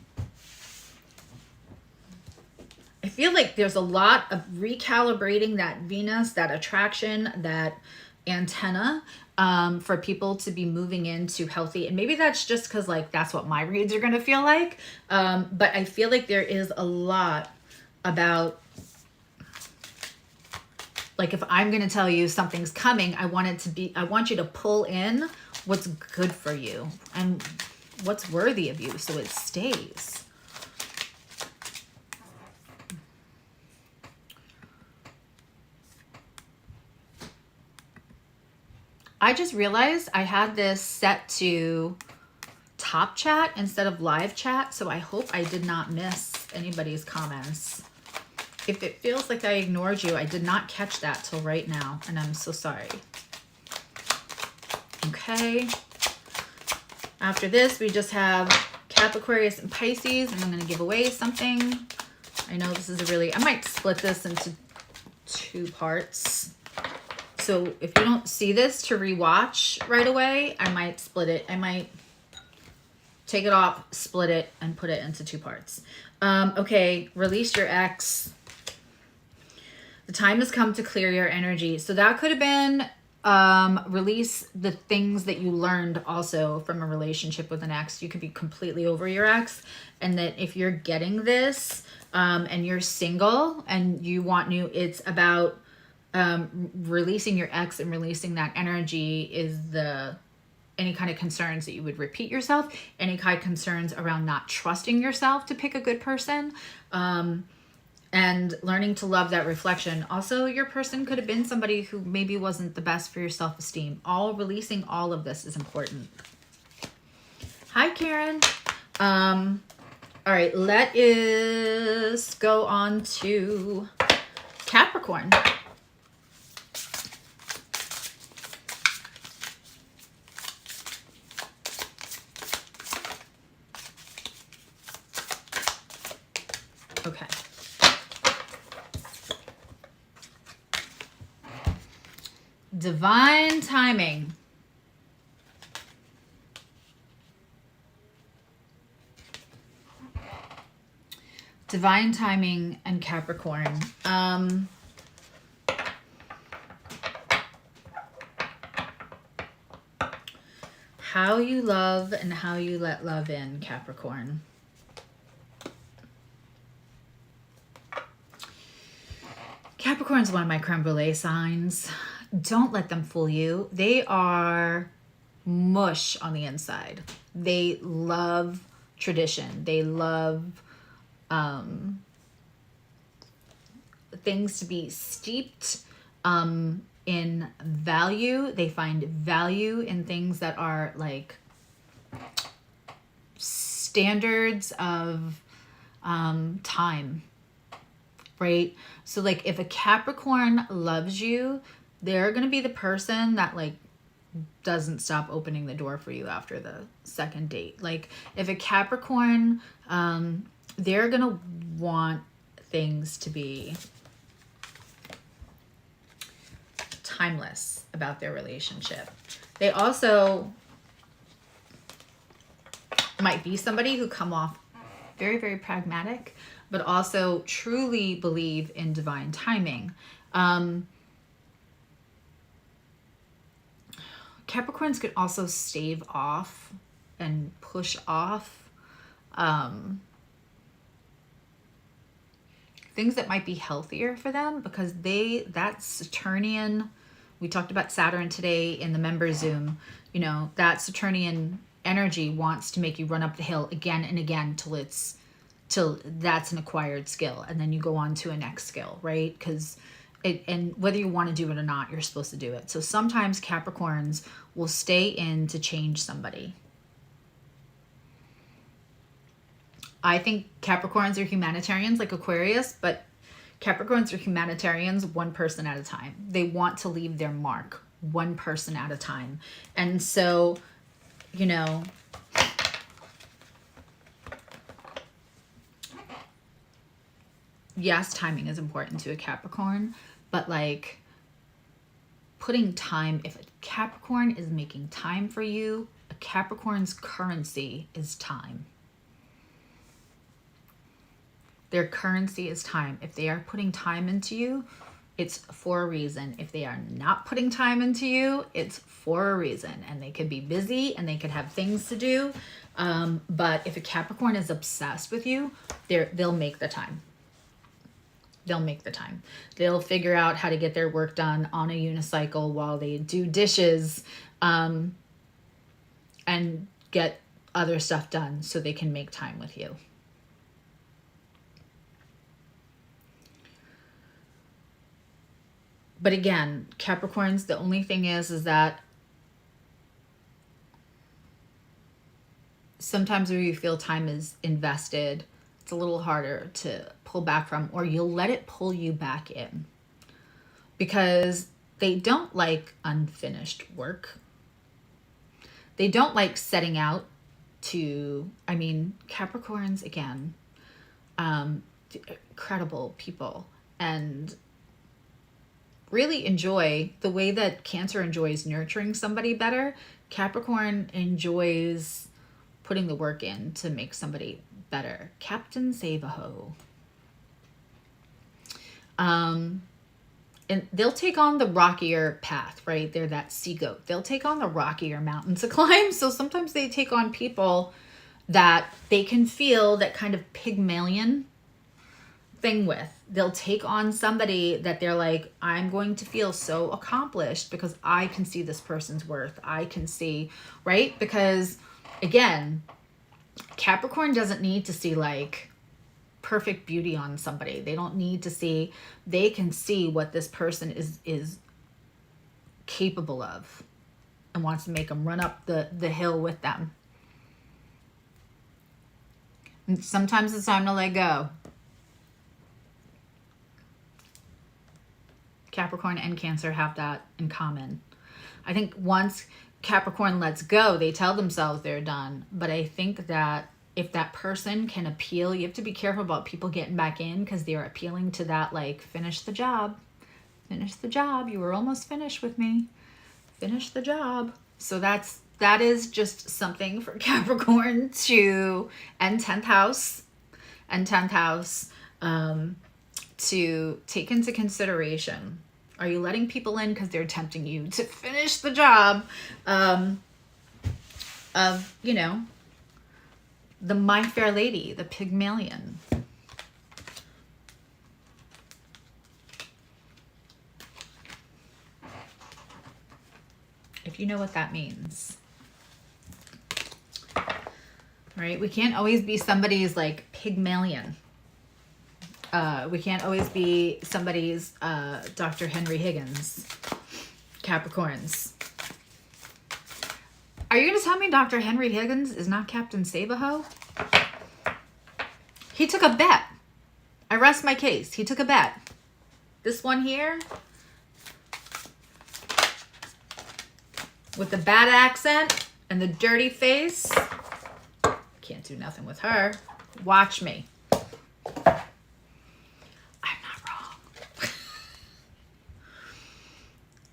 Speaker 1: feel like there's a lot of recalibrating that Venus, that attraction, that antenna, for people to be moving into healthy. And maybe that's just because like that's what my reads are going to feel like. But I feel like there is a lot about, like, if I'm going to tell you something's coming, I want you to pull in what's good for you and what's worthy of you, so it stays. I just realized I had this set to top chat instead of live chat, so I hope I did not miss anybody's comments. If it feels like I ignored you, I did not catch that till right now, and I'm so sorry. Okay. After this, we just have Cap, Aquarius, and Pisces, and I'm going to give away something. I know this is I might split this into 2 parts. So if you don't see this to rewatch right away, I might split it. I might take it off, split it, and put it into 2 parts. Okay, release your ex. The time has come to clear your energy. So that could have been release the things that you learned also from a relationship with an ex. You could be completely over your ex. And that if you're getting this and you're single and you want new, it's about releasing your ex, and releasing that energy is any kind of concerns that you would repeat yourself, any kind of concerns around not trusting yourself to pick a good person, and learning to love that reflection. Also, your person could have been somebody who maybe wasn't the best for your self-esteem. Releasing all of this is important. Hi, Karen. All right, let us go on to Capricorn. Okay. Divine timing. Divine timing and Capricorn. How you love and how you let love in, Capricorn. Capricorn's one of my creme brulee signs. Don't let them fool you. They are mush on the inside. They love tradition. They love things to be steeped in value. They find value in things that are like standards of time, right? So like if a Capricorn loves you, they're going to be the person that like doesn't stop opening the door for you after the second date. Like if a Capricorn, they're going to want things to be timeless about their relationship. They also might be somebody who come off very, very pragmatic, but also truly believe in divine timing. Capricorns could also stave off and push off things that might be healthier for them, because that Saturnian, we talked about Saturn today in the member Zoom, you know, that Saturnian energy wants to make you run up the hill again and again till that's an acquired skill, and then you go on to a next skill, right? Because and whether you want to do it or not, you're supposed to do it. So sometimes Capricorns will stay in to change somebody. I think Capricorns are humanitarians like Aquarius, but Capricorns are humanitarians one person at a time. They want to leave their mark one person at a time. And so, you know, yes, timing is important to a Capricorn, but like putting time, if a Capricorn is making time for you, a Capricorn's currency is time. Their currency is time. If they are putting time into you, it's for a reason. If they are not putting time into you, it's for a reason. And they could be busy and they could have things to do. But if a Capricorn is obsessed with you, they'll make the time. They'll make the time. They'll figure out how to get their work done on a unicycle while they do dishes, and get other stuff done so they can make time with you. But again, Capricorns, the only thing is that sometimes where you feel time is invested, it's a little harder to pull back from, or you'll let it pull you back in, because they don't like unfinished work. They don't like setting out to, I mean, Capricorns, again, incredible people, and really enjoy the way that Cancer enjoys nurturing somebody better. Capricorn enjoys putting the work in to make somebody better. Captain Save-A-Ho. And they'll take on the rockier path, right? They're that sea goat. They'll take on the rockier mountain to climb. So sometimes they take on people that they can feel that kind of Pygmalion thing with. They'll take on somebody that they're like, I'm going to feel so accomplished because I can see this person's worth. I can see, right? Because again, Capricorn doesn't need to see like perfect beauty on somebody. They don't need to see, they can see what this person is capable of and wants to make them run up the hill with them. And sometimes it's time to let go. Capricorn and Cancer have that in common. I think once Capricorn lets go, they tell themselves they're done. But I think that if that person can appeal, you have to be careful about people getting back in because they're appealing to that, like, finish the job. Finish the job. You were almost finished with me. Finish the job. So that is just something for Capricorn to, and 10th house, to take into consideration. Are you letting people in because they're tempting you to finish the job of, you know, the My Fair Lady, the Pygmalion? If you know what that means. Right? We can't always be somebody's like Pygmalion. We can't always be somebody's Dr. Henry Higgins. Capricorns. Are you going to tell me Dr. Henry Higgins is not Captain Sabaho? He took a bet. I rest my case. He took a bet. This one here, with the bad accent and the dirty face, can't do nothing with her. Watch me. I'm not wrong.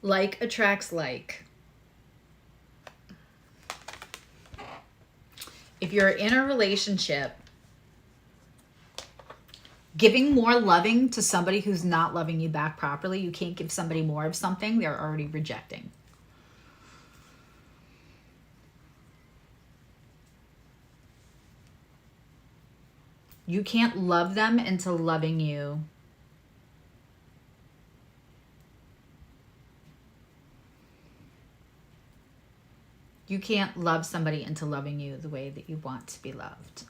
Speaker 1: Like attracts like. If you're in a relationship, giving more loving to somebody who's not loving you back properly, you can't give somebody more of something they're already rejecting. You can't love them into loving you. You can't love somebody into loving you the way that you want to be loved.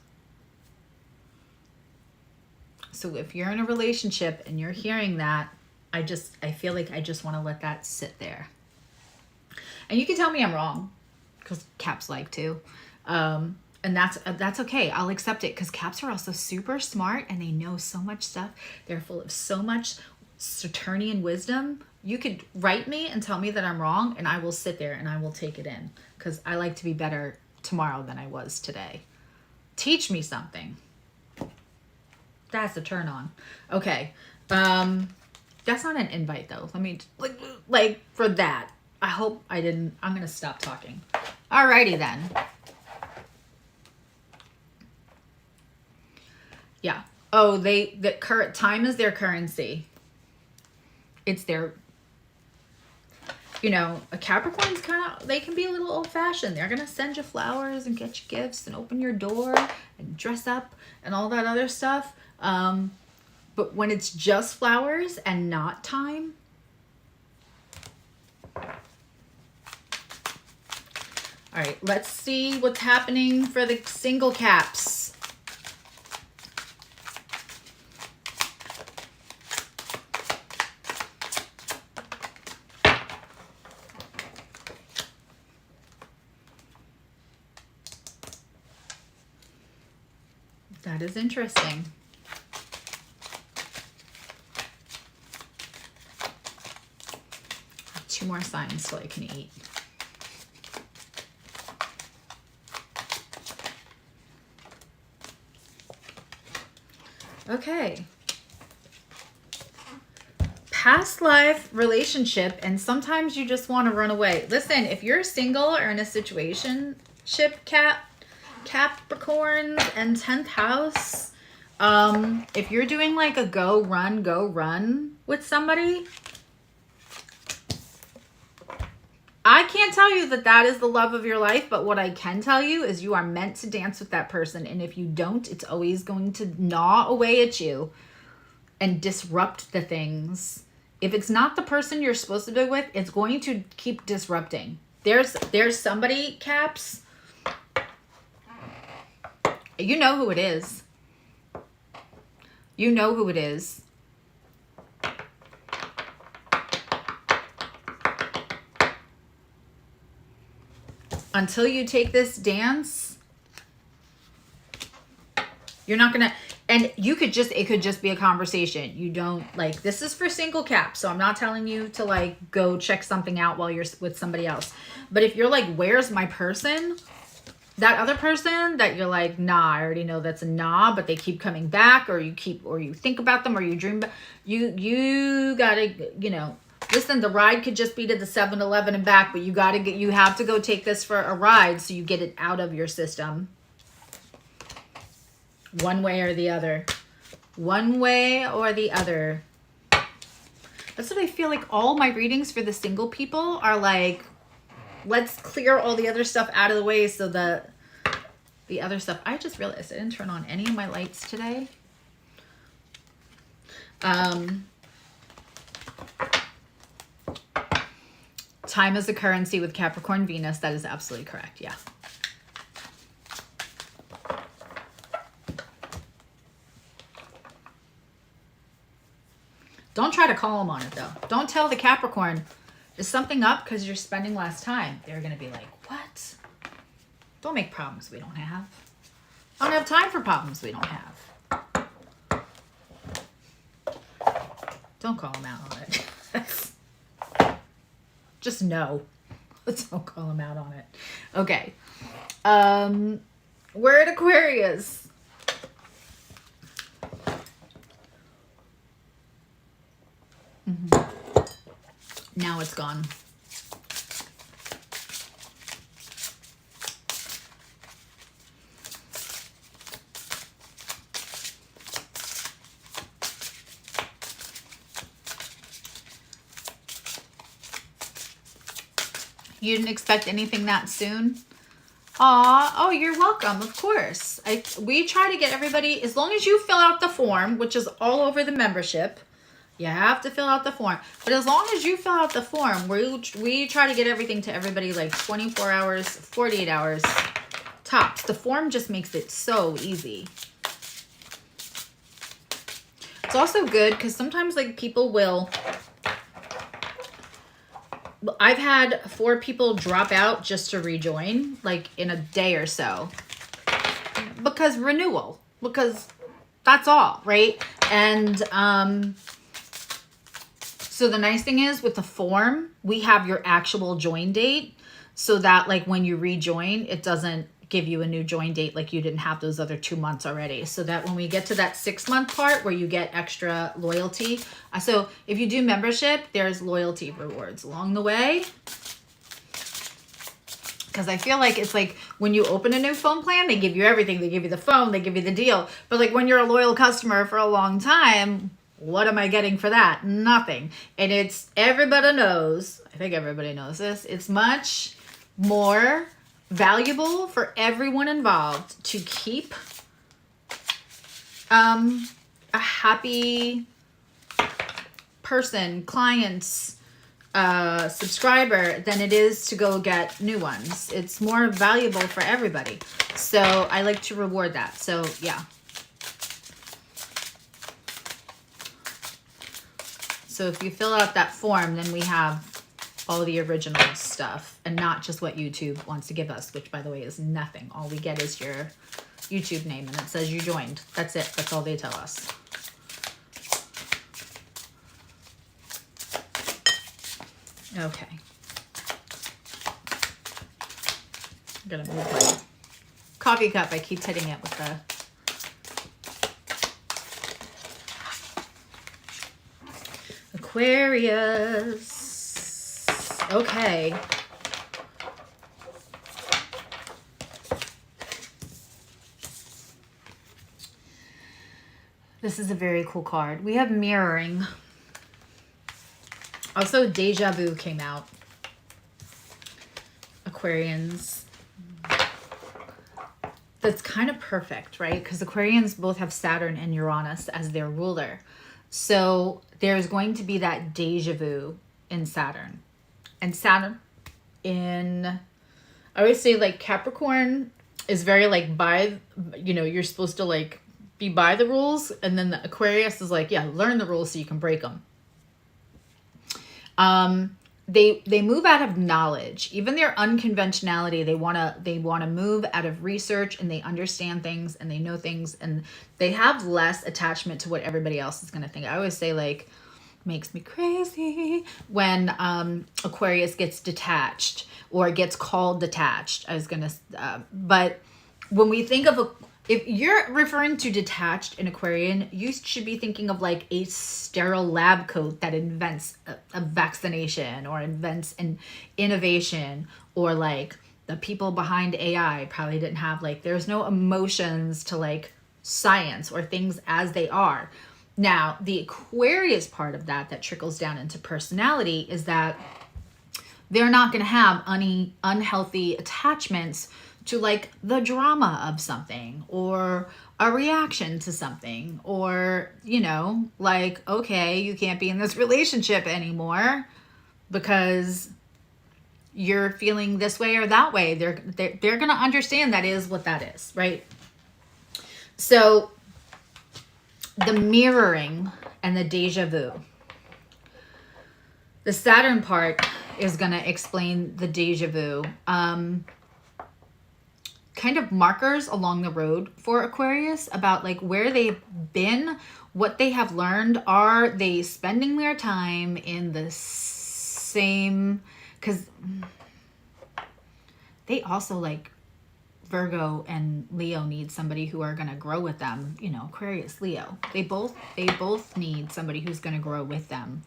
Speaker 1: So if you're in a relationship and you're hearing that, I feel like I just want to let that sit there. And you can tell me I'm wrong, because Caps like to. And that's okay. I'll accept it, because Caps are also super smart and they know so much stuff. They're full of so much Saturnian wisdom. You could write me and tell me that I'm wrong, and I will sit there and I will take it in, because I like to be better tomorrow than I was today. Teach me something. That's a turn on. Okay. That's not an invite though. Let me, like for that. I hope I didn't. I'm going to stop talking. Alrighty then. Yeah. Oh, the current time is their currency. It's their, you know, a Capricorn's kind of, they can be a little old fashioned. They're going to send you flowers and get you gifts and open your door and dress up and all that other stuff. But when it's just flowers and not time, all right, let's see what's happening for the single Caps. That is interesting. Two more signs so I can eat. Okay. Past life relationship, and sometimes you just want to run away. Listen, if you're single or in a situationship, Capricorns and 10th house, if you're doing like a go run with somebody, I can't tell you that that is the love of your life, but what I can tell you is you are meant to dance with that person. And if you don't, it's always going to gnaw away at you and disrupt the things. If it's not the person you're supposed to be with, it's going to keep disrupting. There's somebody, Caps. You know who it is. You know who it is. Until you take this dance, you're not gonna, and you could just, it could just be a conversation. You don't, like, this is for single Caps, so I'm not telling you to like go check something out while you're with somebody else. But if you're like, where's my person? that other person that you're like, nah, I already know that's a nah, but they keep coming back, or you think about them, or you dream about, you gotta, listen, the ride could just be to the 7-Eleven and back, but you have to go take this for a ride so you get it out of your system. One way or the other. One way or the other. That's what I feel like all my readings for the single people are like, let's clear all the other stuff out of the way so the other stuff. I just realized I didn't turn on any of my lights today. Time is a currency with Capricorn Venus. That is absolutely correct. Yeah. Don't try to call them on it, though. Don't tell the Capricorn, is something up because you're spending less time? They're going to be like, what? Don't make problems we don't have. I don't have time for problems we don't have. Don't call them out on it. Just no. Don't call them out on it. Okay. We're at Aquarius. Now it's gone. You didn't expect anything that soon? Aw, oh, you're welcome, of course. We try to get everybody, as long as you fill out the form, which is all over the membership. You have to fill out the form. But as long as you fill out the form, we try to get everything to everybody like 24 hours, 48 hours tops. The form just makes it so easy. It's also good because sometimes like people will... I've had 4 people drop out just to rejoin, like in a day or so. Because renewal. Because that's all, right? And so the nice thing is with the form, we have your actual join date. So that like when you rejoin, it doesn't give you a new join date like you didn't have those other 2 months already. So that when we get to that 6-month part where you get extra loyalty. So if you do membership, there's loyalty rewards along the way. Because I feel like it's like when you open a new phone plan, they give you everything. They give you the phone, they give you the deal. But like when you're a loyal customer for a long time, what am I getting for that? Nothing. And it's, everybody knows, I think everybody knows this, it's much more valuable for everyone involved to keep a happy person, clients, subscriber than it is to go get new ones. It's more valuable for everybody. So I like to reward that. So yeah. So if you fill out that form, then we have all the original stuff and not just what YouTube wants to give us, which by the way is nothing. All we get is your YouTube name and it says you joined. That's it. That's all they tell us. Okay. I'm gonna move my coffee cup. I keep hitting it with the... Aquarius. Okay. This is a very cool card. We have mirroring. Also, Deja Vu came out. Aquarians. That's kind of perfect, right? Because Aquarians both have Saturn and Uranus as their ruler. So there's going to be that deja vu in Saturn. And Saturn in, I always say like Capricorn is very like by, you know, you're supposed to like be by the rules. And then the Aquarius is like, yeah, learn the rules so you can break them. They move out of knowledge. Even their unconventionality, they wanna move out of research, and they understand things and they know things, and they have less attachment to what everybody else is gonna think. I always say like makes me crazy when Aquarius gets detached or gets called detached. I was gonna, but when we think of if you're referring to detached in Aquarian, you should be thinking of like a sterile lab coat that invents a vaccination or invents an innovation, or like the people behind AI probably didn't have like, there's no emotions to like science or things as they are. Now, the Aquarius part of that trickles down into personality is that they're not going to have any unhealthy attachments to like the drama of something or a reaction to something, or, you know, like, okay, you can't be in this relationship anymore because you're feeling this way or that way. They're going to understand that is what that is, right? So the mirroring and the deja vu. The Saturn part is going to explain the deja vu. Kind of markers along the road for Aquarius about like where they've been, what they have learned. Are they spending their time in the same, because they also like Virgo and Leo need somebody who are going to grow with them. You know, Aquarius, Leo, they both need somebody who's going to grow with them.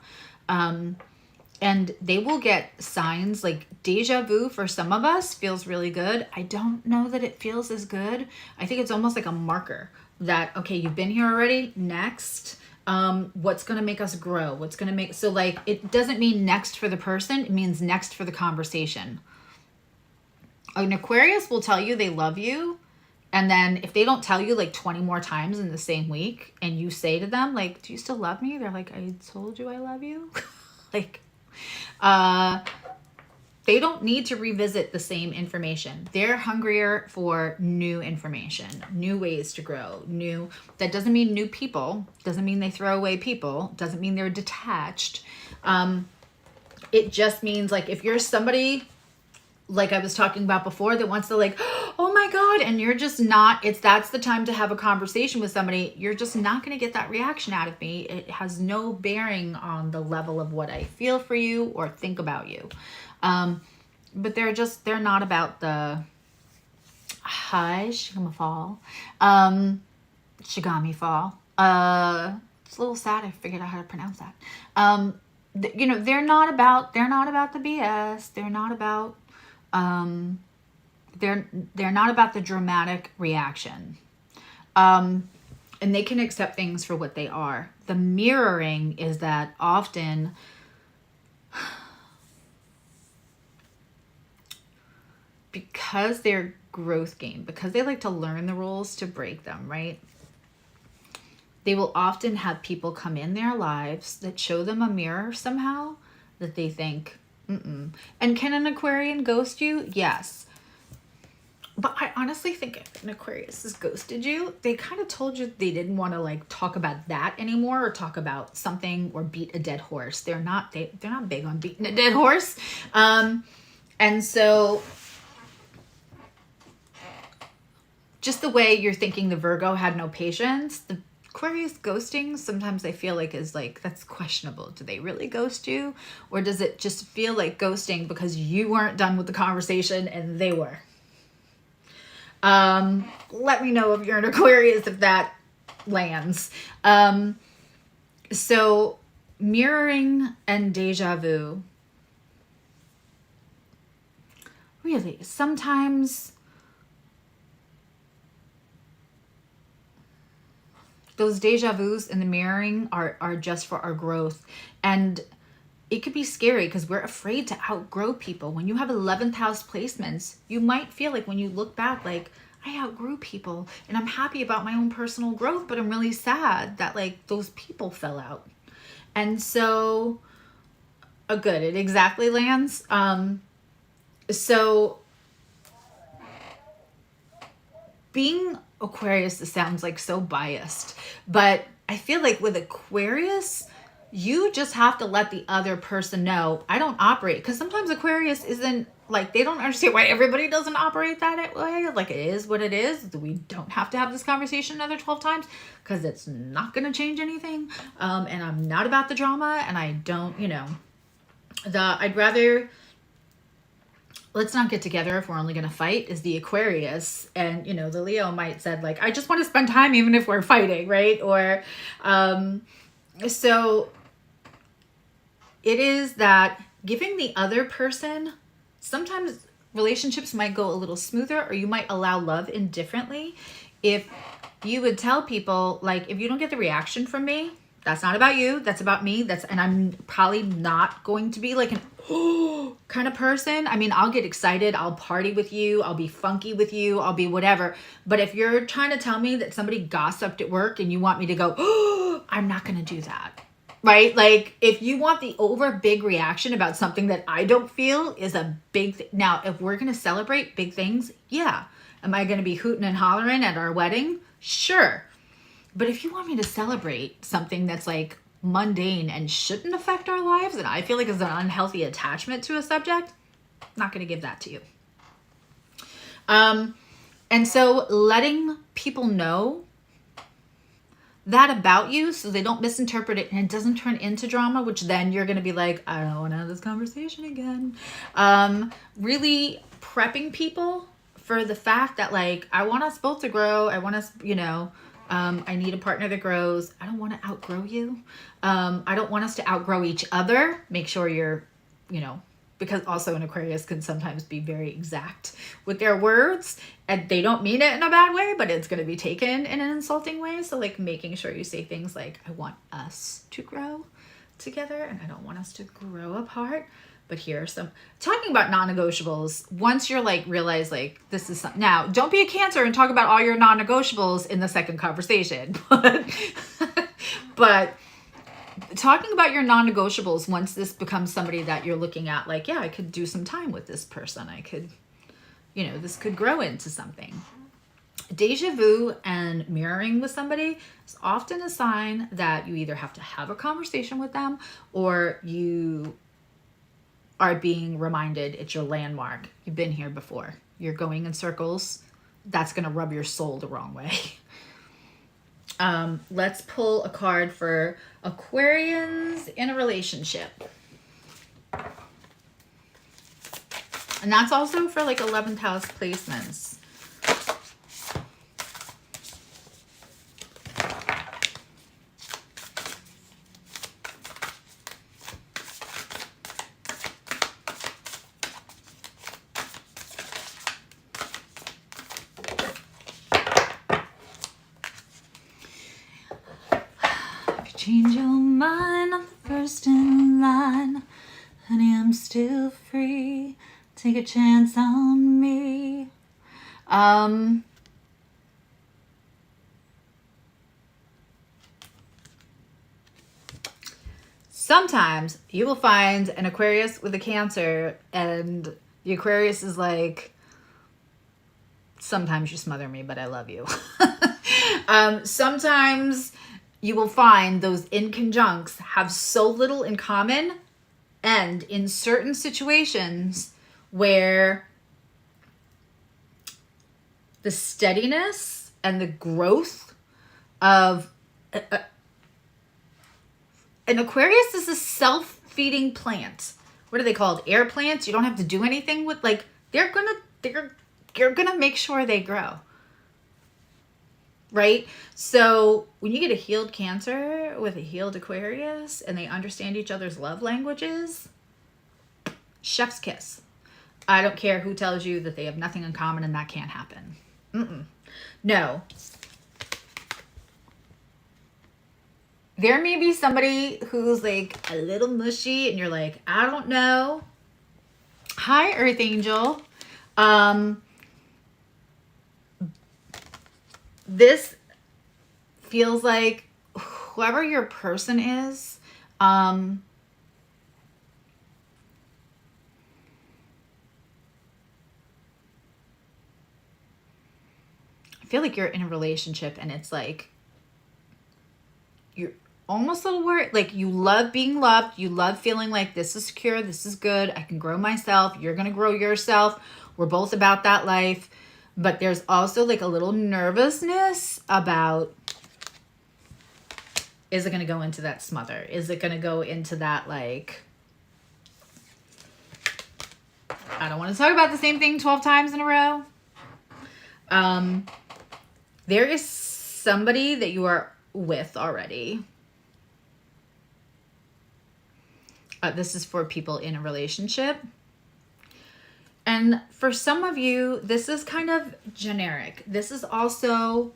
Speaker 1: And they will get signs like deja vu for some of us feels really good. I don't know that it feels as good. I think it's almost like a marker that, okay, you've been here already. Next, what's going to make us grow? What's going to make, so like, it doesn't mean next for the person. It means next for the conversation. An Aquarius will tell you they love you. And then if they don't tell you like 20 more times in the same week and you say to them, like, do you still love me? They're like, I told you I love you. Like, they don't need to revisit the same information. They're hungrier for new information, new ways to grow, new, that doesn't mean new people, doesn't mean they throw away people, doesn't mean they're detached. It just means like, if you're somebody like I was talking about before that wants to like, oh my God, and you're just not, that's the time to have a conversation with somebody. You're just not going to get that reaction out of me. It has no bearing on the level of what I feel for you or think about you. But they're not about the Shigami fall. Shigami fall. It's a little sad I figured out how to pronounce that. You know, they're not about the BS. They're not about they're not about the dramatic reaction. And they can accept things for what they are. The mirroring is that often because they're growth game, because they like to learn the rules to break them, right? They will often have people come in their lives that show them a mirror somehow that they think, And can an Aquarian ghost you? Yes. But I honestly think if an Aquarius has ghosted you, they kind of told you they didn't want to like talk about that anymore or talk about something or beat a dead horse. They're not big on beating a dead horse. And so just the way you're thinking the Virgo had no patience, the Aquarius ghosting, sometimes I feel like is like, that's questionable. Do they really ghost you? Or does it just feel like ghosting because you weren't done with the conversation and they were? Let me know if you're an Aquarius, if that lands. So mirroring and deja vu. Really, sometimes those deja vus and the mirroring are just for our growth. And it could be scary because we're afraid to outgrow people. When you have 11th house placements, you might feel like when you look back, like, I outgrew people and I'm happy about my own personal growth, but I'm really sad that like those people fell out. And so, good, it exactly lands. So being Aquarius, this sounds like so biased, but I feel like with Aquarius, you just have to let the other person know, I don't operate, because sometimes Aquarius isn't like, they don't understand why everybody doesn't operate that way. Like, it is what it is. We don't have to have this conversation another 12 times because it's not going to change anything. And I'm not about the drama, and I don't, you know, I'd rather, let's not get together if we're only going to fight, is the Aquarius. And, you know, the Leo might said like, I just want to spend time even if we're fighting, right? Or, so it is that giving the other person, sometimes relationships might go a little smoother, or you might allow love in differently. If you would tell people, like, if you don't get the reaction from me, that's not about you, that's about me. And I'm probably not going to be like an kind of person. I mean, I'll get excited, I'll party with you, I'll be funky with you, I'll be whatever. But if you're trying to tell me that somebody gossiped at work and you want me to go, I'm not going to do that. Right? Like, if you want the over big reaction about something that I don't feel is a big now, if we're going to celebrate big things, yeah. Am I going to be hooting and hollering at our wedding? Sure. But if you want me to celebrate something that's like mundane and shouldn't affect our lives, and I feel like it's an unhealthy attachment to a subject, I'm not going to give that to you. And so letting people know that about you so they don't misinterpret it and it doesn't turn into drama, which then you're going to be like, I don't want to have this conversation again. Really prepping people for the fact that, like, I want us both to grow. I want us, you know, I need a partner that grows. I don't want to outgrow you. I don't want us to outgrow each other. Make sure you're, you know, because also an Aquarius can sometimes be very exact with their words, and they don't mean it in a bad way, but it's going to be taken in an insulting way. So, like, making sure you say things like, I want us to grow together and I don't want us to grow apart. But here are some, talking about non-negotiables. Once you're like, realize like, this is something. Now, don't be a Cancer and talk about all your non-negotiables in the second conversation. But talking about your non-negotiables, once this becomes somebody that you're looking at, like, yeah, I could do some time with this person. I could, you know, this could grow into something. Deja vu and mirroring with somebody is often a sign that you either have to have a conversation with them, or you are being reminded it's your landmark. You've been here before. You're going in circles. That's going to rub your soul the wrong way. Let's pull a card for Aquarians in a relationship. And that's also for like 11th house placements. Change your mind, I'm the first in line. Honey, I'm still free. Take a chance on me. Sometimes you will find an Aquarius with a Cancer, and the Aquarius is like, sometimes you smother me, but I love you. Sometimes you will find those inconjuncts have so little in common, and in certain situations where the steadiness and the growth of an Aquarius is a self-feeding plant. What are they called? Air plants. You don't have to do anything with, like, you're gonna make sure they grow. Right? So when you get a healed Cancer with a healed Aquarius and they understand each other's love languages, chef's kiss. I don't care who tells you that they have nothing in common and that can't happen. No. There may be somebody who's like a little mushy and you're like, I don't know. Hi, Earth Angel. This feels like whoever your person is, I feel like you're in a relationship and it's like almost a little worried. Like, you love being loved. You love feeling like this is secure. This is good. I can grow myself. You're going to grow yourself. We're both about that life. But there's also like a little nervousness about, is it going to go into that smother? Is it going to go into that, like, I don't want to talk about the same thing 12 times in a row. There is somebody that you are with already. This is for people in a relationship. And for some of you, this is kind of generic. This is also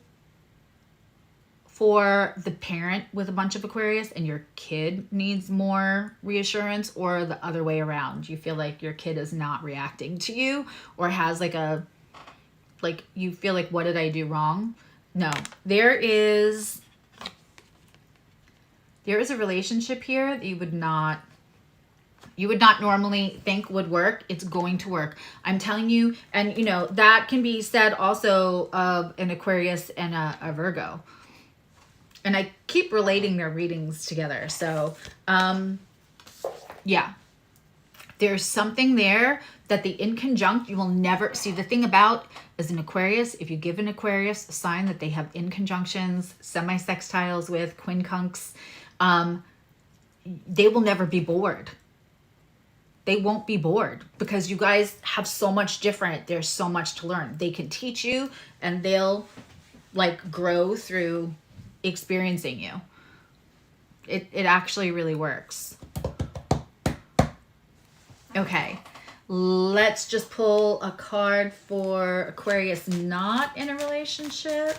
Speaker 1: for the parent with a bunch of Aquarius and your kid needs more reassurance, or the other way around. You feel like your kid is not reacting to you, or has like a, like, you feel like, what did I do wrong? No, there is a relationship here that you would not normally think would work. It's going to work. I'm telling you. And you know, that can be said also of an Aquarius and a Virgo. And I keep relating their readings together. So, yeah, there's something there that the inconjunct, you will never see. The thing about is an Aquarius, if you give an Aquarius a sign that they have inconjunctions, semi-sextiles with, quincunx, they will never be bored. They won't be bored because you guys have so much different. There's so much to learn. They can teach you and they'll like grow through experiencing you. It actually really works. Okay, let's just pull a card for Aquarius not in a relationship.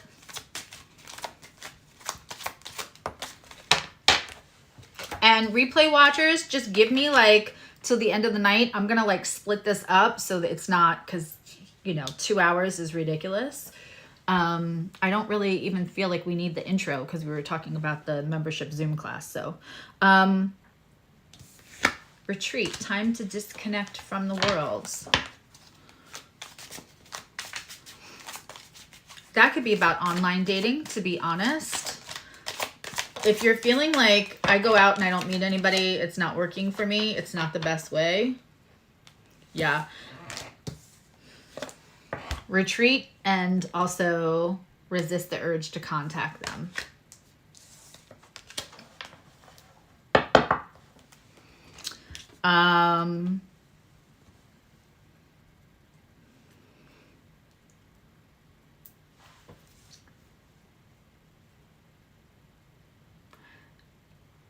Speaker 1: And replay watchers, just give me like till the end of the night. I'm gonna like split this up so that it's not, because you know 2 hours is ridiculous. I don't really even feel like we need the intro because we were talking about the membership Zoom class. So, retreat, time to disconnect from the world. That could be about online dating, to be honest. If you're feeling like I go out and I don't meet anybody, it's not working for me, it's not the best way. Yeah. Retreat and also resist the urge to contact them.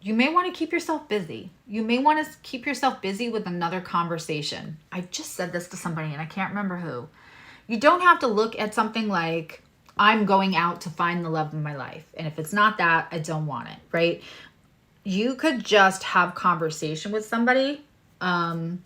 Speaker 1: You may want to keep yourself busy. You may want to keep yourself busy with another conversation. I just said this to somebody and I can't remember who. You don't have to look at something like, I'm going out to find the love of my life. And if it's not that, I don't want it, right? You could just have conversation with somebody that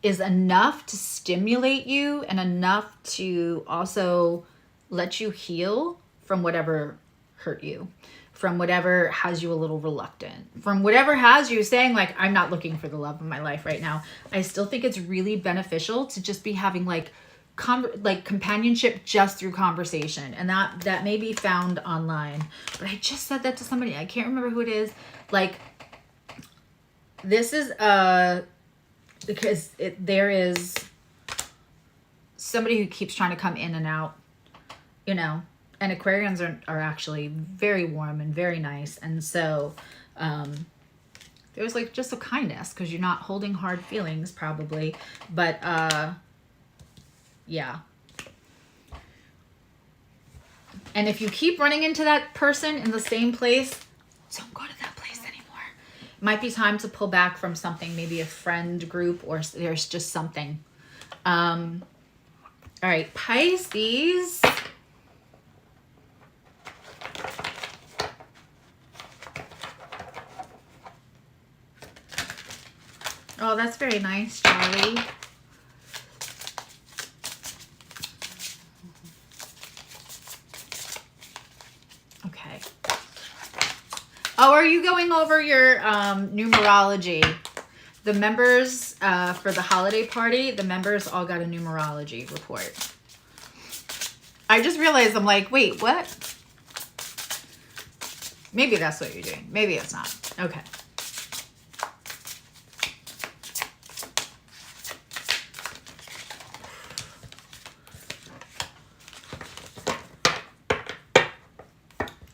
Speaker 1: is enough to stimulate you and enough to also let you heal from whatever hurt you, from whatever has you a little reluctant, from whatever has you saying like, I'm not looking for the love of my life right now. I still think it's really beneficial to just be having like companionship just through conversation, and that may be found online. But I just said that to somebody, I can't remember who it is. Like, this is because there is somebody who keeps trying to come in and out, you know. And Aquarians are actually very warm and very nice. And so there's like just a kindness because you're not holding hard feelings probably. But yeah. And if you keep running into that person in the same place, don't go to that place anymore. It might be time to pull back from something, maybe a friend group, or there's just something. All right, Pisces. Oh, that's very nice, Charlie. Okay. Oh, are you going over your numerology? The members for the holiday party, the members all got a numerology report. I just realized, I'm like, wait, what? Maybe that's what you're doing. Maybe it's not. Okay.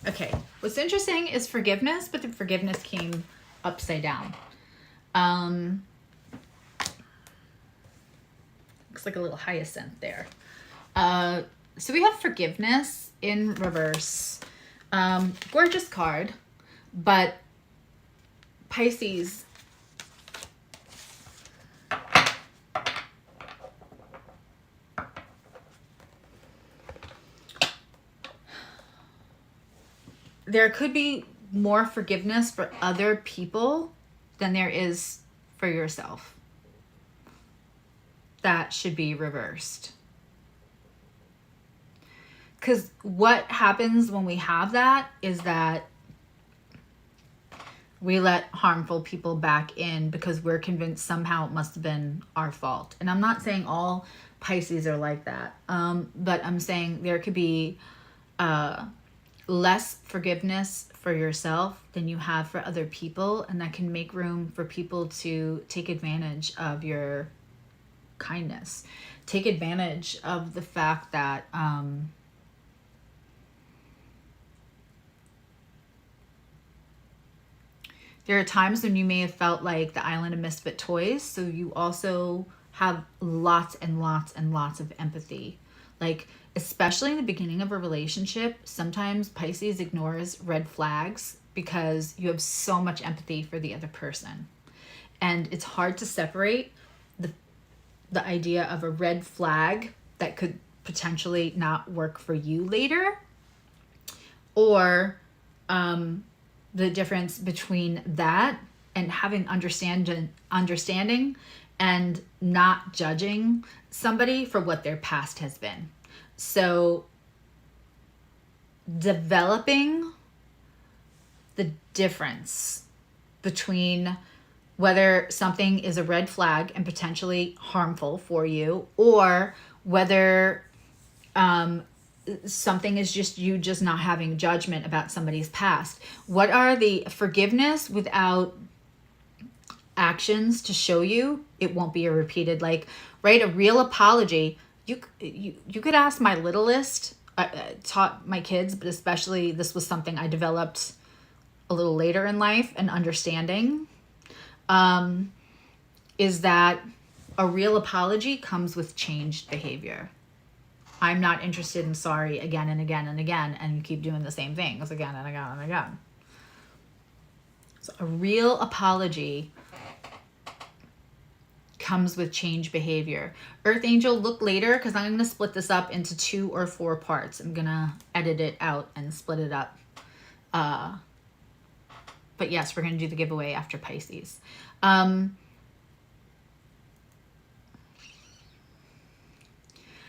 Speaker 1: Okay. What's interesting is forgiveness, but the forgiveness came upside down. Looks like a little hyacinth there. So we have forgiveness in reverse. Gorgeous card, but Pisces, there could be more forgiveness for other people than there is for yourself. That should be reversed. Because what happens when we have that is that we let harmful people back in because we're convinced somehow it must have been our fault. And I'm not saying all Pisces are like that, but I'm saying there could be less forgiveness for yourself than you have for other people, and that can make room for people to take advantage of your kindness. Take advantage of the fact that there are times when you may have felt like the island of misfit toys, so you also have lots and lots and lots of empathy. Like, especially in the beginning of a relationship, sometimes Pisces ignores red flags because you have so much empathy for the other person. And it's hard to separate the idea of a red flag that could potentially not work for you later, or the difference between that and having understanding and not judging somebody for what their past has been. So developing the difference between whether something is a red flag and potentially harmful for you, or whether something is just you just not having judgment about somebody's past. What are the forgiveness without actions to show you it won't be a repeated, like, right? A real apology. You could ask my littlest. I taught my kids, but especially this was something I developed a little later in life, and understanding is that a real apology comes with changed behavior. I'm not interested in sorry again and again and again, and you keep doing the same things again and again and again. So a real apology comes with change behavior. Earth Angel, look later, because I'm going to split this up into 2 or 4 parts. I'm going to edit it out and split it up. But yes, we're going to do the giveaway after Pisces.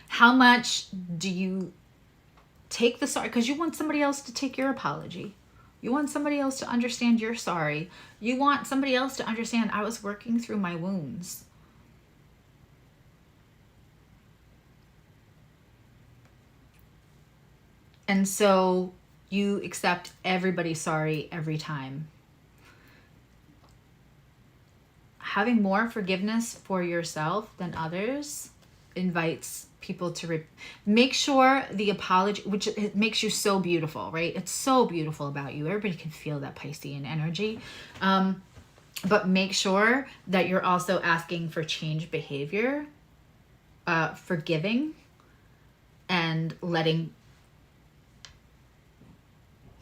Speaker 1: How much do you take the sorry? Because you want somebody else to take your apology. You want somebody else to understand you're sorry. You want somebody else to understand I was working through my wounds. And so you accept everybody's sorry every time. Having more forgiveness for yourself than others invites people to make sure the apology, which it makes you so beautiful, right? It's so beautiful about you. Everybody can feel that Piscean energy. But make sure that you're also asking for change behavior, forgiving, and letting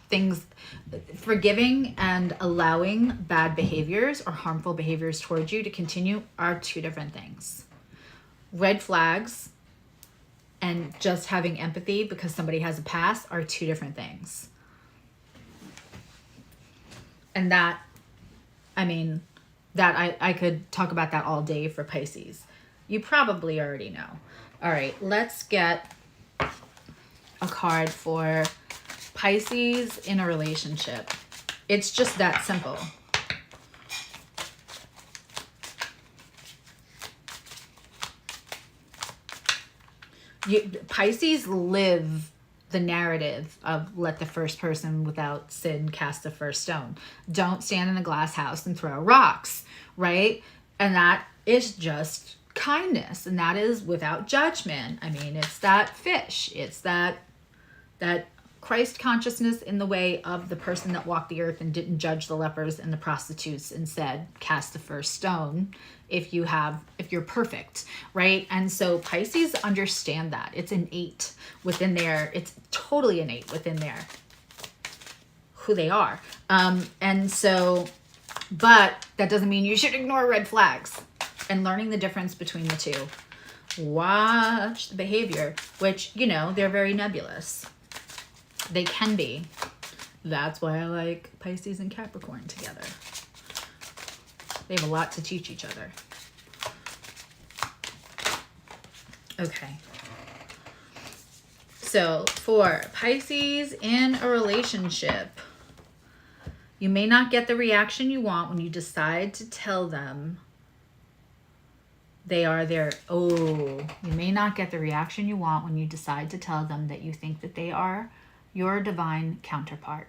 Speaker 1: things, forgiving and allowing bad behaviors or harmful behaviors towards you to continue are 2 different things. Red flags and just having empathy because somebody has a past are 2 different things. And that, I mean, that I could talk about that all day for Pisces. You probably already know. All right, let's get a card for Pisces in a relationship. It's just that simple. Pisces live the narrative of let the first person without sin cast the first stone. Don't stand in a glass house and throw rocks, right? And that is just kindness, and that is without judgment. I mean, it's that fish. It's that Christ consciousness in the way of the person that walked the earth and didn't judge the lepers and the prostitutes and said, cast the first stone if you're perfect, right? And so Pisces understand that. It's innate within there. It's totally innate within there who they are. And so, but that doesn't mean you should ignore red flags. And learning the difference between the two. Watch the behavior, which, you know, they're very nebulous. They can be. That's why I like Pisces and Capricorn together. They have a lot to teach each other. Okay. So for Pisces in a relationship, you may not get the reaction you want when you decide to tell them they are their, you may not get the reaction you want when you decide to tell them that you think that they are your divine counterpart.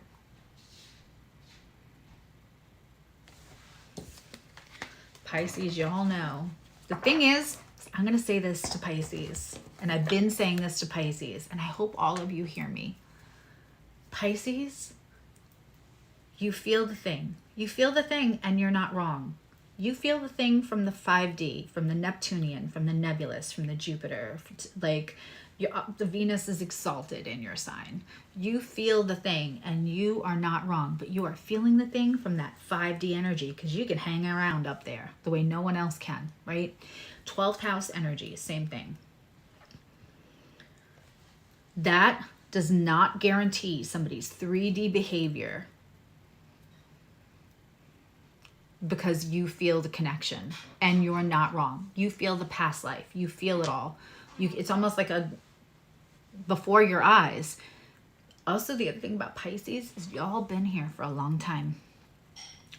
Speaker 1: Pisces, you all know. The thing is, I'm going to say this to Pisces, and I've been saying this to Pisces, and I hope all of you hear me. Pisces, you feel the thing. You feel the thing, and you're not wrong. You feel the thing from the 5D, from the Neptunian, from the nebulous, from the Jupiter. Like, the Venus is exalted in your sign. You feel the thing, and you are not wrong. But you are feeling the thing from that 5D energy, because you can hang around up there the way no one else can, right? 12th house energy, same thing. That does not guarantee somebody's 3D behavior, because you feel the connection and you're not wrong. You feel the past life. You feel it all. It's almost like a before your eyes. Also, the other thing about Pisces is y'all been here for a long time.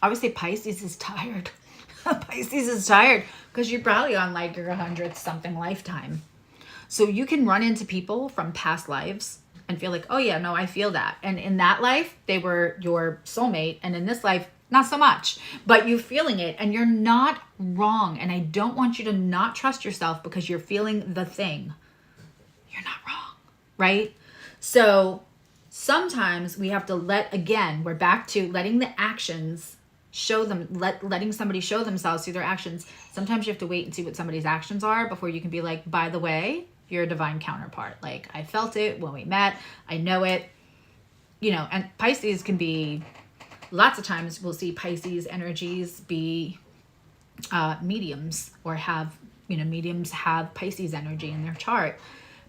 Speaker 1: I would say Pisces is tired. Pisces is tired because you're probably on like your 100th something lifetime. So you can run into people from past lives and feel like, oh yeah, no, I feel that. And in that life, they were your soulmate. And in this life, not so much, but you feeling it, and you're not wrong. And I don't want you to not trust yourself because you're feeling the thing. You're not wrong, right? So sometimes we have to we're back to letting the actions show them, letting somebody show themselves through their actions. Sometimes you have to wait and see what somebody's actions are before you can be like, by the way, you're a divine counterpart. Like, I felt it when we met. I know it, you know. And Pisces can be, lots of times we'll see Pisces energies be mediums, or have, you know, mediums have Pisces energy in their chart,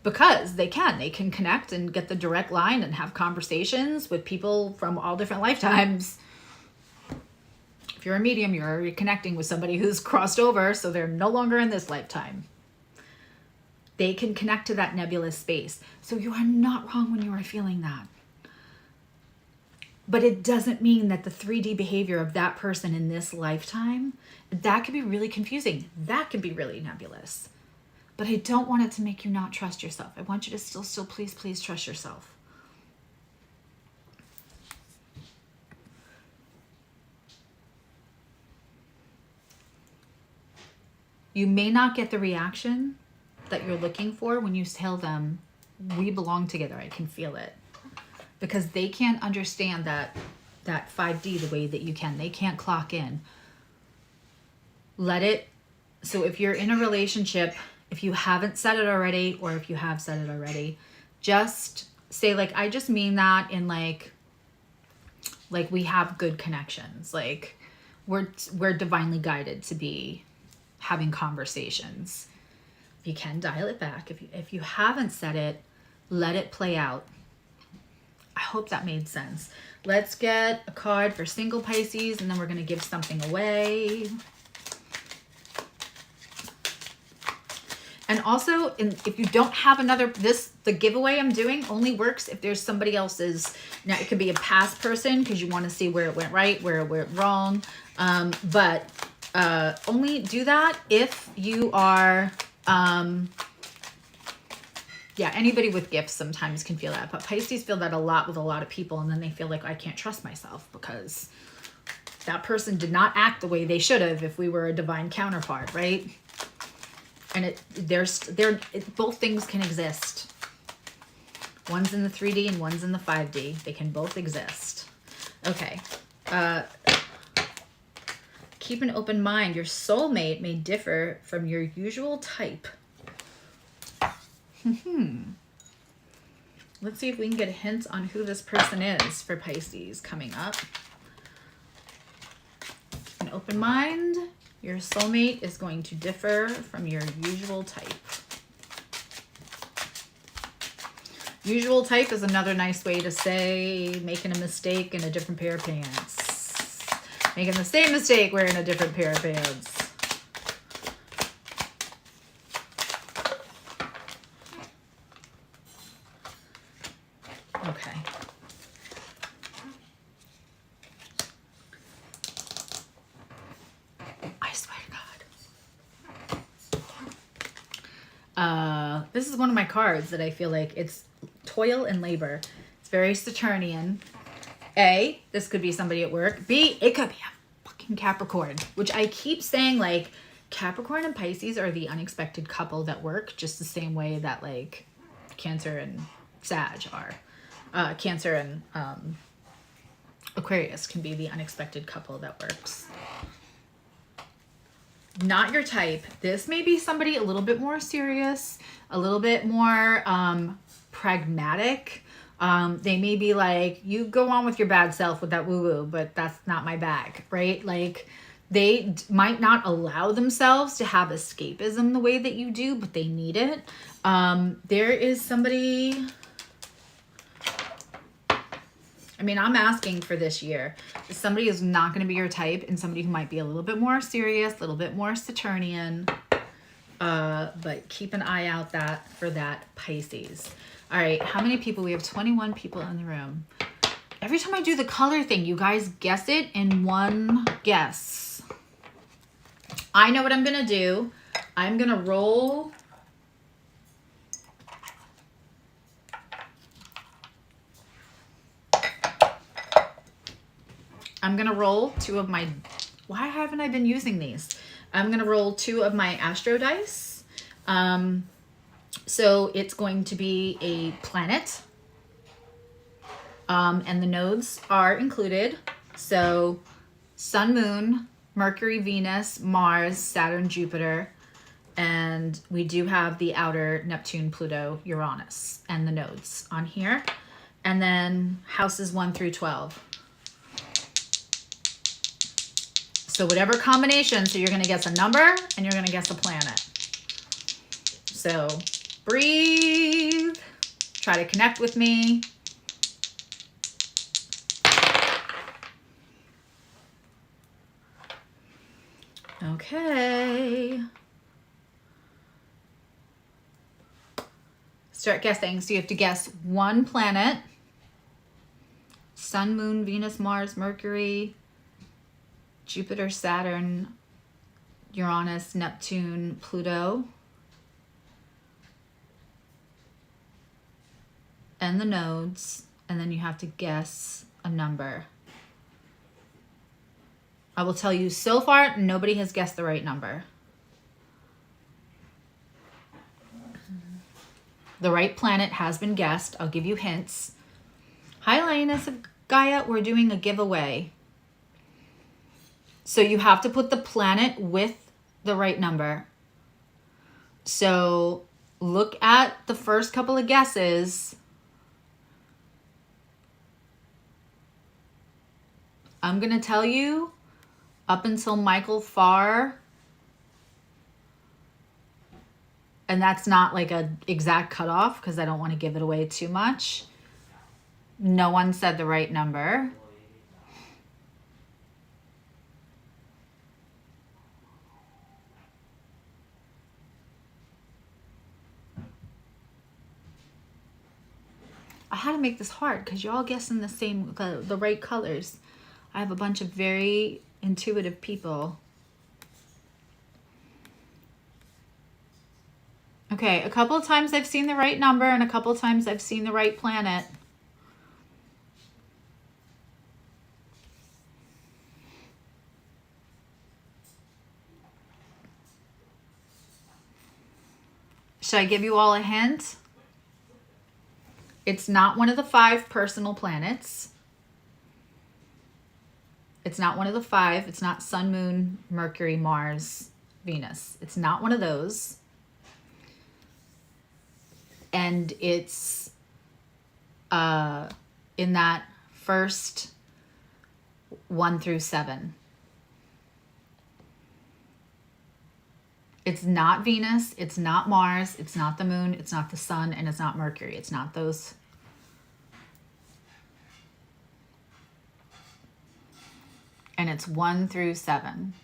Speaker 1: because they can connect and get the direct line and have conversations with people from all different lifetimes. If you're a medium, you're already connecting with somebody who's crossed over, so they're no longer in this lifetime. They can connect to that nebulous space. So you are not wrong when you are feeling that. But it doesn't mean that the 3D behavior of that person in this lifetime, that can be really confusing. That can be really nebulous. But I don't want it to make you not trust yourself. I want you to still please trust yourself. You may not get the reaction that you're looking for when you tell them, we belong together, I can feel it. Because they can't understand that 5D the way that you can. They can't clock in. So if you're in a relationship, if you haven't said it already, or if you have said it already, just say, like, I just mean that in like we have good connections. Like, we're divinely guided to be having conversations. If you can, dial it back. If you haven't said it, let it play out. I hope that made sense. Let's get a card for single Pisces, and then we're going to give something away. And also, if you don't have the giveaway I'm doing only works if there's somebody else's. Now, it could be a past person because you want to see where it went right, where it went wrong. But only do that if you are Yeah, anybody with gifts sometimes can feel that, but Pisces feel that a lot with a lot of people, and then they feel like, I can't trust myself because that person did not act the way they should have if we were a divine counterpart, right? And both things can exist. One's in the 3D and one's in the 5D. They can both exist. Okay. Keep an open mind. Your soulmate may differ from your usual type. Let's see if we can get hints on who this person is for Pisces coming up. An open mind. Your soulmate is going to differ from your usual type. Usual type is another nice way to say making a mistake in a different pair of pants. Making the same mistake wearing a different pair of pants. Okay. I swear to God. This is one of my cards that I feel like it's toil and labor. It's very Saturnian. A, this could be somebody at work. B, it could be a fucking Capricorn, which I keep saying, like, Capricorn and Pisces are the unexpected couple that work just the same way that, like, Cancer and Sag are. Cancer and Aquarius can be the unexpected couple that works. Not your type. This may be somebody a little bit more serious, a little bit more pragmatic. They may be like, you go on with your bad self with that woo-woo, but that's not my bag, right? Like, they might not allow themselves to have escapism the way that you do, but they need it. There is somebody... I mean, I'm asking for this year. Somebody who's not going to be your type and somebody who might be a little bit more serious, a little bit more Saturnian. But keep an eye out for that Pisces. All right, how many people? We have 21 people in the room. Every time I do the color thing, you guys guess it in one guess. I know what I'm going to do. I'm going to roll... I'm going to roll two of my... Why haven't I been using these? I'm going to roll two of my Astro dice. So it's going to be a planet. And the nodes are included. So Sun, Moon, Mercury, Venus, Mars, Saturn, Jupiter. And we do have the outer Neptune, Pluto, Uranus, and the nodes on here. And then houses 1 through 12. So whatever combination, so you're going to guess a number and you're going to guess a planet. So breathe, try to connect with me. Okay. Start guessing. So you have to guess one planet. Sun, Moon, Venus, Mars, Mercury, Jupiter, Saturn, Uranus, Neptune, Pluto, and the nodes, and then you have to guess a number. I will tell you, so far, nobody has guessed the right number. The right planet has been guessed. I'll give you hints. Hi, Lioness of Gaia. We're doing a giveaway. So you have to put the planet with the right number. So look at the first couple of guesses. I'm going to tell you up until Michael Farr, and that's not like an exact cutoff because I don't want to give it away too much. No one said the right number. I had to make this hard because you're all guessing the right colors. I have a bunch of very intuitive people. Okay, a couple of times I've seen the right number and a couple of times I've seen the right planet. Should I give you all a hint? It's not one of the 5 personal planets. It's not one of the 5. It's not Sun, Moon, Mercury, Mars, Venus. It's not one of those. And it's in that first 1 through 7. It's not Venus, it's not Mars, it's not the moon, it's not the sun, and it's not Mercury. It's not those. And it's 1 through 7.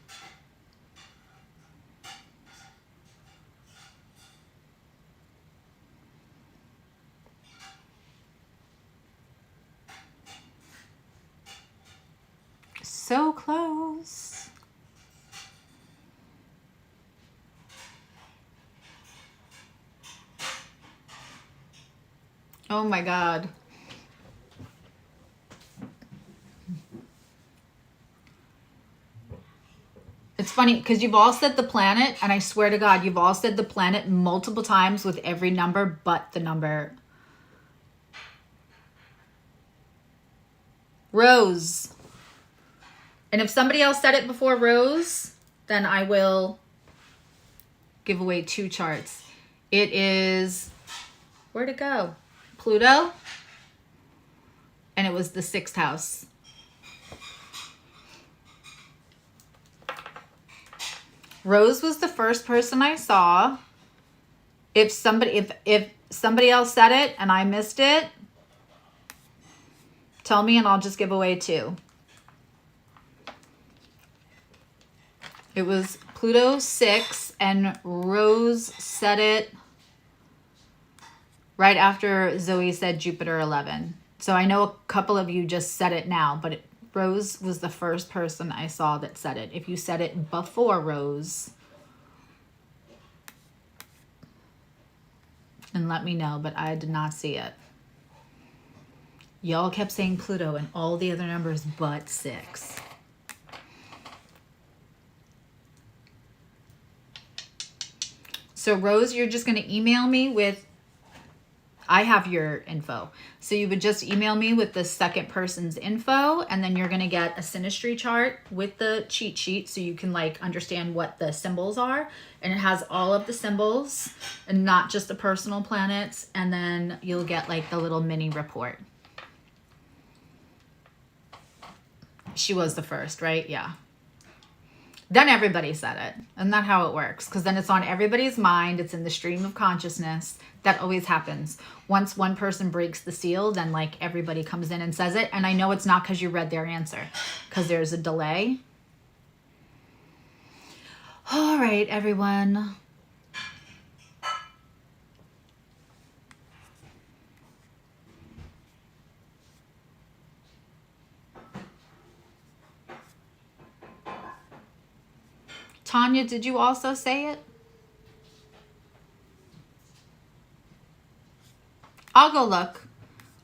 Speaker 1: So close. Oh my God. It's funny because you've all said the planet, and I swear to God, you've all said the planet multiple times with every number but the number. Rose. And if somebody else said it before Rose, then I will give away 2 charts. It is, where'd it go? Pluto. And it was the 6th house. Rose was the first person I saw. If somebody else said it and I missed it, tell me and I'll just give away 2. It was Pluto 6 and Rose said it right after Zoe said Jupiter 11. So I know a couple of you just said it now, but Rose was the first person I saw that said it. If you said it before Rose, and let me know, but I did not see it. Y'all kept saying Pluto and all the other numbers but 6. So Rose, you're just going to email me with, I have your info. So you would just email me with the second person's info, and then you're going to get a synastry chart with the cheat sheet so you can like understand what the symbols are. And it has all of the symbols and not just the personal planets. And then you'll get like the little mini report. She was the first, right? Yeah. Then everybody said it. Isn't that how it works? Because then it's on everybody's mind. It's in the stream of consciousness. That always happens. Once one person breaks the seal, then like everybody comes in and says it. And I know it's not because you read their answer, because there's a delay. All right, everyone. Tanya, did you also say it? I'll go look.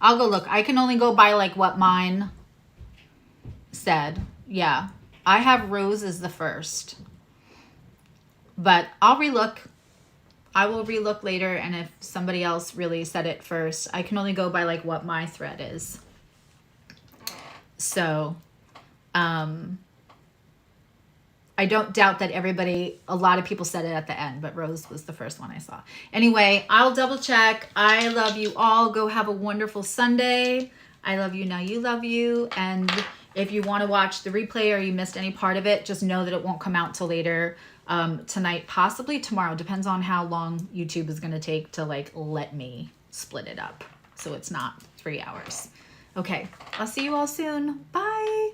Speaker 1: I'll go look. I can only go by like what mine said. Yeah. I have Rose as the first. But I'll relook. I will relook later, and if somebody else really said it first, I can only go by like what my thread is. So, I don't doubt that a lot of people said it at the end, but Rose was the first one I saw. Anyway, I'll double check. I love you all. Go have a wonderful Sunday. I love you. Now you love you. And if you want to watch the replay or you missed any part of it, just know that it won't come out till later tonight, possibly tomorrow. Depends on how long YouTube is going to take to like let me split it up. So it's not 3 hours. Okay. I'll see you all soon. Bye.